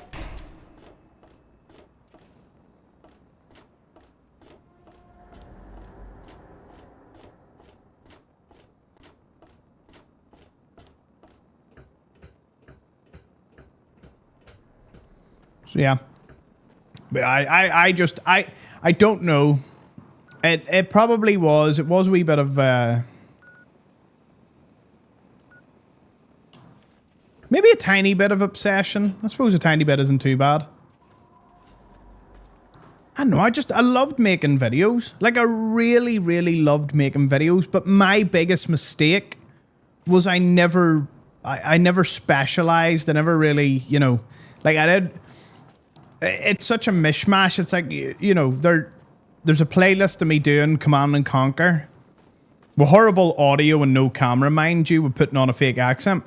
A: So yeah. But I don't know. It probably was. It was a wee bit of maybe a tiny bit of obsession. I suppose a tiny bit isn't too bad. I know, I loved making videos. Like, I really, really loved making videos. But my biggest mistake was I never specialized. I never really, you know, like I did. It's such a mishmash. It's like, you know, there's a playlist of me doing Command and Conquer. With horrible audio and no camera, mind you, with putting on a fake accent.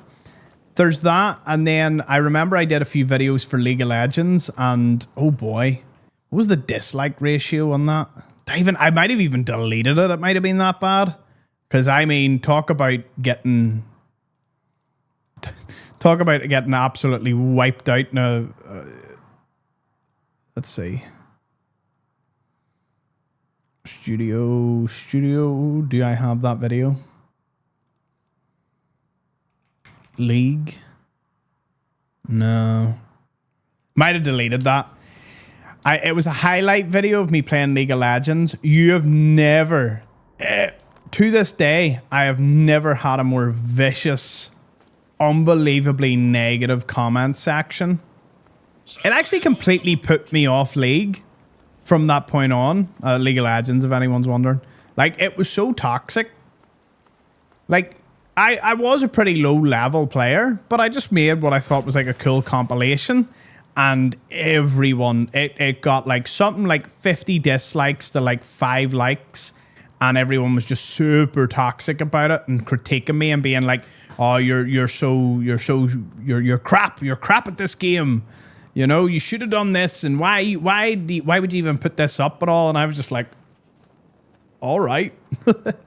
A: There's that, and then I remember I did a few videos for League of Legends, and oh boy, what was the dislike ratio on that? I might have even deleted it. It might have been that bad. Because, I mean, talk about getting absolutely wiped out in a... let's see. Studio, do I have that video? League? No. Might have deleted that. It was a highlight video of me playing League of Legends. You have never, to this day, I have never had a more vicious, unbelievably negative comment section. It actually completely put me off League from that point on. League of Legends, if anyone's wondering. Like, it was so toxic. Like, I was a pretty low level player, but I just made what I thought was like a cool compilation. And everyone, it got like something like 50 dislikes to like 5 likes. And everyone was just super toxic about it and critiquing me and being like, oh, you're crap. You're crap at this game. You know, you should have done this. And why would you even put this up at all? And I was just like, all right. But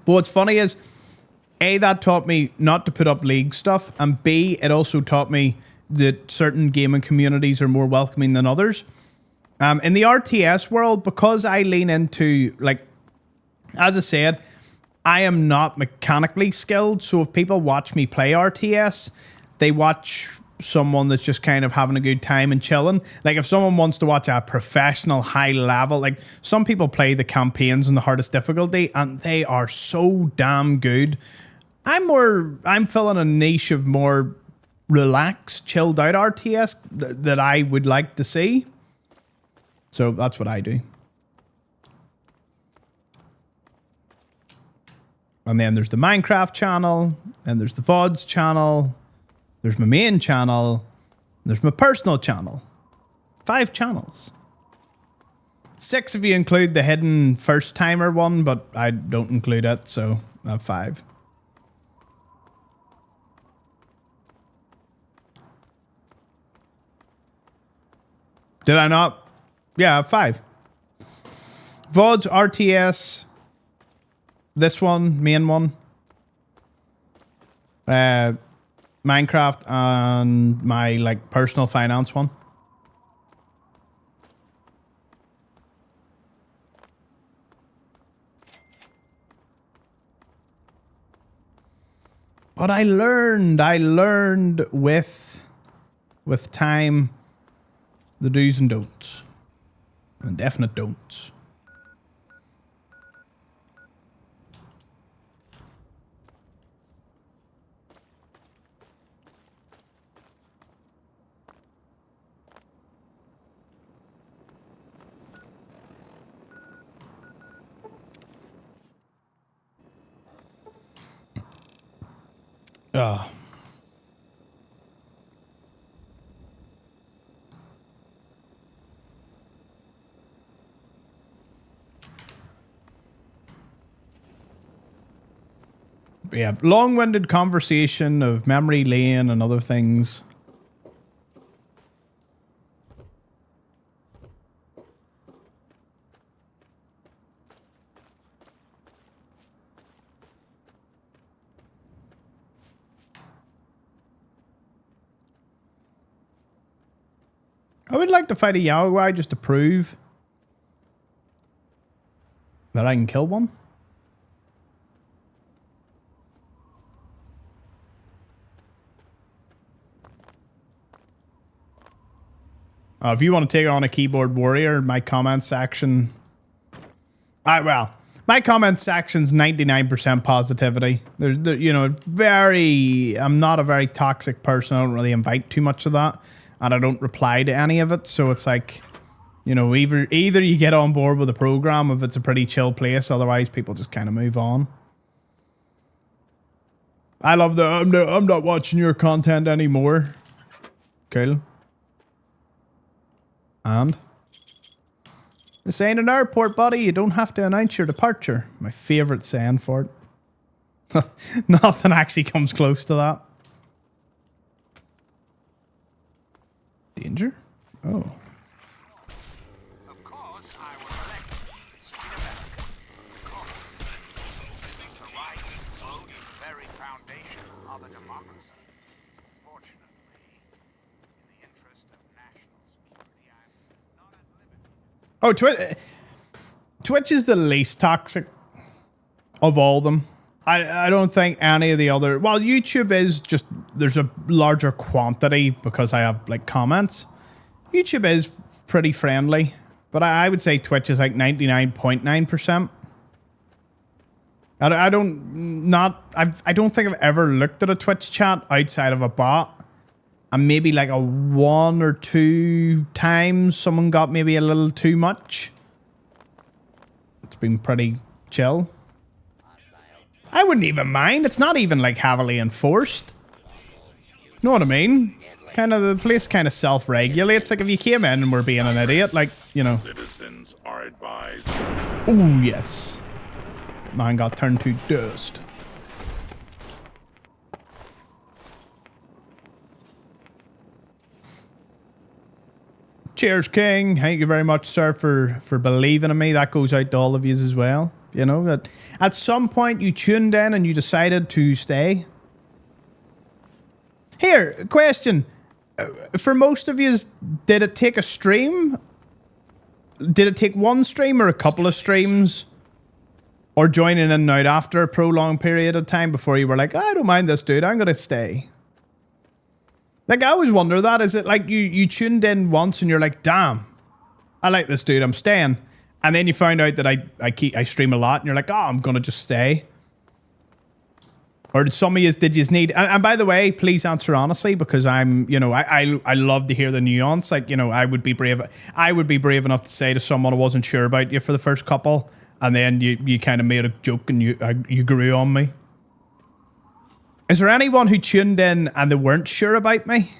A: what's funny is, A, that taught me not to put up League stuff, and B, it also taught me that certain gaming communities are more welcoming than others. In the RTS world, because I lean into, like, as I said, I am not mechanically skilled, so if people watch me play RTS, they watch someone that's just kind of having a good time and chilling. Like, if someone wants to watch a professional high level, like, some people play the campaigns on the hardest difficulty, and they are so damn good. I'm filling a niche of more relaxed, chilled out RTS that I would like to see. So that's what I do. And then there's the Minecraft channel, and there's the VODs channel, there's my main channel, there's my personal channel. 5 channels. 6 if you include the hidden first timer one, but I don't include it, so I have 5. Did I not? Yeah, 5. VODs, RTS, this one, main one. Minecraft and my like personal finance one. But I learned with time the do's and don'ts. And definite don'ts. Oh. Yeah, long-winded conversation of memory lane and other things. I would like to fight a Yao just to prove that I can kill one. If you want to take on a keyboard warrior, my comment section... my comment section's 99% positivity. There's, you know, I'm not a very toxic person. I don't really invite too much of that. And I don't reply to any of it. So it's like, you know, either you get on board with the program if it's a pretty chill place. Otherwise, people just kind of move on. I love the, I'm not watching your content anymore. Cool. And? You're saying an airport, buddy, you don't have to announce your departure. My favourite saying for it. Nothing actually comes close to that. Danger? Oh.
F: Of course, I was elected to sweet America. Of course. To rise close to the very foundation of a democracy. Fortunately, in the interest of national security, I'm not at liberty.
A: Oh, Twitch is the least toxic of all of them. I don't think any of the other... Well, YouTube is just... There's a larger quantity because I have, like, comments. YouTube is pretty friendly. But I would say Twitch is, like, 99.9%. I don't think I've ever looked at a Twitch chat outside of a bot. And maybe, like, a 1 or 2 times someone got maybe a little too much. It's been pretty chill. I wouldn't even mind. It's not even like heavily enforced. You know what I mean? Kind of the place kind of self-regulates. Like if you came in and were being an idiot, like, you know.
F: Citizens are advised.
A: Oh, yes. Man got turned to dust. Cheers, King. Thank you very much, sir, for believing in me. That goes out to all of you as well. You know, that at some point you tuned in and you decided to stay. Here, question. For most of you, did it take a stream? Did it take one stream or a couple of streams? Or joining in and out after a prolonged period of time before you were like, I don't mind this dude, I'm going to stay. Like, I always wonder that. Is it like you tuned in once and you're like, damn, I like this dude, I'm staying. And then you find out that I stream a lot and you're like, oh, I'm going to just stay. Or did some of you, did you need, and by the way, please answer honestly, because I'm, you know, I love to hear the nuance. Like, you know, I would be brave enough to say to someone I wasn't sure about you for the first couple, and then you kind of made a joke and you grew on me. Is there anyone who tuned in and they weren't sure about me?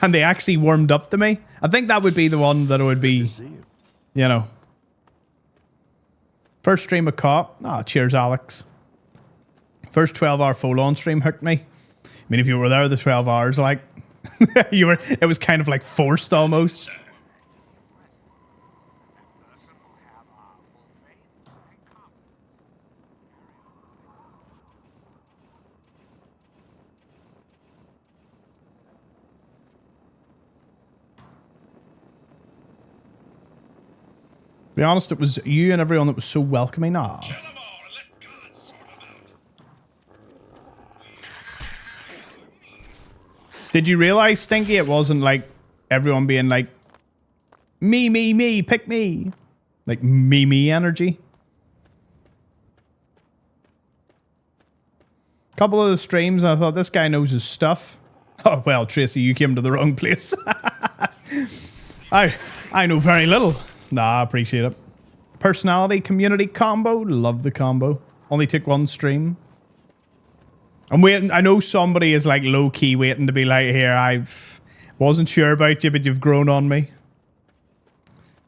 A: And they actually warmed up to me? I think that would be the one that would be, you know. First stream of caught. Ah, cheers, Alex. First 12-hour full-on stream hooked me. I mean, if you were there the 12 hours, like, it was kind of like forced almost. Be honest, it was you and everyone that was so welcoming. Ah. Did you realize, Stinky, it wasn't like everyone being like, me, pick me. Like me energy. Couple of the streams, I thought this guy knows his stuff. Oh, well, Tracy, you came to the wrong place. I know very little. Nah, I appreciate it. Personality, community combo. Love the combo. Only took one stream. I'm waiting. I know somebody is like low-key waiting to be like, here, wasn't sure about you, but you've grown on me.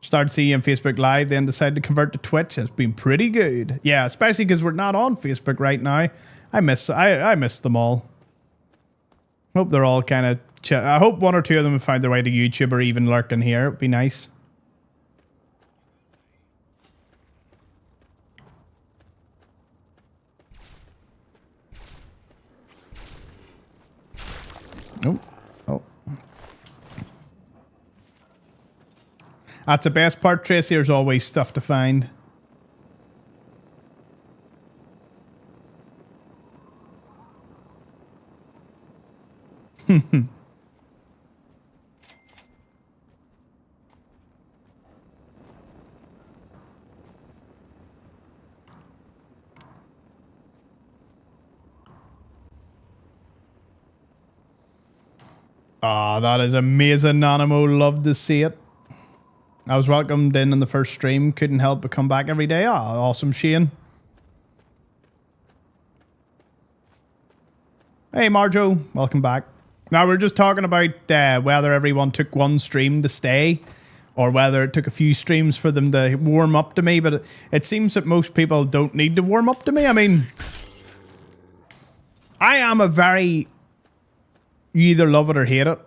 A: Started seeing you on Facebook Live, then decided to convert to Twitch. It's been pretty good. Yeah, especially because we're not on Facebook right now. I miss them all. Hope they're all kind of... I hope one or two of them have found their way to YouTube or even lurking here. It'd be nice. Oh. Oh. That's the best part, Tracy. There's always stuff to find. Ah, that is amazing, Nanimo. Love to see it. I was welcomed in the first stream. Couldn't help but come back every day. Ah, awesome, Shane. Hey, Marjo. Welcome back. Now, we're just talking about whether everyone took one stream to stay or whether it took a few streams for them to warm up to me, but it seems that most people don't need to warm up to me. I mean, I am a very... You either love it or hate it.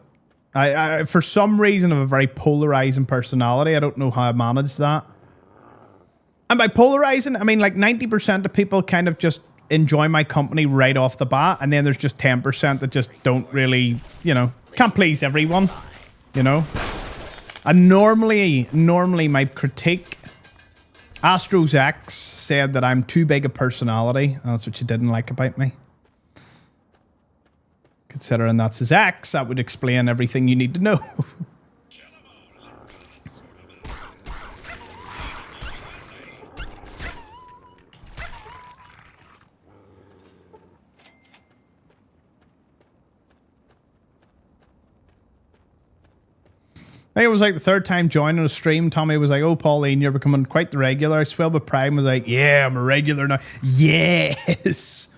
A: I for some reason, have a very polarizing personality. I don't know how I manage that. And by polarizing, I mean like 90% of people kind of just enjoy my company right off the bat, and then there's just 10% that just don't really, you know, can't please everyone, you know. And normally my critique, Astro's X said that I'm too big a personality. That's what she didn't like about me. Considering that's his ex, that would explain everything you need to know. I think it was like the third time joining a stream. Tommy was like, oh, Pauline, you're becoming quite the regular. Swell with Prime was like, yeah, I'm a regular now. Yes.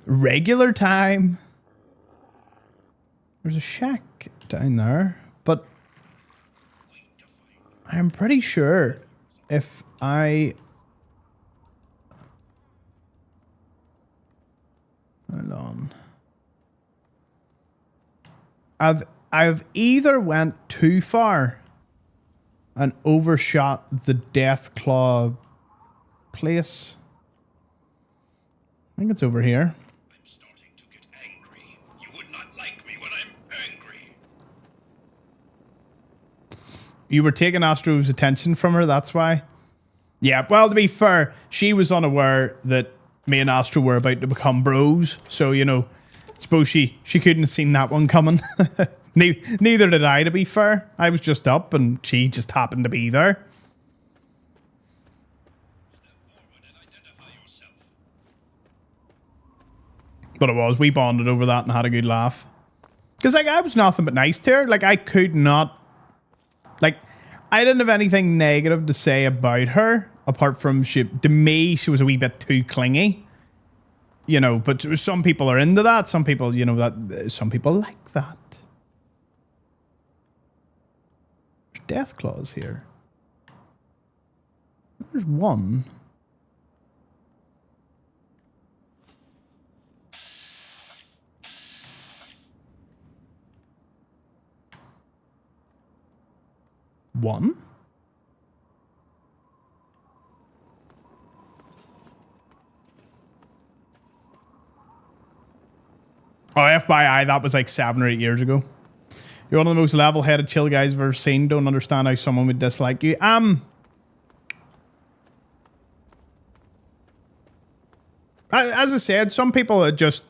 A: Regular time. There's a shack down there. But I'm pretty sure if I... Hold on. I've either went too far and overshot the Deathclaw place. I think it's over here.
B: I'm starting to get angry. You would not like me when I'm angry.
A: You were taking Astro's attention from her, that's why? Yeah, well, to be fair, she was unaware that me and Astro were about to become bros. So, you know, I suppose she couldn't have seen that one coming. Neither did I, to be fair. I was just up and she just happened to be there. But it was. We bonded over that and had a good laugh. Because, like, I was nothing but nice to her. Like, I could not... Like, I didn't have anything negative to say about her. Apart from, to me, she was a wee bit too clingy. You know, but some people are into that. Some people, you know, that some people like that. There's Deathclaws here. There's one. One? Oh, FYI, that was like 7 or 8 years ago. You're one of the most level-headed chill guys I've ever seen. Don't understand how someone would dislike you. As I said, some people are just,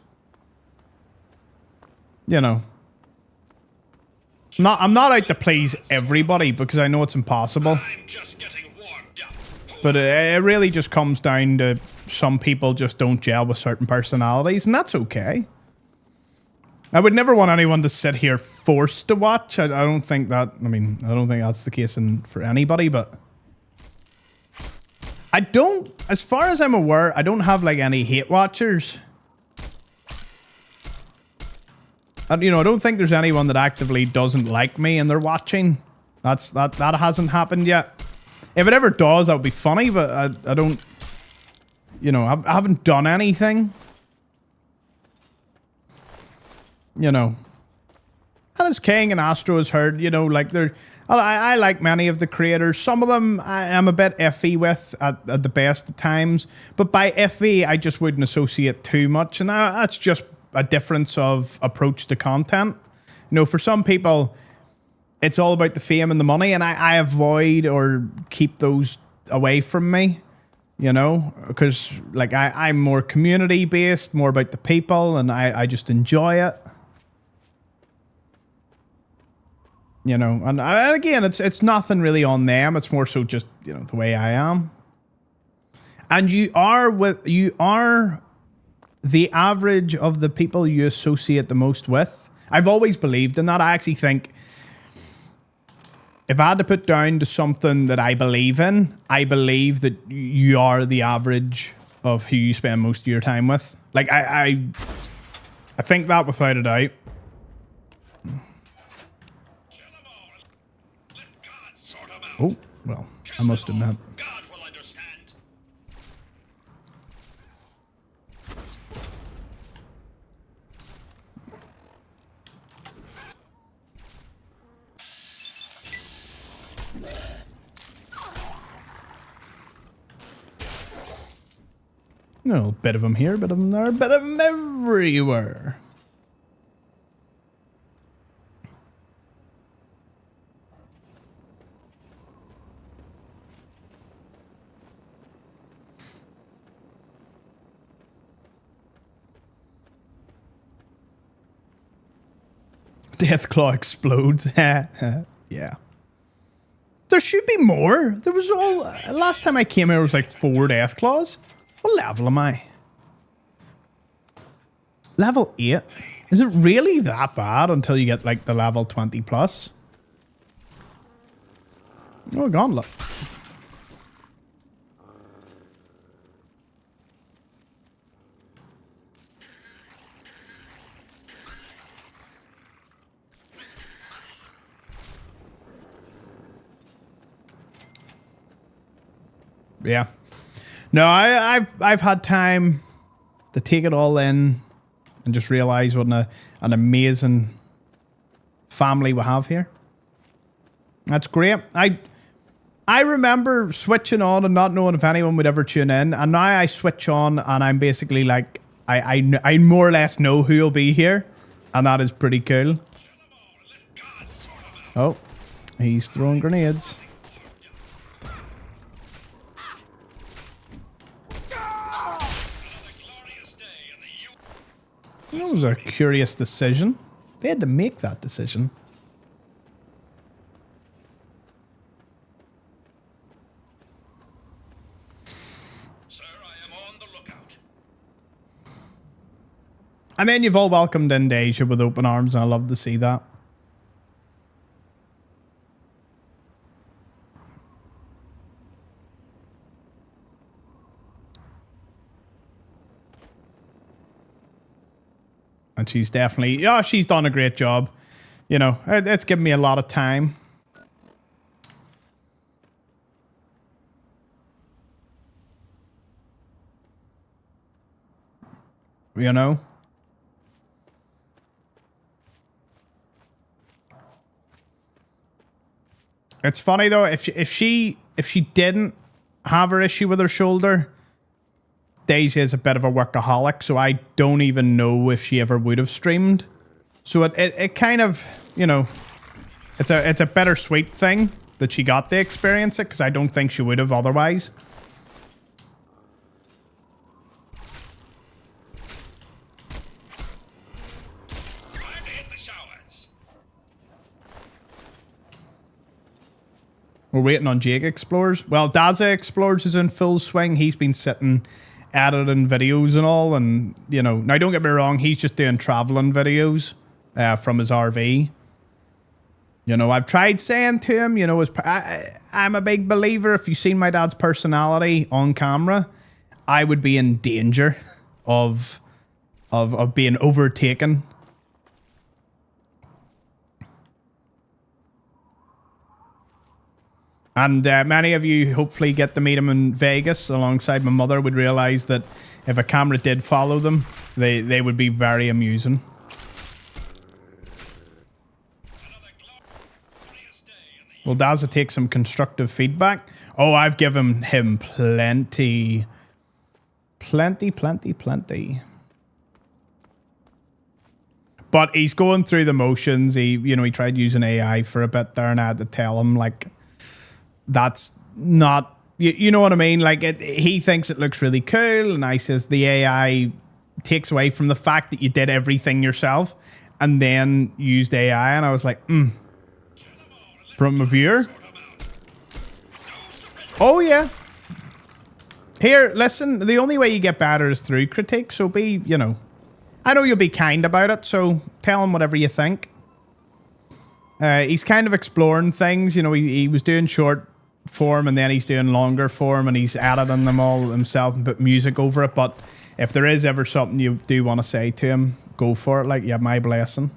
A: you know, I'm not out to please everybody because I know it's impossible. But it really just comes down to some people just don't gel with certain personalities, and that's okay. I would never want anyone to sit here forced to watch. I don't think that, I mean, I don't think that's the case for anybody, but I don't, as far as I'm aware, I don't have like any hate watchers. And, you know, I don't think there's anyone that actively doesn't like me and they're watching. That hasn't happened yet. If it ever does, that would be funny, but I don't, you know, I haven't done anything. You know. And as King and Astro has heard, you know, like I like many of the creators. Some of them I'm a bit iffy with at the best of times. But by iffy, I just wouldn't associate too much. And that's just a difference of approach to content. You know, for some people, it's all about the fame and the money, and I avoid or keep those away from me, you know, because like I'm more community based, more about the people, and I just enjoy it. You know, and again, it's nothing really on them. It's more so just, you know, the way I am. And you are the average of the people you associate the most with. I've always believed in that. I actually think if I had to put down to something that I believe in, I believe that you are the average of who you spend most of your time with. Like, I think that without a doubt. Oh, well, I must admit. No, bit of them here, bit of them there, bit of them everywhere. Deathclaw explodes. Yeah. There should be more. There was last time I came here, there was like 4 Deathclaws. What level am I? Level 8? Is it really that bad until you get like the level 20 plus? Oh, gauntlet. Yeah. No, I've had time to take it all in and just realize what an amazing family we have here. That's great. I remember switching on and not knowing if anyone would ever tune in, and now I switch on and I'm basically like I more or less know who will be here, and that is pretty cool. Oh, he's throwing grenades. That was a curious decision. They had to make that decision.
B: Sir, I am on the lookout.
A: And then you've all welcomed in Deja with open arms, and I love to see that. And she's definitely, yeah, she's done a great job. You know, it's given me a lot of time. You know? It's funny though, if she didn't have her issue with her shoulder, Daisy is a bit of a workaholic, so I don't even know if she ever would have streamed. So it kind of, you know, it's a bittersweet thing that she got to experience it, because I don't think she would have otherwise. We're waiting on Jake Explores. Well, Daza Explores is in full swing. He's been sitting editing videos and all, and you know, now don't get me wrong, he's just doing traveling videos from his RV. You know, I've tried saying to him, you know, I'm a big believer. If you've seen my dad's personality on camera, I would be in danger of being overtaken. And many of you hopefully get to meet him in Vegas alongside my mother would realize that if a camera did follow them, they would be very amusing. Well, Daza take some constructive feedback. Oh, I've given him plenty. Plenty. But he's going through the motions. He tried using AI for a bit there, and I had to tell him, like, that's not, you know what I mean? Like, he thinks it looks really cool, and I says the AI takes away from the fact that you did everything yourself and then used AI, and I was like, from a viewer? Oh, yeah. Here, listen, the only way you get better is through critique, so be, you know, I know you'll be kind about it, so tell him whatever you think. He's kind of exploring things, you know, he was doing short form and then he's doing longer form and he's editing them all himself and put music over it, but if there is ever something you do want to say to him, go for it, like, you have my blessing.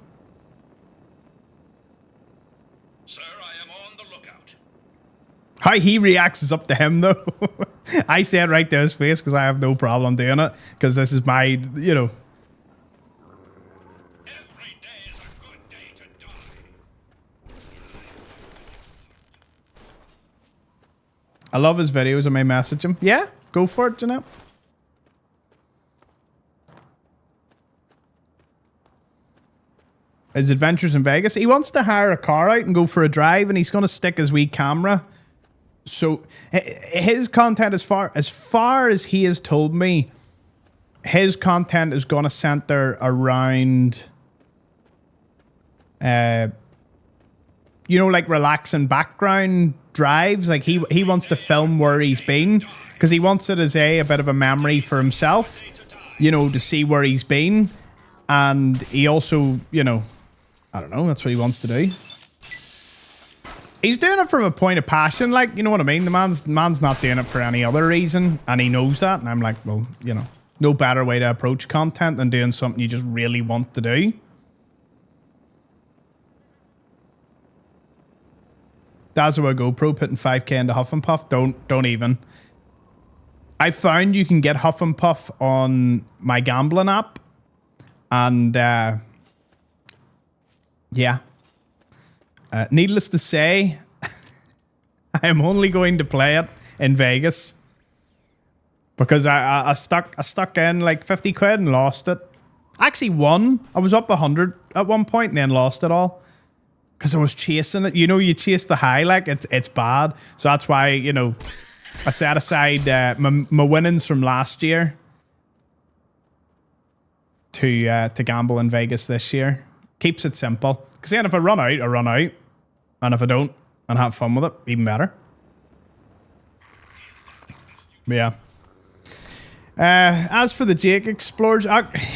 B: Sir, I am on the lookout.
A: How he reacts is up to him, though. I say it right to his face because I have no problem doing it, because this is my, you know.
B: Every day is a good day to die.
A: I love his videos. I may message him. Yeah, go for it, Jeanette. His adventures in Vegas. He wants to hire a car out and go for a drive, and he's going to stick his wee camera. So his content, as far as he has told me, his content is going to center around, you know, like relaxing background drives. Like he wants to film where he's been, because he wants it as a bit of a memory for himself, you know, to see where he's been. And he also, you know, I don't know, that's what he wants to do. He's doing it from a point of passion, like, you know what I mean? The man's not doing it for any other reason, and he knows that. And I'm like, well, you know, no better way to approach content than doing something you just really want to do. Dazzle GoPro putting 5k into Huff and Puff. Don't even. I found you can get Huff and Puff on my gambling app, and yeah. Needless to say, I am only going to play it in Vegas because I stuck in like 50 quid and lost it. I actually won. I was up 100 at one point and then lost it all because I was chasing it. You know, you chase the high, like it's bad. So that's why, you know, I set aside my winnings from last year to gamble in Vegas this year. Keeps it simple. Because then if I run out, I run out. And if I don't and have fun with it, even better. But yeah. As for the Jake Explorers,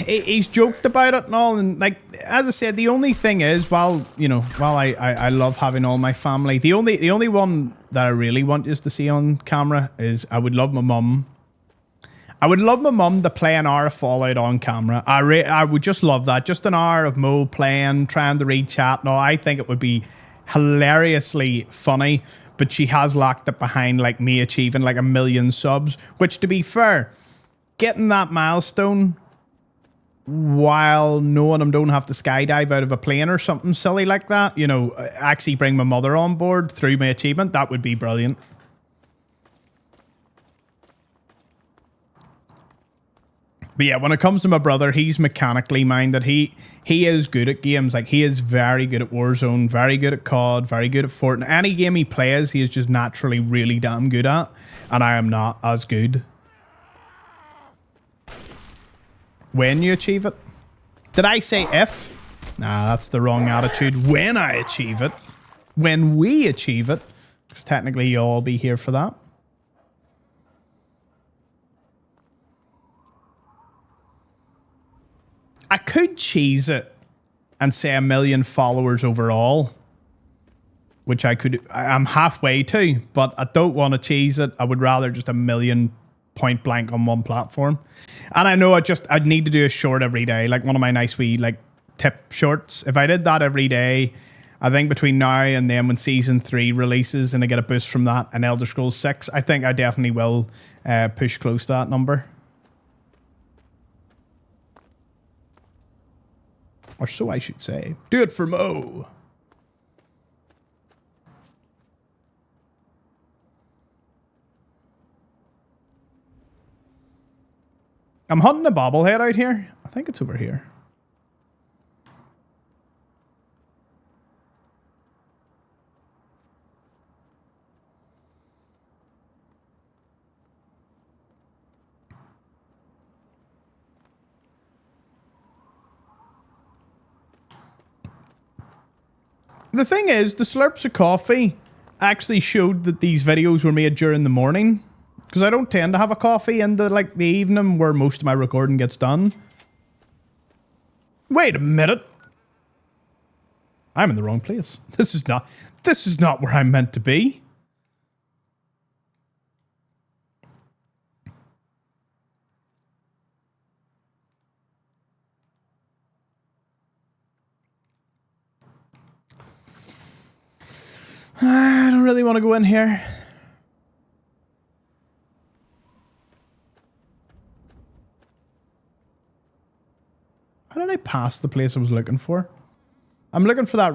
A: he's joked about it and all. And like, as I said, the only thing is, while I love having all my family, the only one that I really want is to see on camera is I would love my mum. I would love my mum to play an hour of Fallout on camera. I would just love that. Just an hour of Mo playing, trying to read chat. No, I think it would be hilariously funny, but she has locked it behind like me achieving like 1 million subs, which, to be fair, getting that milestone while knowing I don't have to skydive out of a plane or something silly like that, you know, actually bring my mother on board through my achievement, that would be brilliant. But yeah, when it comes to my brother, he's mechanically minded. He is good at games. Like, he is very good at Warzone, very good at COD, very good at Fortnite. Any game he plays, he is just naturally really damn good at. And I am not as good. When you achieve it. Did I say if? Nah, that's the wrong attitude. When I achieve it. When we achieve it. Because technically you'll all be here for that. I could cheese it and say 1 million followers overall, which I'm halfway to, but I don't want to cheese it. I would rather just 1 million point blank on one platform. And I know I'd need to do a short every day, like one of my nice wee like tip shorts. If I did that every day, I think between now and then when season 3 releases and I get a boost from that and Elder Scrolls 6, I think I definitely will push close to that number. Or so I should say. Do it for Mo. I'm hunting a bobblehead out here. I think it's over here. The thing is, the slurps of coffee actually showed that these videos were made during the morning. Because I don't tend to have a coffee in the evening where most of my recording gets done. Wait a minute. I'm in the wrong place. This is not where I'm meant to be. I don't really want to go in here. How did I pass the place I was looking for? I'm looking for that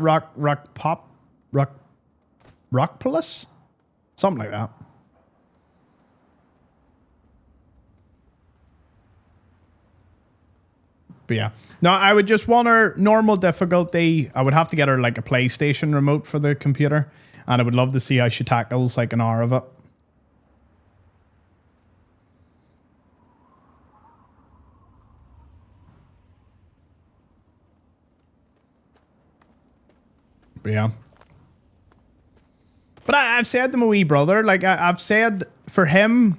A: Rockpolis? Something like that. But yeah. No, I would just want her normal difficulty. I would have to get her like a PlayStation remote for the computer. And I would love to see how she tackles like an hour of it. But yeah. But I've said to my wee brother, like I've said for him,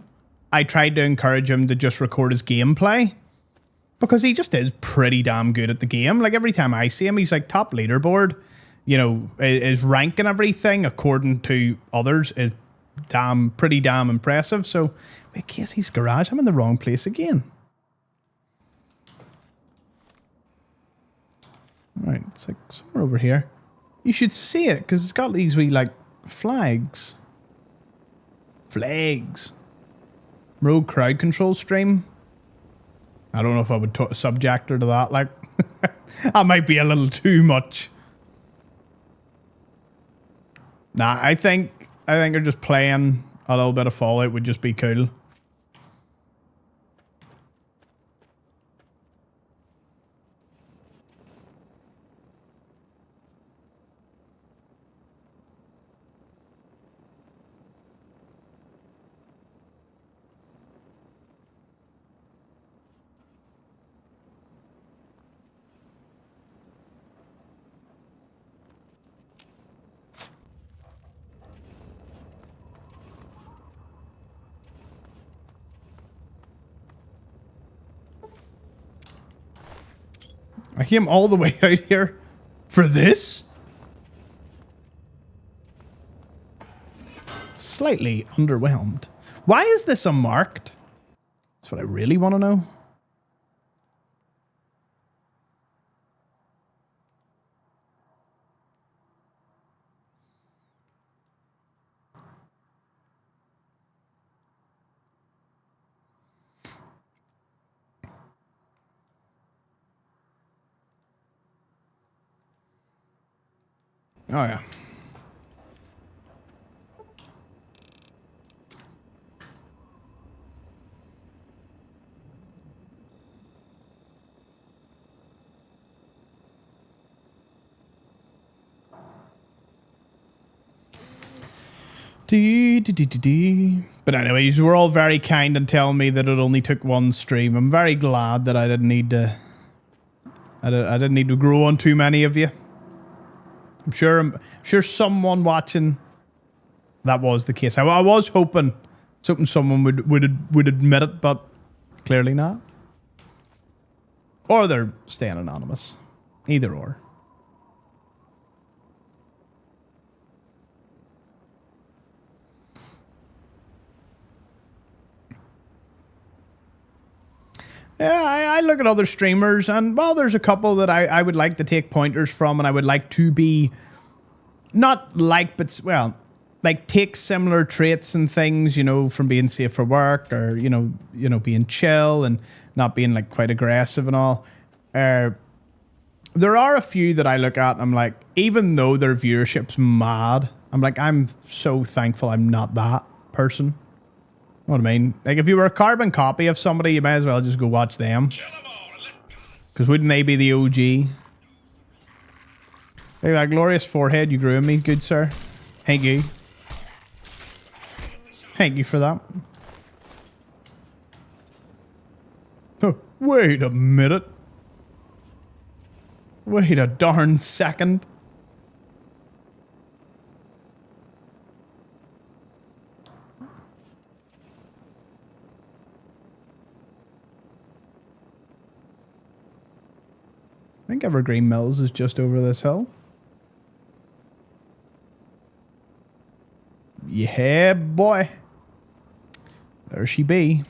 A: I tried to encourage him to just record his gameplay. Because he just is pretty damn good at the game. Like every time I see him, he's like top leaderboard. You know, his rank and everything, according to others, is pretty damn impressive. So, wait, Casey's garage. I'm in the wrong place again. Right, it's like somewhere over here. You should see it because it's got these wee like flags. Flags. Rogue crowd control stream. I don't know if I would subject her to that. Like, that might be a little too much. Nah, I think they're just playing a little bit of Fallout would just be cool. I came all the way out here for this? Slightly underwhelmed. Why is this unmarked? That's what I really want to know. Oh, yeah. But anyways, you were all very kind and telling me that it only took one stream. I'm very glad that I didn't need to... I didn't need to grow on too many of you. I'm sure someone watching that was the case. I was hoping someone would admit it, but clearly not. Or they're staying anonymous. Either or. Yeah, I look at other streamers, and well, there's a couple that I would like to take pointers from, and I would like to be not like, but well, like take similar traits and things, you know, from being safe for work, or you know, being chill and not being like quite aggressive and all. There are a few that I look at, and I'm like, even though their viewership's mad, I'm like, I'm so thankful I'm not that person. Know what I mean? Like, if you were a carbon copy of somebody, you might as well just go watch them. Because wouldn't they be the OG? Look at that glorious forehead you grew in me, good sir. Thank you. Thank you for that. Oh, wait a minute. Wait a darn second. I think Evergreen Mills is just over this hill. Yeah, boy. There she be.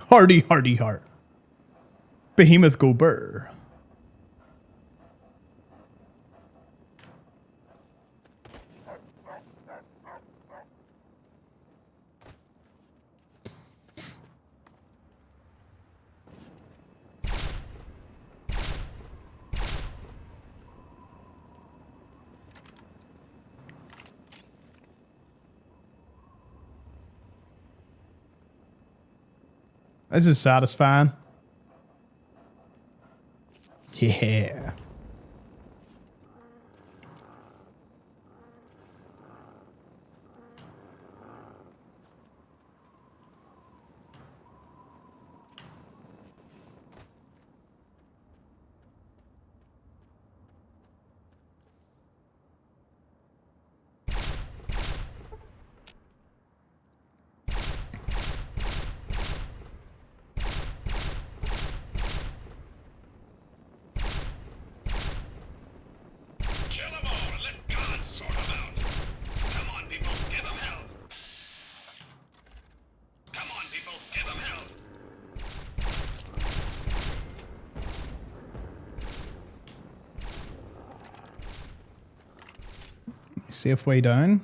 A: Hardy, hardy, heart. Behemoth go burr. This is satisfying. Yeah. Safe way down.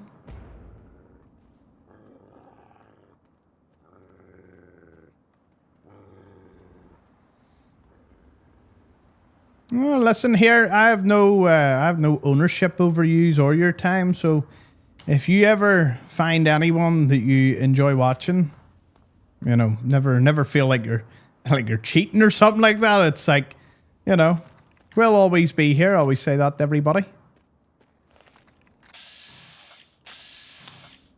A: Well, listen here. I have no ownership over yous or your time. So, if you ever find anyone that you enjoy watching, you know, never feel like you're cheating or something like that. It's like, you know, we'll always be here. I always say that to everybody.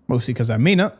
A: Mostly because I mean it.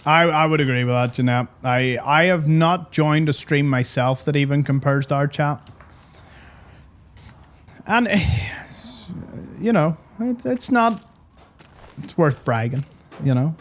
A: I would agree with that, Jeanette. I have not joined a stream myself that even compares to our chat. And, you know, it's not... It's worth bragging, you know?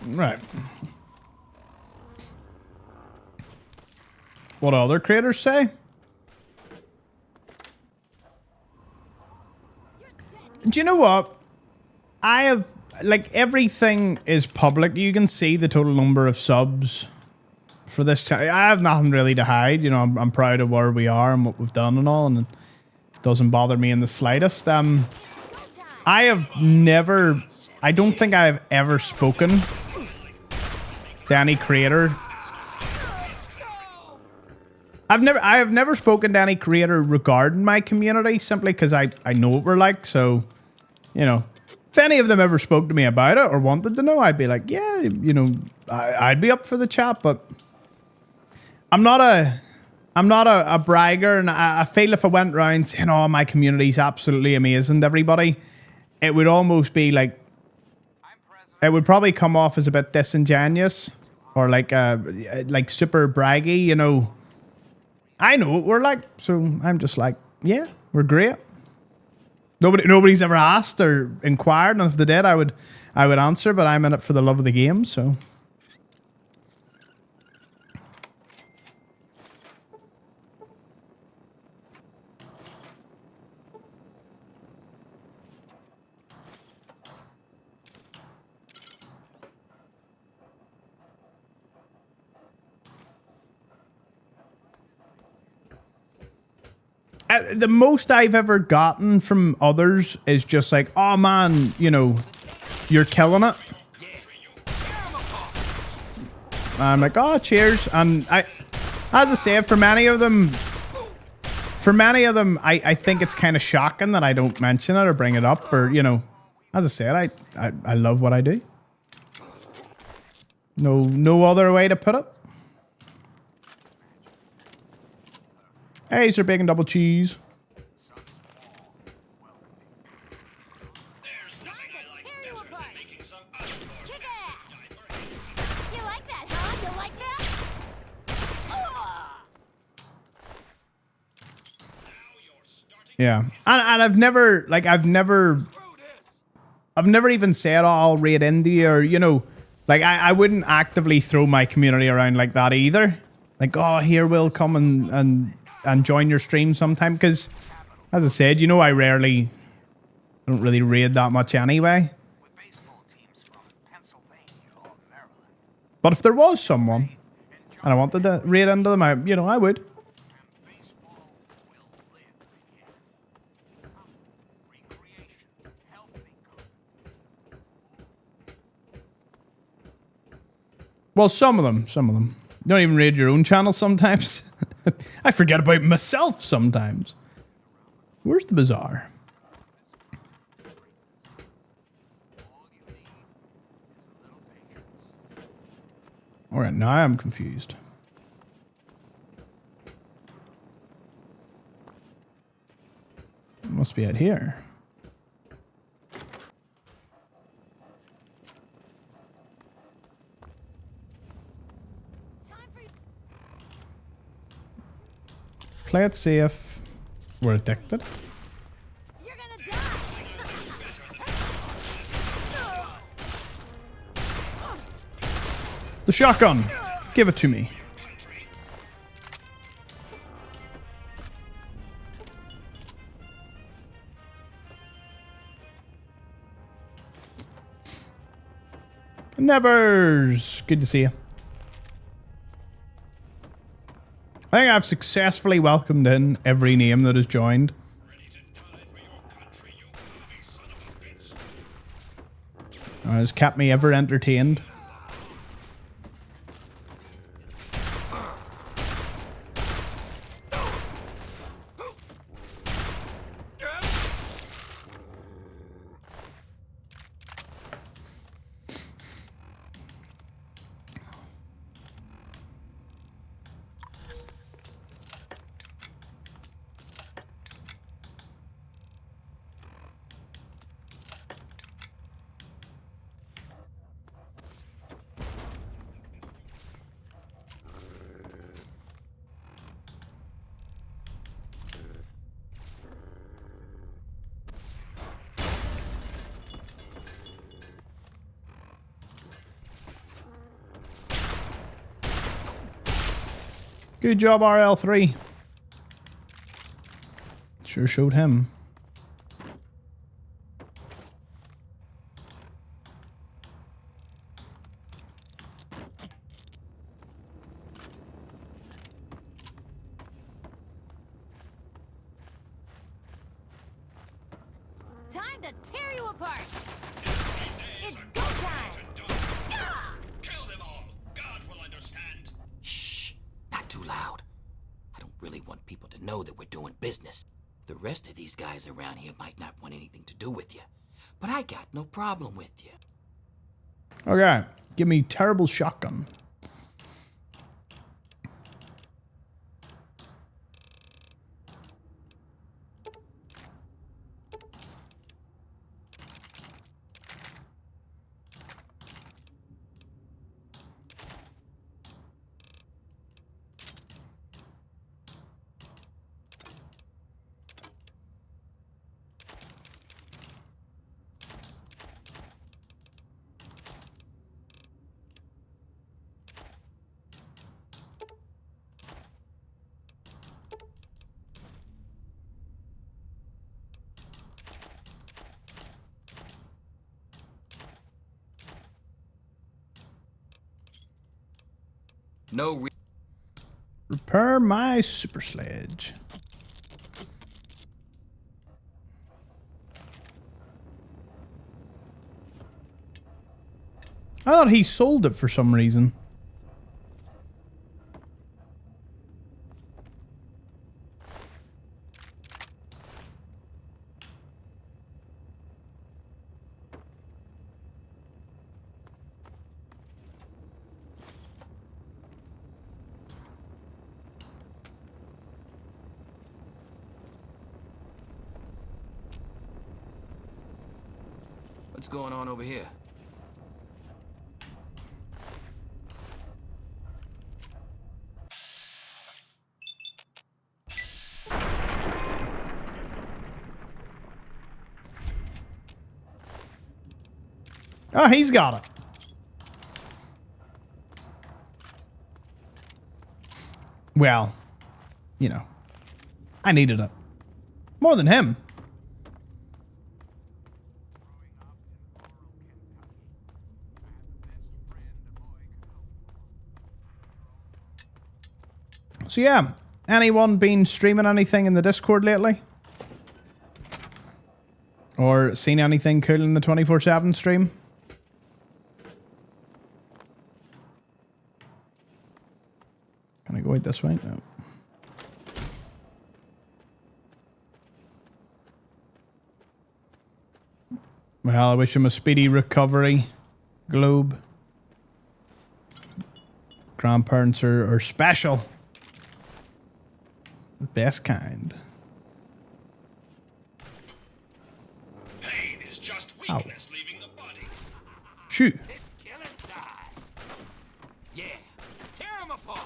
A: Right. What other creators say? Do you know what? I have, like, everything is public. You can see the total number of subs for this channel. I have nothing really to hide. You know, I'm proud of where we are and what we've done and all, and it doesn't bother me in the slightest. I have never, I don't think I've ever spoken to any creator. I have never spoken to any creator regarding my community, simply because I know what we're like. So, you know, if any of them ever spoke to me about it or wanted to know, I'd be like, yeah, you know, I'd be up for the chat. But I'm not a bragger, and I feel if I went around saying, oh, my community's absolutely amazing to everybody, it would almost be like, it would probably come off as a bit disingenuous or like super braggy, you know. I know what we're like, so I'm just like, yeah, we're great. Nobody's ever asked or inquired, and if they did, I would answer, but I'm in it for the love of the game, so. The most I've ever gotten from others is just like, oh man, you know, you're killing it. And I'm like, oh, cheers. And as I say, for many of them, I think it's kind of shocking that I don't mention it or bring it up, or, you know, as I said, I love what I do. No other way to put it. Hey, sir, bacon double cheese. Yeah, and I've never even said, oh, I'll raid indie, or, you know, like I wouldn't actively throw my community around like that either. Like, oh, here we'll come and join your stream sometime, because, as I said, you know, I don't really raid that much anyway. But if there was someone and I wanted to raid into them, I would. Well, some of them. You don't even raid your own channel sometimes. I forget about myself sometimes. Where's the bazaar? Alright, now I'm confused. It must be out here. Play it safe. We're addicted. The shotgun. Give it to me. Nevers. Good to see you. I think I've successfully welcomed in every name that has joined. Has kept me ever entertained. Good job, RL3. Sure showed him.
C: Time to tear you apart. It's go time.
B: Kill them all. God will understand.
O: Shh. Not too loud. I don't really want people to know that we're doing business. The rest of these guys around here might not want anything to do with you. But I got no problem with you.
A: Okay. Give me terrible shotgun.
O: No
A: Repair my super sledge. I thought he sold it for some reason.
O: What's going on over here?
A: Oh, he's got it. Well, you know, I needed it. More than him. So yeah, anyone been streaming anything in the Discord lately? Or seen anything cool in the 24/7 stream? Can I go out this way? No. Well, I wish him a speedy recovery, Globe. Grandparents are special. The best kind.
B: Pain is just weakness leaving the body.
A: Shoot.
O: It's kill and die. Yeah. Tear them apart.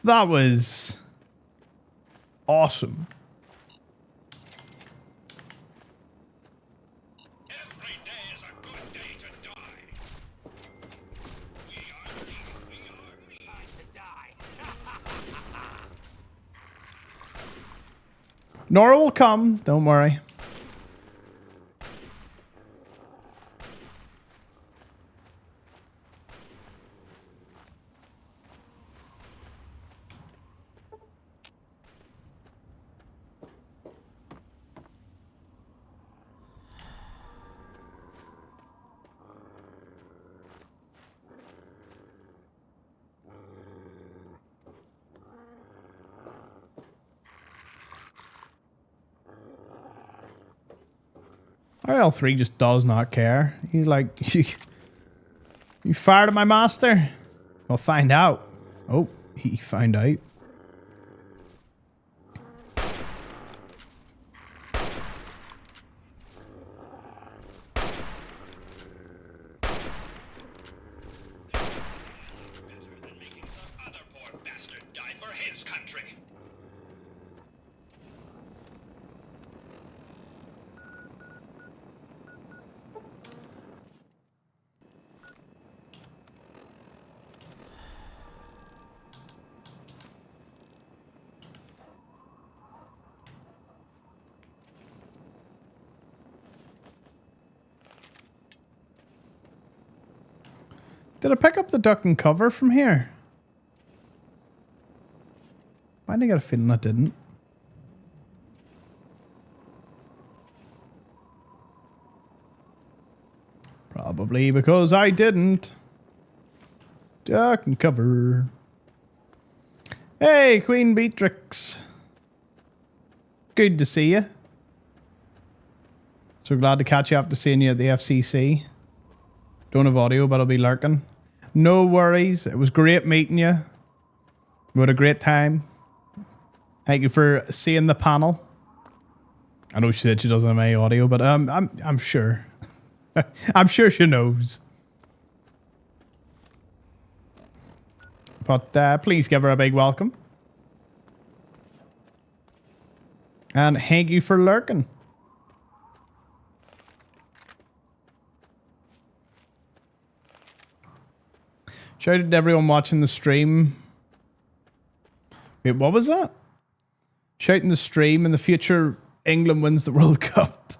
A: That was awesome.
B: Every day is a good day to die. We are me to die.
A: Nora will come, don't worry. RL3 just does not care. He's like, you fired at my master? I'll find out. Oh, he found out.
B: Better than making some other poor bastard die for his country.
A: Did I pick up the duck and cover from here? Why did I get a feeling I didn't? Probably because I didn't. Duck and cover. Hey, Queen Beatrix. Good to see you. So glad to catch you after seeing you at the FCC. Don't have audio, but I'll be lurking. No worries. It was great meeting you. We had a great time. Thank you for seeing the panel. I know she said she doesn't have any audio, but I'm sure. I'm sure she knows. But please give her a big welcome. And thank you for lurking. Shout out to everyone watching the stream. Wait, what was that? Shouting the stream in the future England wins the World Cup.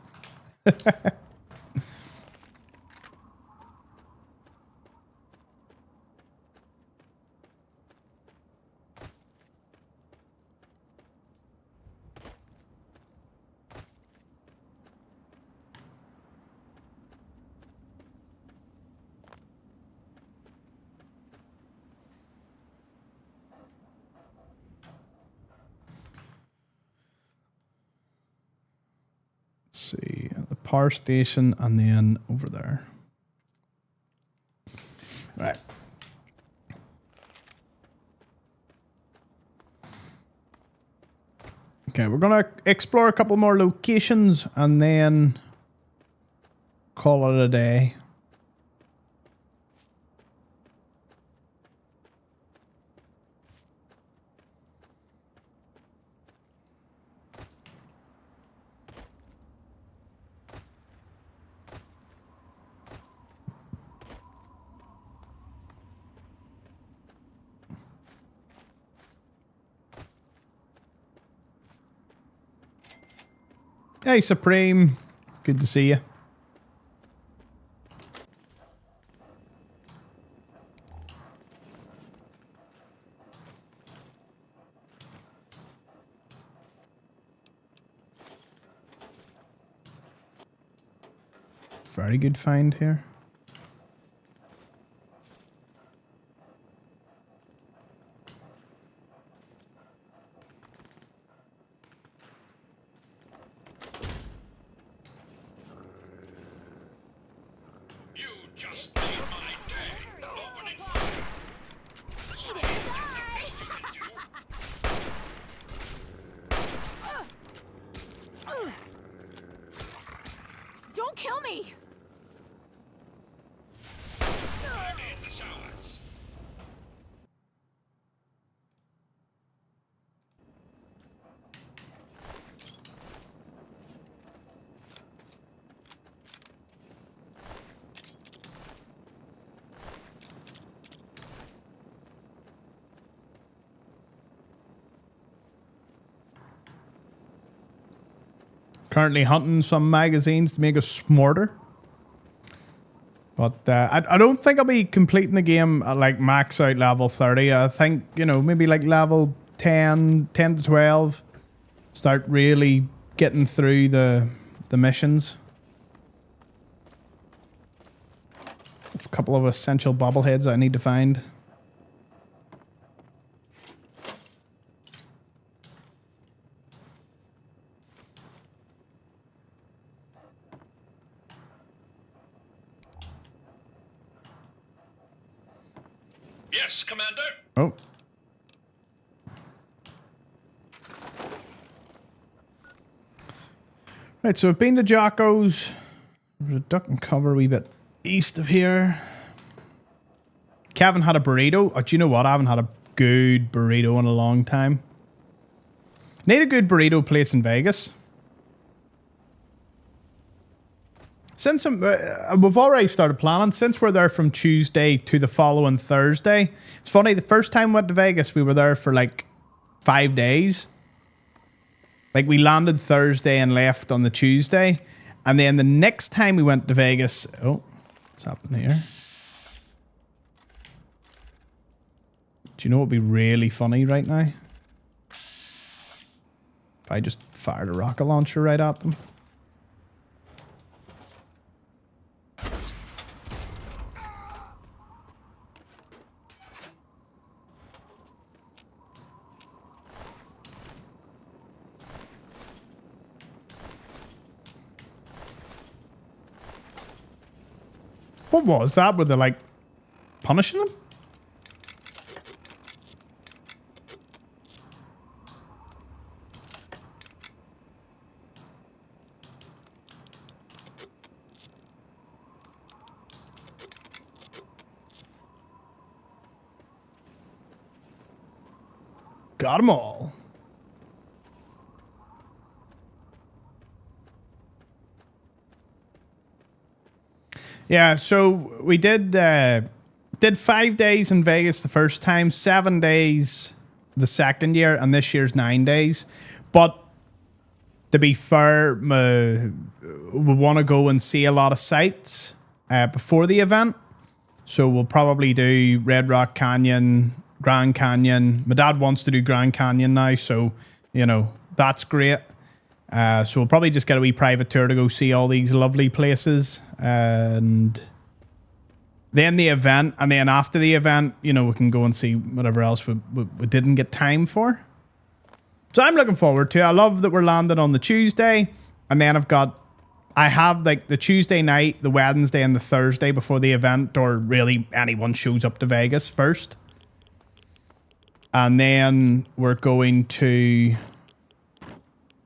A: See, the power station and then over there. Right. Okay, we're gonna explore a couple more locations and then call it a day. Hey, Supreme. Good to see you. Very good find here.
B: Just made my day. Opening fire.
C: Eat it, don't kill me!
B: I'm in the showers.
A: currently hunting some magazines to make us smarter. But I don't think I'll be completing the game at like max out level 30. I think, you know, maybe like level 10 to 12. Start really getting through the missions. A couple of essential bobbleheads I need to find.
B: Yes, Commander.
A: Oh. Right, so I've been to Jocko's. There's a duck and cover a wee bit east of here. Kevin had a burrito. Oh, do you know what? I haven't had a good burrito in a long time. Need a good burrito place in Vegas. Since we've already started planning, since we're there from Tuesday to the following Thursday. It's funny, the first time we went to Vegas, we were there for like 5 days. Like we landed Thursday and left on the Tuesday. And then the next time we went to Vegas, oh, what's happening here? Do you know what would be really funny right now? If I just fired a rocket launcher right at them. What was that? Were they like punishing them? Got them all. Yeah, so we did 5 days in Vegas the first time, 7 days the second year, and this year's 9 days. But to be fair, we want to go and see a lot of sites before the event. So we'll probably do Red Rock Canyon, Grand Canyon. My dad wants to do Grand Canyon now, so, you know, that's great. So we'll probably just get a wee private tour to go see all these lovely places. And then the event, and then after the event, you know, we can go and see whatever else we didn't get time for. So I'm looking forward to it. I love that we're landing on the Tuesday, and then I have like the Tuesday night, the Wednesday, and the Thursday before the event, or really anyone shows up to Vegas first. And then we're going to...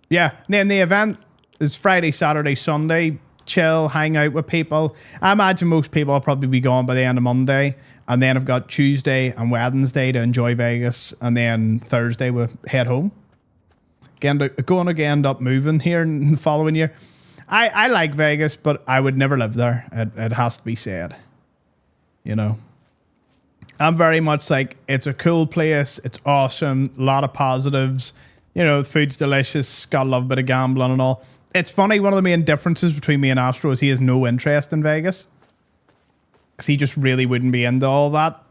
A: Yeah, and then the event is Friday, Saturday, Sunday. Chill, hang out with people. I imagine most people will probably be gone by the end of Monday. And then I've got Tuesday and Wednesday to enjoy Vegas. And then Thursday we'll head home. Going to end up moving here in the following year. I like Vegas, but I would never live there. It has to be said. You know. I'm very much like, it's a cool place. It's awesome. A lot of positives. You know, food's delicious. Gotta love a bit of gambling and all. It's funny, one of the main differences between me and Astro is he has no interest in Vegas. Because he just really wouldn't be into all that.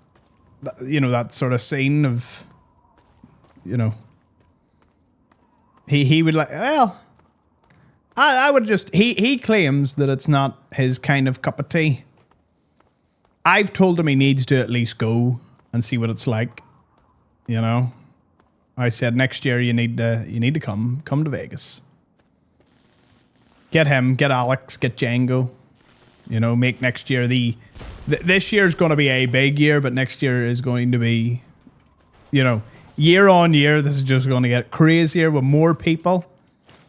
A: You know, that sort of scene of... You know... He would like... Well... I would just... He claims that it's not his kind of cup of tea. I've told him he needs to at least go and see what it's like. You know? I said next year you need to come to Vegas. Get him, get Alex, get Django. You know, make next year this year is going to be a big year, but next year is going to be, you know, year on year. This is just going to get crazier with more people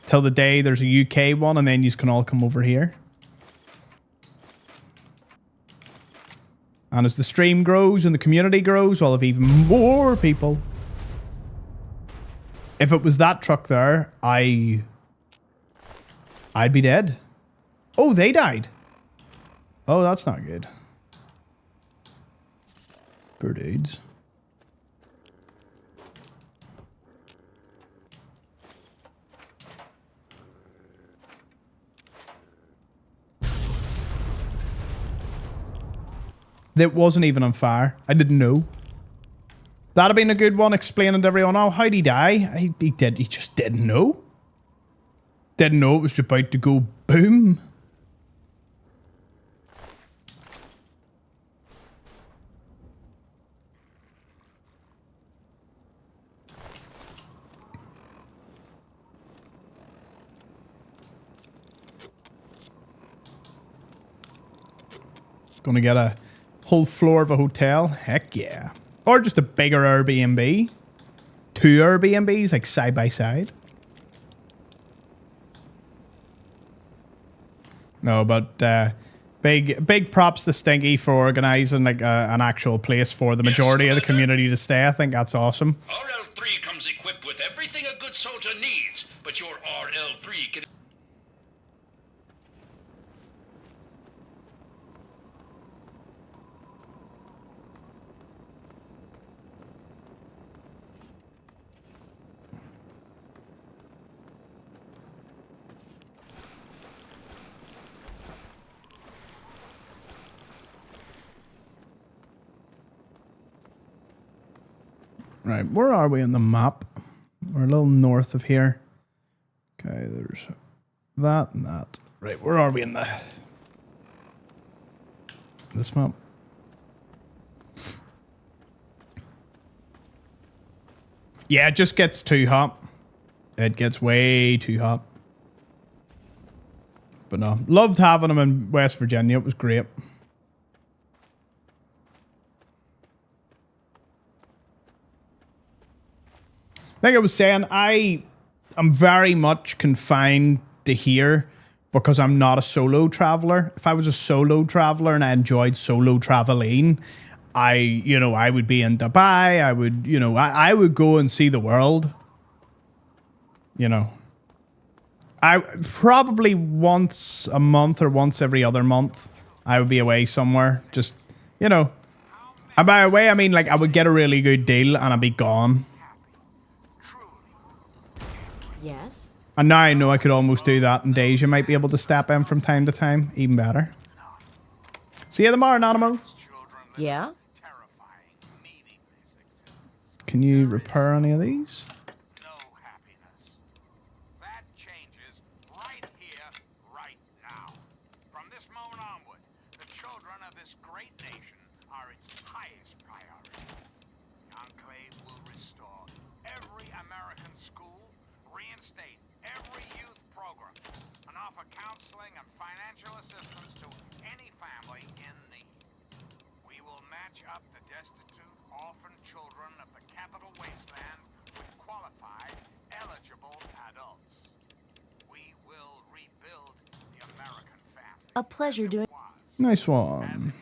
A: till the day there's a UK one, and then you can all come over here. And as the stream grows and the community grows, we'll have even more people. If it was that truck there, I'd be dead. Oh, they died. Oh, that's not good. Poor dudes. that wasn't even on fire. I didn't know. That'd have been a good one, explaining to everyone, oh, how'd he die? He just didn't know. Didn't know it was about to go boom. Gonna get a whole floor of a hotel. Heck yeah. Or just a bigger Airbnb. 2 Airbnbs, like side by side. No, but big props to Stinky for organising like an actual place for the majority of the community to stay. I think that's awesome.
B: RL3 comes equipped with everything a good soldier needs, but your RL3 can...
A: Right, where are we on the map? We're a little north of here. Okay, there's that and that. Right, where are we in this map? Yeah, it just gets too hot. It gets way too hot. But no, loved having them in West Virginia. It was great. Like I was saying, I am very much confined to here because I'm not a solo traveler. If I was a solo traveler and I enjoyed solo traveling, I would be in Dubai. I would, I would go and see the world. I probably once a month or once every other month, I would be away somewhere. Just, and by away, I mean like I would get a really good deal and I'd be gone.
N: Yes?
A: And now I know I could almost do that, and Deja might be able to step in from time to time. Even better. See you tomorrow, Anonymous.
N: Yeah?
A: Can you repair any of these?
N: A pleasure doing...
A: Nice one.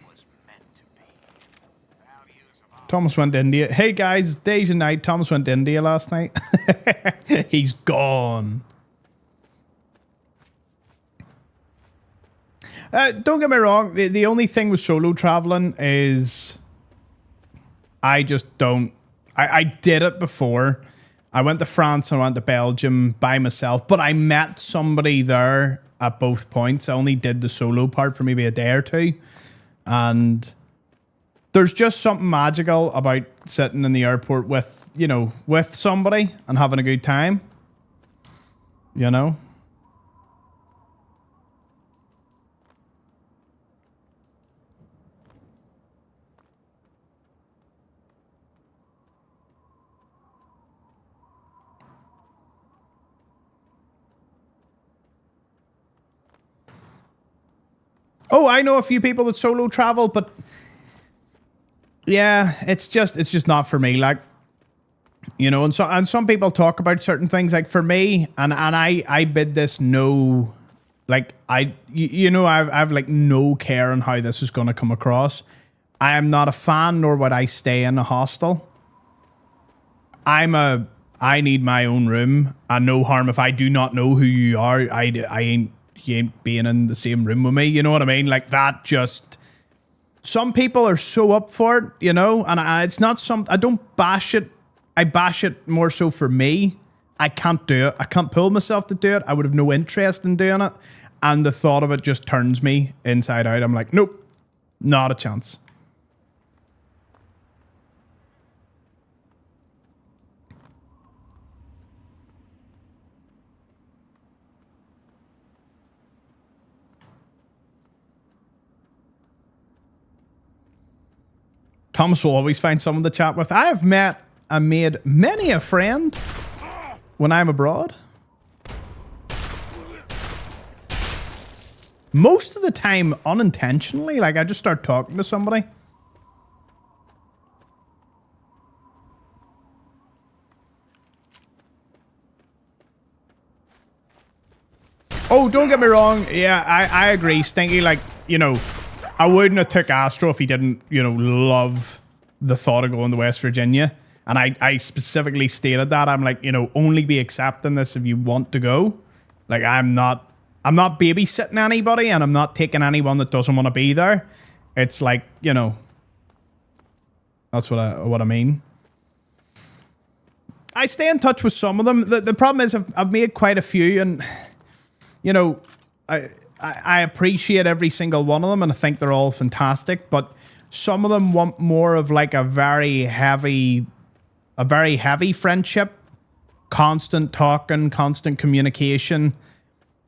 A: Thomas went to India. Hey guys, days and night. Thomas went to India last night. He's gone. Don't get me wrong. The only thing with solo traveling is I just don't... I did it before. I went to France and I went to Belgium by myself, but I met somebody there at both points. I only did the solo part for maybe a day or two. And there's just something magical about sitting in the airport with, with somebody and having a good time. Oh, I know a few people that solo travel, but yeah, it's just not for me. Like, and some people talk about certain things. Like for me, and I bid this no, like I've like no care on how this is going to come across. I am not a fan, nor would I stay in a hostel. I need my own room, and no harm if I do not know who you are. You ain't being in the same room with me, you know what I mean? Like that just... Some people are so up for it, and it's not I don't bash it. I bash it more so for me. I can't do it. I can't pull myself to do it. I would have no interest in doing it. And the thought of it just turns me inside out. I'm like, nope, not a chance. Thomas will always find someone to chat with. I have met and made many a friend when I'm abroad. Most of the time unintentionally, like I just start talking to somebody. Oh, don't get me wrong. Yeah, I agree, Stinky. Like, you know, I wouldn't have took Astro if he didn't, you know, love the thought of going to West Virginia. And I specifically stated that. I'm like, you know, only be accepting this if you want to go. Like, I'm not babysitting anybody, and I'm not taking anyone that doesn't want to be there. It's like, you know, that's what I mean. I stay in touch with some of them. The problem is I've made quite a few, and you know, I appreciate every single one of them, and I think they're all fantastic. But some of them want more of like a very heavy friendship, constant talking, constant communication.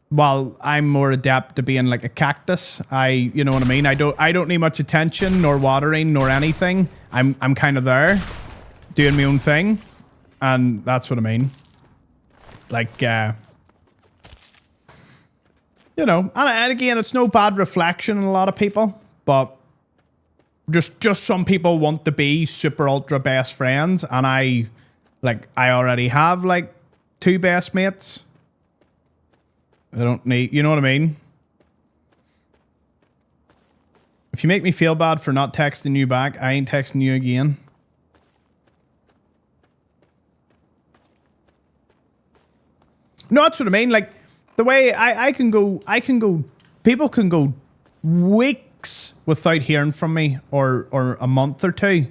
A: While I'm more adept to being like a cactus. You know what I mean? I don't need much attention, nor watering, nor anything. I'm kind of there, doing my own thing, and that's what I mean. Like, you know, and again, it's no bad reflection on a lot of people, but just some people want to be super ultra best friends, and I already have like 2 best mates. I don't need, you know what I mean? If you make me feel bad for not texting you back, I ain't texting you again. No, that's what I mean. Like, the way I can go, people can go weeks without hearing from me, or a month or 2.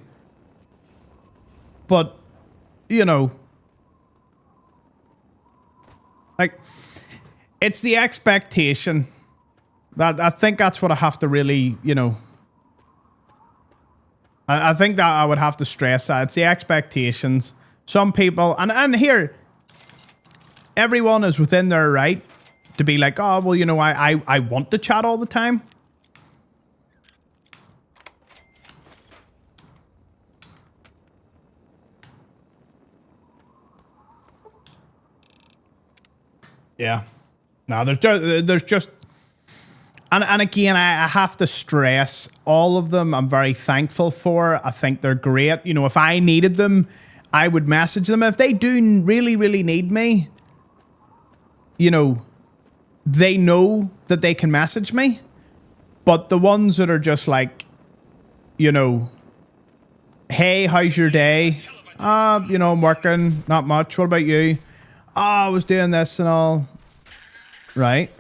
A: But, you know, like, it's the expectation. That I think that's what I have to really, you know, I think that I would have to stress that. It's the expectations. Some people, and here, everyone is within their right to be like, oh, well, you know, I want to chat all the time. Yeah. No, there's just, and again, I have to stress, all of them I'm very thankful for. I think they're great. You know, if I needed them, I would message them. If they do really, really need me, you know, they know that they can message me. But the ones that are just like, you know, hey, how's your day? You know, I'm working, not much. What about you? I was doing this and all. Right.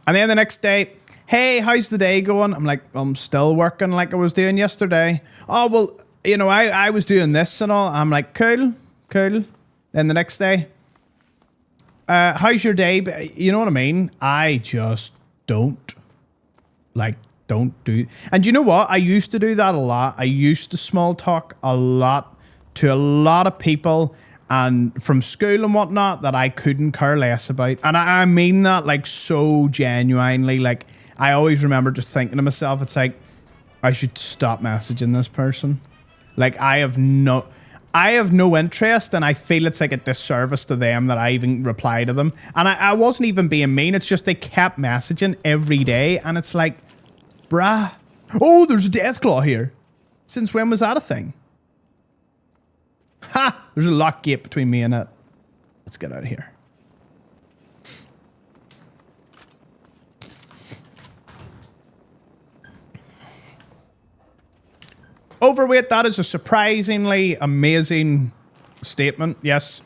A: And then the next day, hey, how's the day going? I'm like, I'm still working like I was doing yesterday. Oh, well, you know, I was doing this and all. I'm like, cool. Then the next day, how's your day? You know what I mean? I just don't do. And you know what? I used to do that a lot. I used to small talk a lot to a lot of people, and from school and whatnot, that I couldn't care less about. And I mean that like so genuinely. Like, I always remember just thinking to myself, it's like, I should stop messaging this person. Like, I have no interest, and I feel it's like a disservice to them that I even reply to them. And I wasn't even being mean. It's just they kept messaging every day, and it's like, bruh. Oh, there's a Deathclaw here. Since when was that a thing? Ha! There's a lock gate between me and it. Let's get out of here. Overweight, that is a surprisingly amazing statement, yes.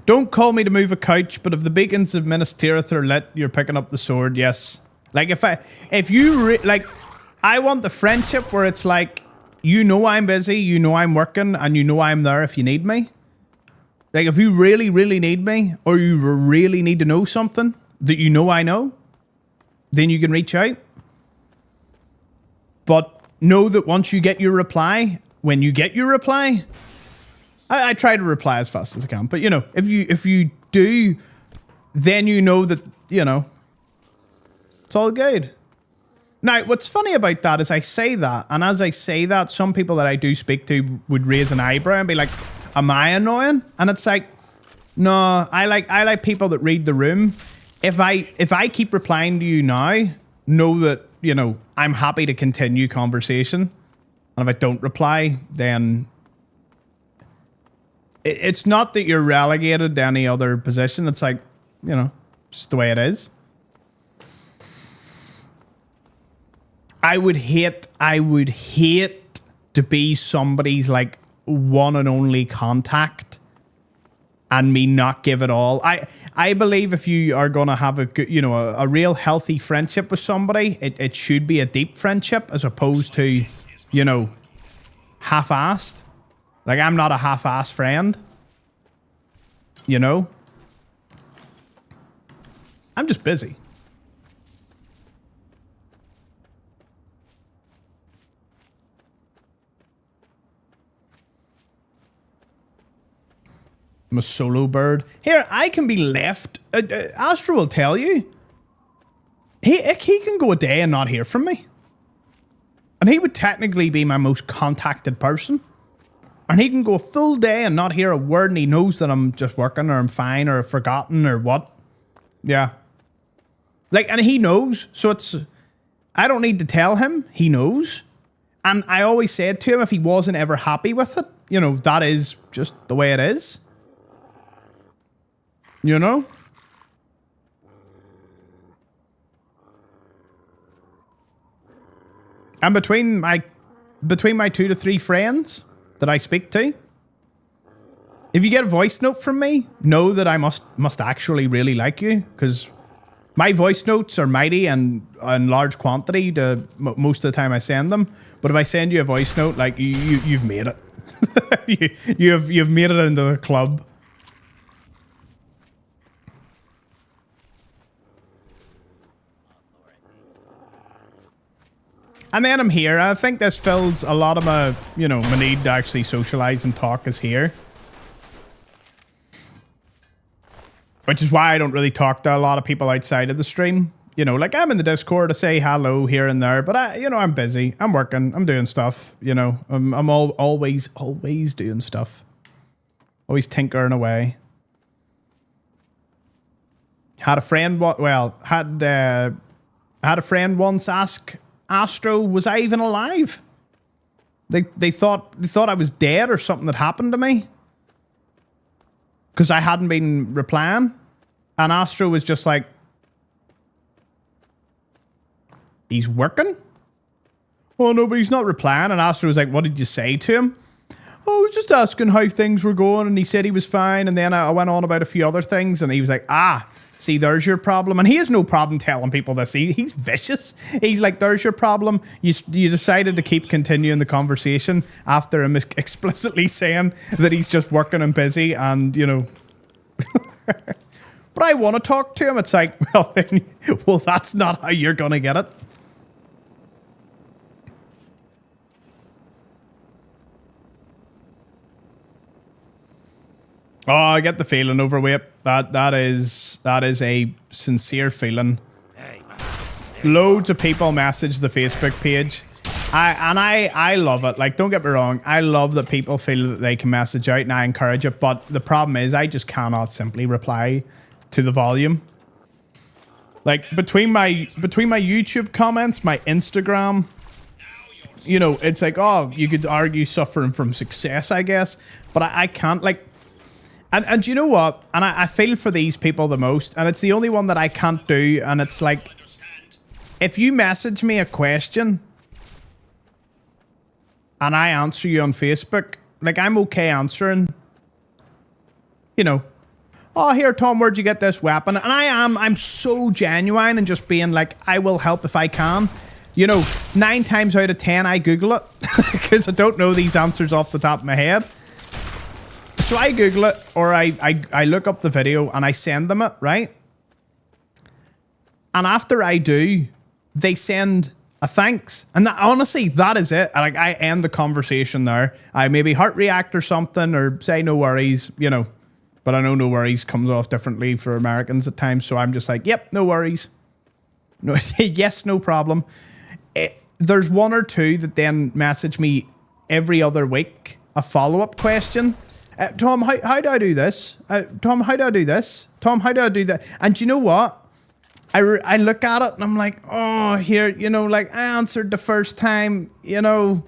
A: Don't call me to move a couch, but if the beacons of Minas Tirith are lit, you're picking up the sword, yes. Like, I want the friendship where it's like, you know I'm busy, you know I'm working, and you know I'm there if you need me. Like, if you really, really need me, or you really need to know something that you know I know, then you can reach out. But know that once you get your reply, when you get your reply, I try to reply as fast as I can. But, you know, if you do, then you know that, you know, it's all good. Now, what's funny about that is I say that, and as I say that, some people that I do speak to would raise an eyebrow and be like, am I annoying? And it's like, no, I like people that read the room. If I keep replying to you now, know that, you know, I'm happy to continue conversation. And if I don't reply, then it's not that you're relegated to any other position. It's like, you know, just the way it is. I would hate to be somebody's like one and only contact and me not give it all. I believe if you are going to have a good, you know, a real healthy friendship with somebody, it should be a deep friendship as opposed to, you know, half-assed. Like, I'm not a half-assed friend. You know? I'm just busy. I'm a solo bird. Here, I can be left. Astro will tell you. He can go a day and not hear from me. And he would technically be my most contacted person. And he can go a full day and not hear a word, and he knows that I'm just working or I'm fine or forgotten or what. Yeah. Like, and he knows. So it's... I don't need to tell him. He knows. And I always said to him, if he wasn't ever happy with it, you know, that is just the way it is. You know? And between my 2 to 3 friends that I speak to, if you get a voice note from me, know that I must actually really like you, because my voice notes are mighty and in large quantity to most of the time I send them. But if I send you a voice note, like you've made it. you've made it into the club. And then I'm here. I think this fills a lot of my, you know, my need to actually socialize and talk is here. Which is why I don't really talk to a lot of people outside of the stream. You know, like I'm in the Discord to say hello here and there, but I'm busy. I'm working. I'm doing stuff. You know, I'm always doing stuff. Always tinkering away. Had a friend once ask Astro, was I even alive? They thought I was dead or something that happened to me. Because I hadn't been replying. And Astro was just like, he's working? Oh no, but he's not replying. And Astro was like, what did you say to him? Oh, I was just asking how things were going, and he said he was fine. And then I went on about a few other things, and he was like, see, there's your problem. And he has no problem telling people this. He's vicious. He's like, there's your problem. You decided to keep continuing the conversation after him explicitly saying that he's just working and busy and, you know. But I want to talk to him. It's like, well, that's not how you're going to get it. Oh, I get the feeling, overweight. That is a sincere feeling. Loads of people message the Facebook page. I love it. Like, don't get me wrong. I love that people feel that they can message out, and I encourage it. But the problem is, I just cannot simply reply to the volume. Like, between my YouTube comments, my Instagram, you know, it's like, oh, you could argue suffering from success, I guess. But I can't, like... And you know what? And I feel for these people the most. And it's the only one that I can't do. And it's like, if you message me a question and I answer you on Facebook, like, I'm okay answering, you know, oh, here, Tom, where'd you get this weapon? And I'm so genuine and just being like, I will help if I can. You know, 9 times out of 10, I Google it because I don't know these answers off the top of my head. So I Google it, or I look up the video and I send them it, right? And after I do, they send a thanks. And that, honestly, that is it. Like, I end the conversation there. I maybe heart react or something, or say no worries, you know. But I know no worries comes off differently for Americans at times. So I'm just like, yep, no worries. No, yes, no problem. there's one or two that then message me every other week a follow-up question. Tom, how do I do this? Tom, how do I do this? Tom, how do I do that? And do you know what? I look at it and I'm like, oh, here, you know, like I answered the first time, you know,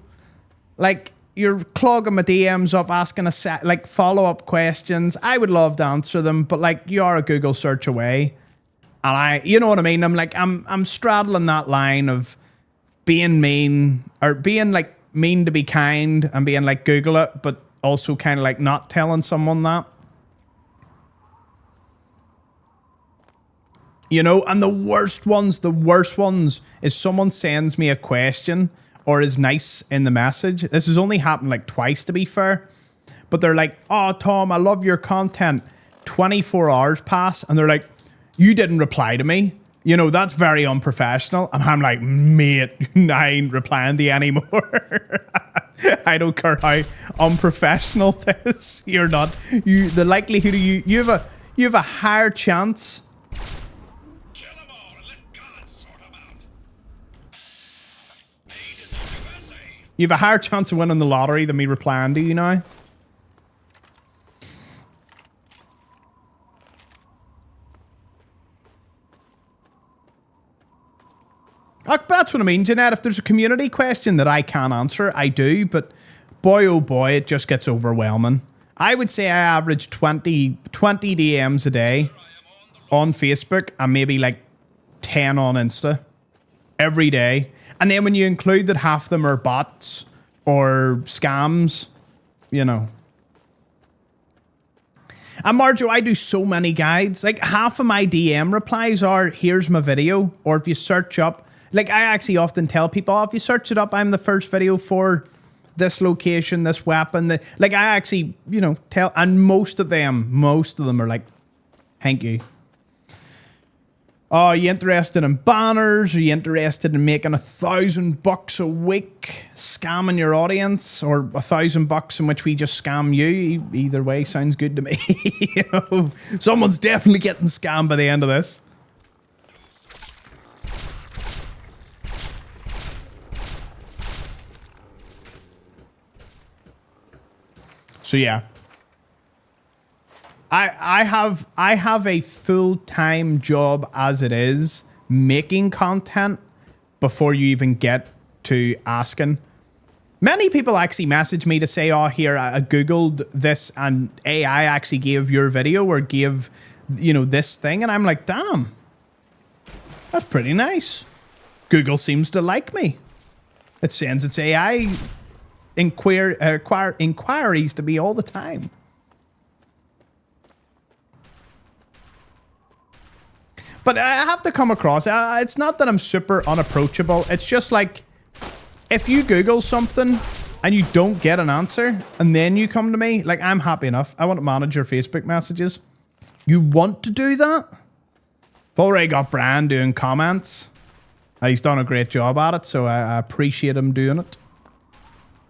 A: like you're clogging my DMs up asking like follow-up questions. I would love to answer them, but like you are a Google search away. And you know what I mean? I'm like, I'm straddling that line of being mean or being like mean to be kind and being like Google it, but also kind of like not telling someone that. You know, and the worst ones is someone sends me a question or is nice in the message. This has only happened like twice, to be fair. But they're like, oh, Tom, I love your content. 24 hours pass and they're like, you didn't reply to me. You know, that's very unprofessional. And I'm like, mate, I ain't replying to you anymore. I don't care how unprofessional this. You're not. The likelihood of you have a higher chance. You have a higher chance of winning the lottery than me replying to you now. That's what I mean, Jeanette. If there's a community question that I can't answer, I do. But boy, oh boy, it just gets overwhelming. I would say I average 20 DMs a day on Facebook and maybe like 10 on Insta every day. And then when you include that half of them are bots or scams, you know. And Marjo, I do so many guides. Like half of my DM replies are, here's my video. Or if you search up, like I actually often tell people, if you search it up, I'm the first video for this location, this weapon. Like I actually, you know, tell, and most of them are like, thank you. Oh, are you interested in banners? Are you interested in making $1,000 a week scamming your audience, or $1,000 in which we just scam you? Either way sounds good to me. You know, someone's definitely getting scammed by the end of this. So yeah. I have a full-time job as it is making content before you even get to asking. Many people actually message me to say, oh, here, I Googled this and AI actually gave your video or gave, you know, this thing. And I'm like, damn, that's pretty nice. Google seems to like me. It sends its AI inquiries to me all the time. But I have to come across, it's not that I'm super unapproachable. It's just like, if you Google something and you don't get an answer and then you come to me, like I'm happy enough. I want to manage your Facebook messages. You want to do that? I've already got Brian doing comments. And he's done a great job at it, so I appreciate him doing it.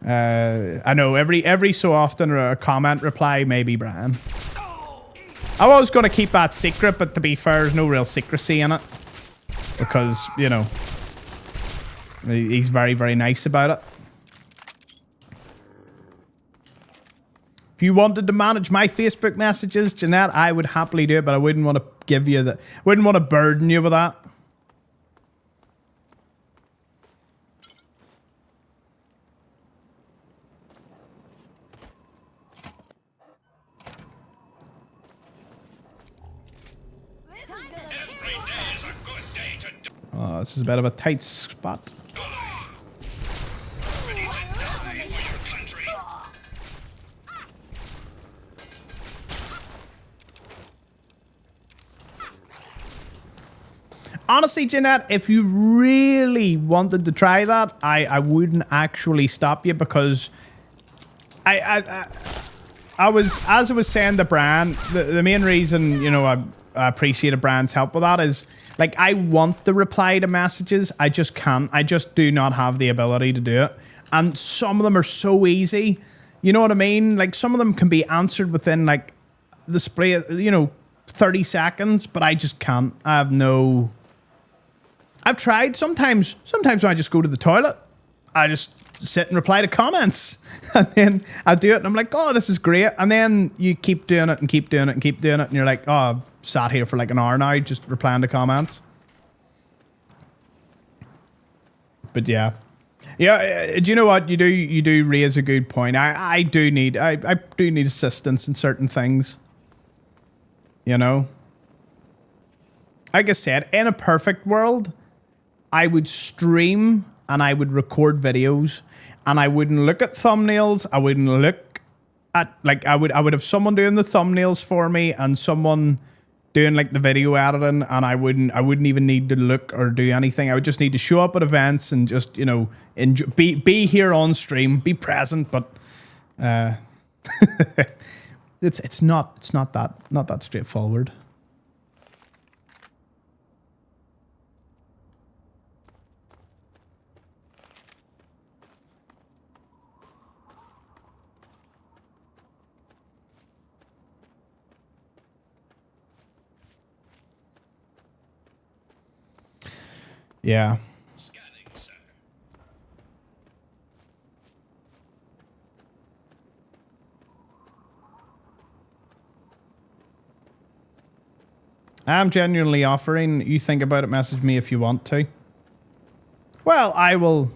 A: I know every so often a comment reply may be Brian. I was going to keep that secret, but to be fair, there's no real secrecy in it. Because, you know, he's very, very nice about it. If you wanted to manage my Facebook messages, Jeanette, I would happily do it, but I wouldn't want to give you that. Wouldn't want to burden you with that. Oh, this is a bit of a tight spot. Honestly, Jeanette, if you really wanted to try that, I wouldn't actually stop you, because I was, as I was saying to Brian, the main reason, you know, I appreciated Brian's help with that is, like, I want to reply to messages. I just can't. I just do not have the ability to do it. And some of them are so easy. You know what I mean? Like, some of them can be answered within, like, the spray, you know, 30 seconds. But I just can't. I I've tried. Sometimes when I just go to the toilet, I just sit and reply to comments. And then I do it and I'm like, oh, this is great. And then you keep doing it and keep doing it and keep doing it. And you're like, oh, I've sat here for like an hour now just replying to comments. But yeah. Yeah, do you know what? You do raise a good point. I do need assistance in certain things. You know? Like I said, in a perfect world, I would stream and I would record videos and I wouldn't look at thumbnails. I wouldn't look at, like, I would have someone doing the thumbnails for me and someone doing like the video editing, and I wouldn't even need to look or do anything. I would just need to show up at events and just, you know, enjoy, be here on stream, be present, but it's not that straightforward. Yeah. I'm genuinely offering. You think about it, message me if you want to. Well, I will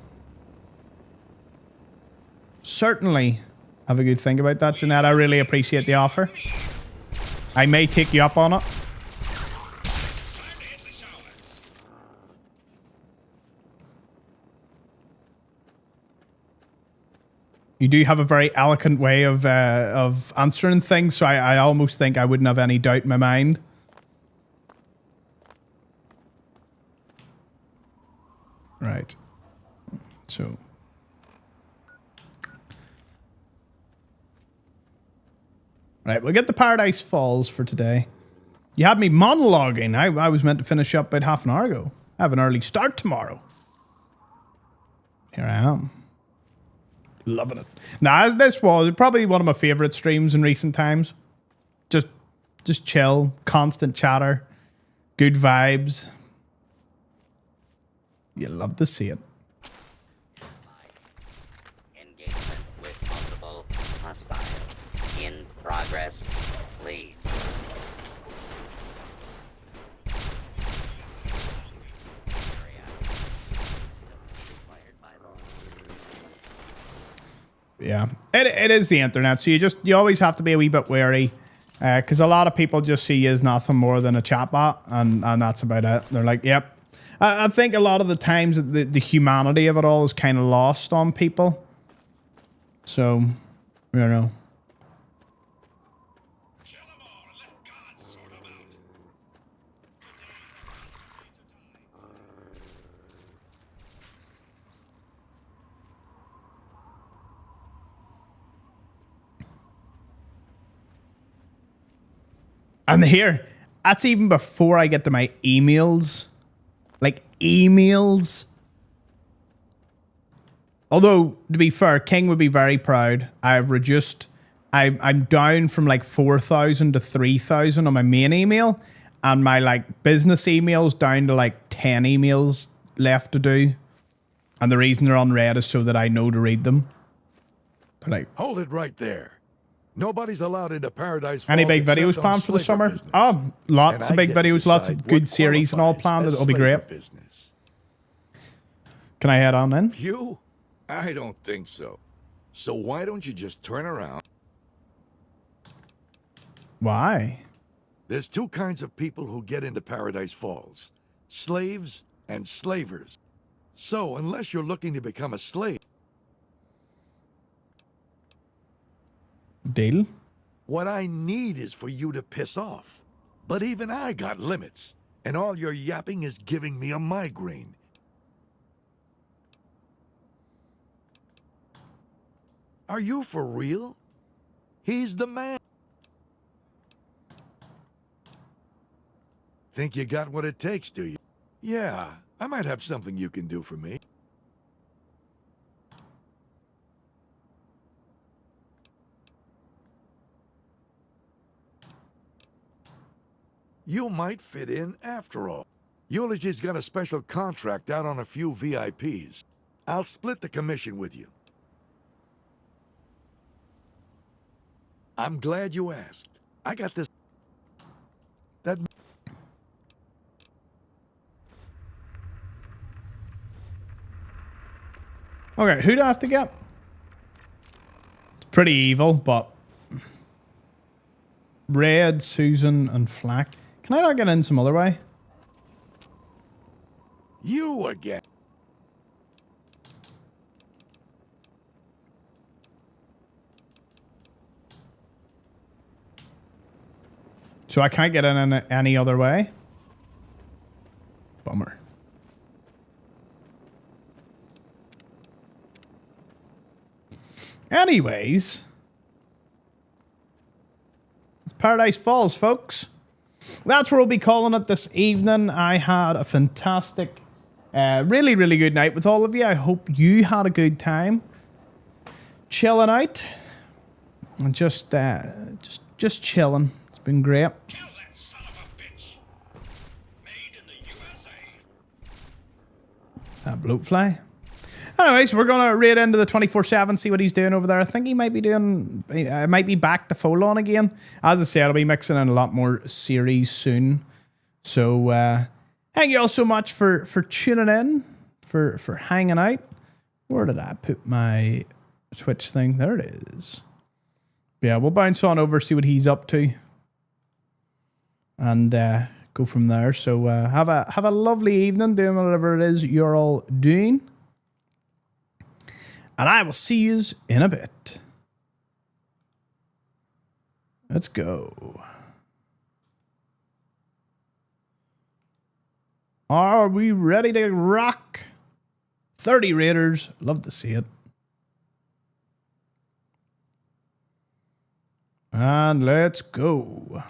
A: certainly have a good think about that, Jeanette. I really appreciate the offer. I may take you up on it. You do have a very eloquent way of answering things, so I almost think I wouldn't have any doubt in my mind. Right. So. Right, we'll get the Paradise Falls for today. You had me monologuing. I was meant to finish up about half an hour ago. I have an early start tomorrow. Here I am. Loving it. Now, this was probably one of my favorite streams in recent times. Just chill, constant chatter, good vibes. You love to see it.
P: Engagement with multiple hostiles in progress, please.
A: Yeah, it is the internet, so you always have to be a wee bit wary, because a lot of people just see you as nothing more than a chatbot, and that's about it. They're like, yep. I think a lot of the times the humanity of it all is kind of lost on people. So, you know. And here, that's even before I get to my emails. Like, emails. Although, to be fair, King would be very proud. I've reduced... I'm down from like 4,000 to 3,000 on my main email. And my like business emails down to like 10 emails left to do. And the reason they're unread is so that I know to read them. They're like...
Q: Hold it right there. Nobody's allowed into Paradise Falls.
A: Any big videos
Q: except on
A: planned for the
Q: slaver
A: summer?
Q: business.
A: Oh, lots
Q: And
A: of big
Q: I get to
A: videos, lots of
Q: decide
A: good
Q: what
A: series and all
Q: qualifies
A: planned.
Q: as
A: It'll be
Q: slaver
A: great.
Q: business.
A: Can I head on then?
Q: You? I don't think so. So why don't you just turn around?
A: Why?
Q: There's two kinds of people who get into Paradise Falls. Slaves and slavers. So unless you're looking to become a slave...
A: Deal?
Q: What I need is for you to piss off. But even I got limits. And all your yapping is giving me a migraine. Are you for real? He's the man. Think you got what it takes, do you? Yeah, I might have something you can do for me. You might fit in after all. Eulogy's got a special contract out on a few VIPs. I'll split the commission with you. I'm glad you asked. I got this... That...
A: Okay, who do I have to get? It's pretty evil, but... Red, Susan, and Flack. Can I not get in some other way?
Q: You again.
A: So I can't get in any other way? Bummer. Anyways. It's Paradise Falls, folks. That's where we'll be calling it this evening. I had a fantastic, really, really good night with all of you. I hope you had a good time. Chilling out. And just chilling. It's been great. That bloatfly. Anyways, we're going to raid into the 24/7, see what he's doing over there. I think he might be doing... might be back to full on again. As I said, I'll be mixing in a lot more series soon. So, thank you all so much for tuning in, for hanging out. Where did I put my Twitch thing? There it is. Yeah, we'll bounce on over, see what he's up to. And go from there. So, have a lovely evening doing whatever it is you're all doing. And I will see yous in a bit. Let's go. Are we ready to rock? 30 raiders. Love to see it. And let's go.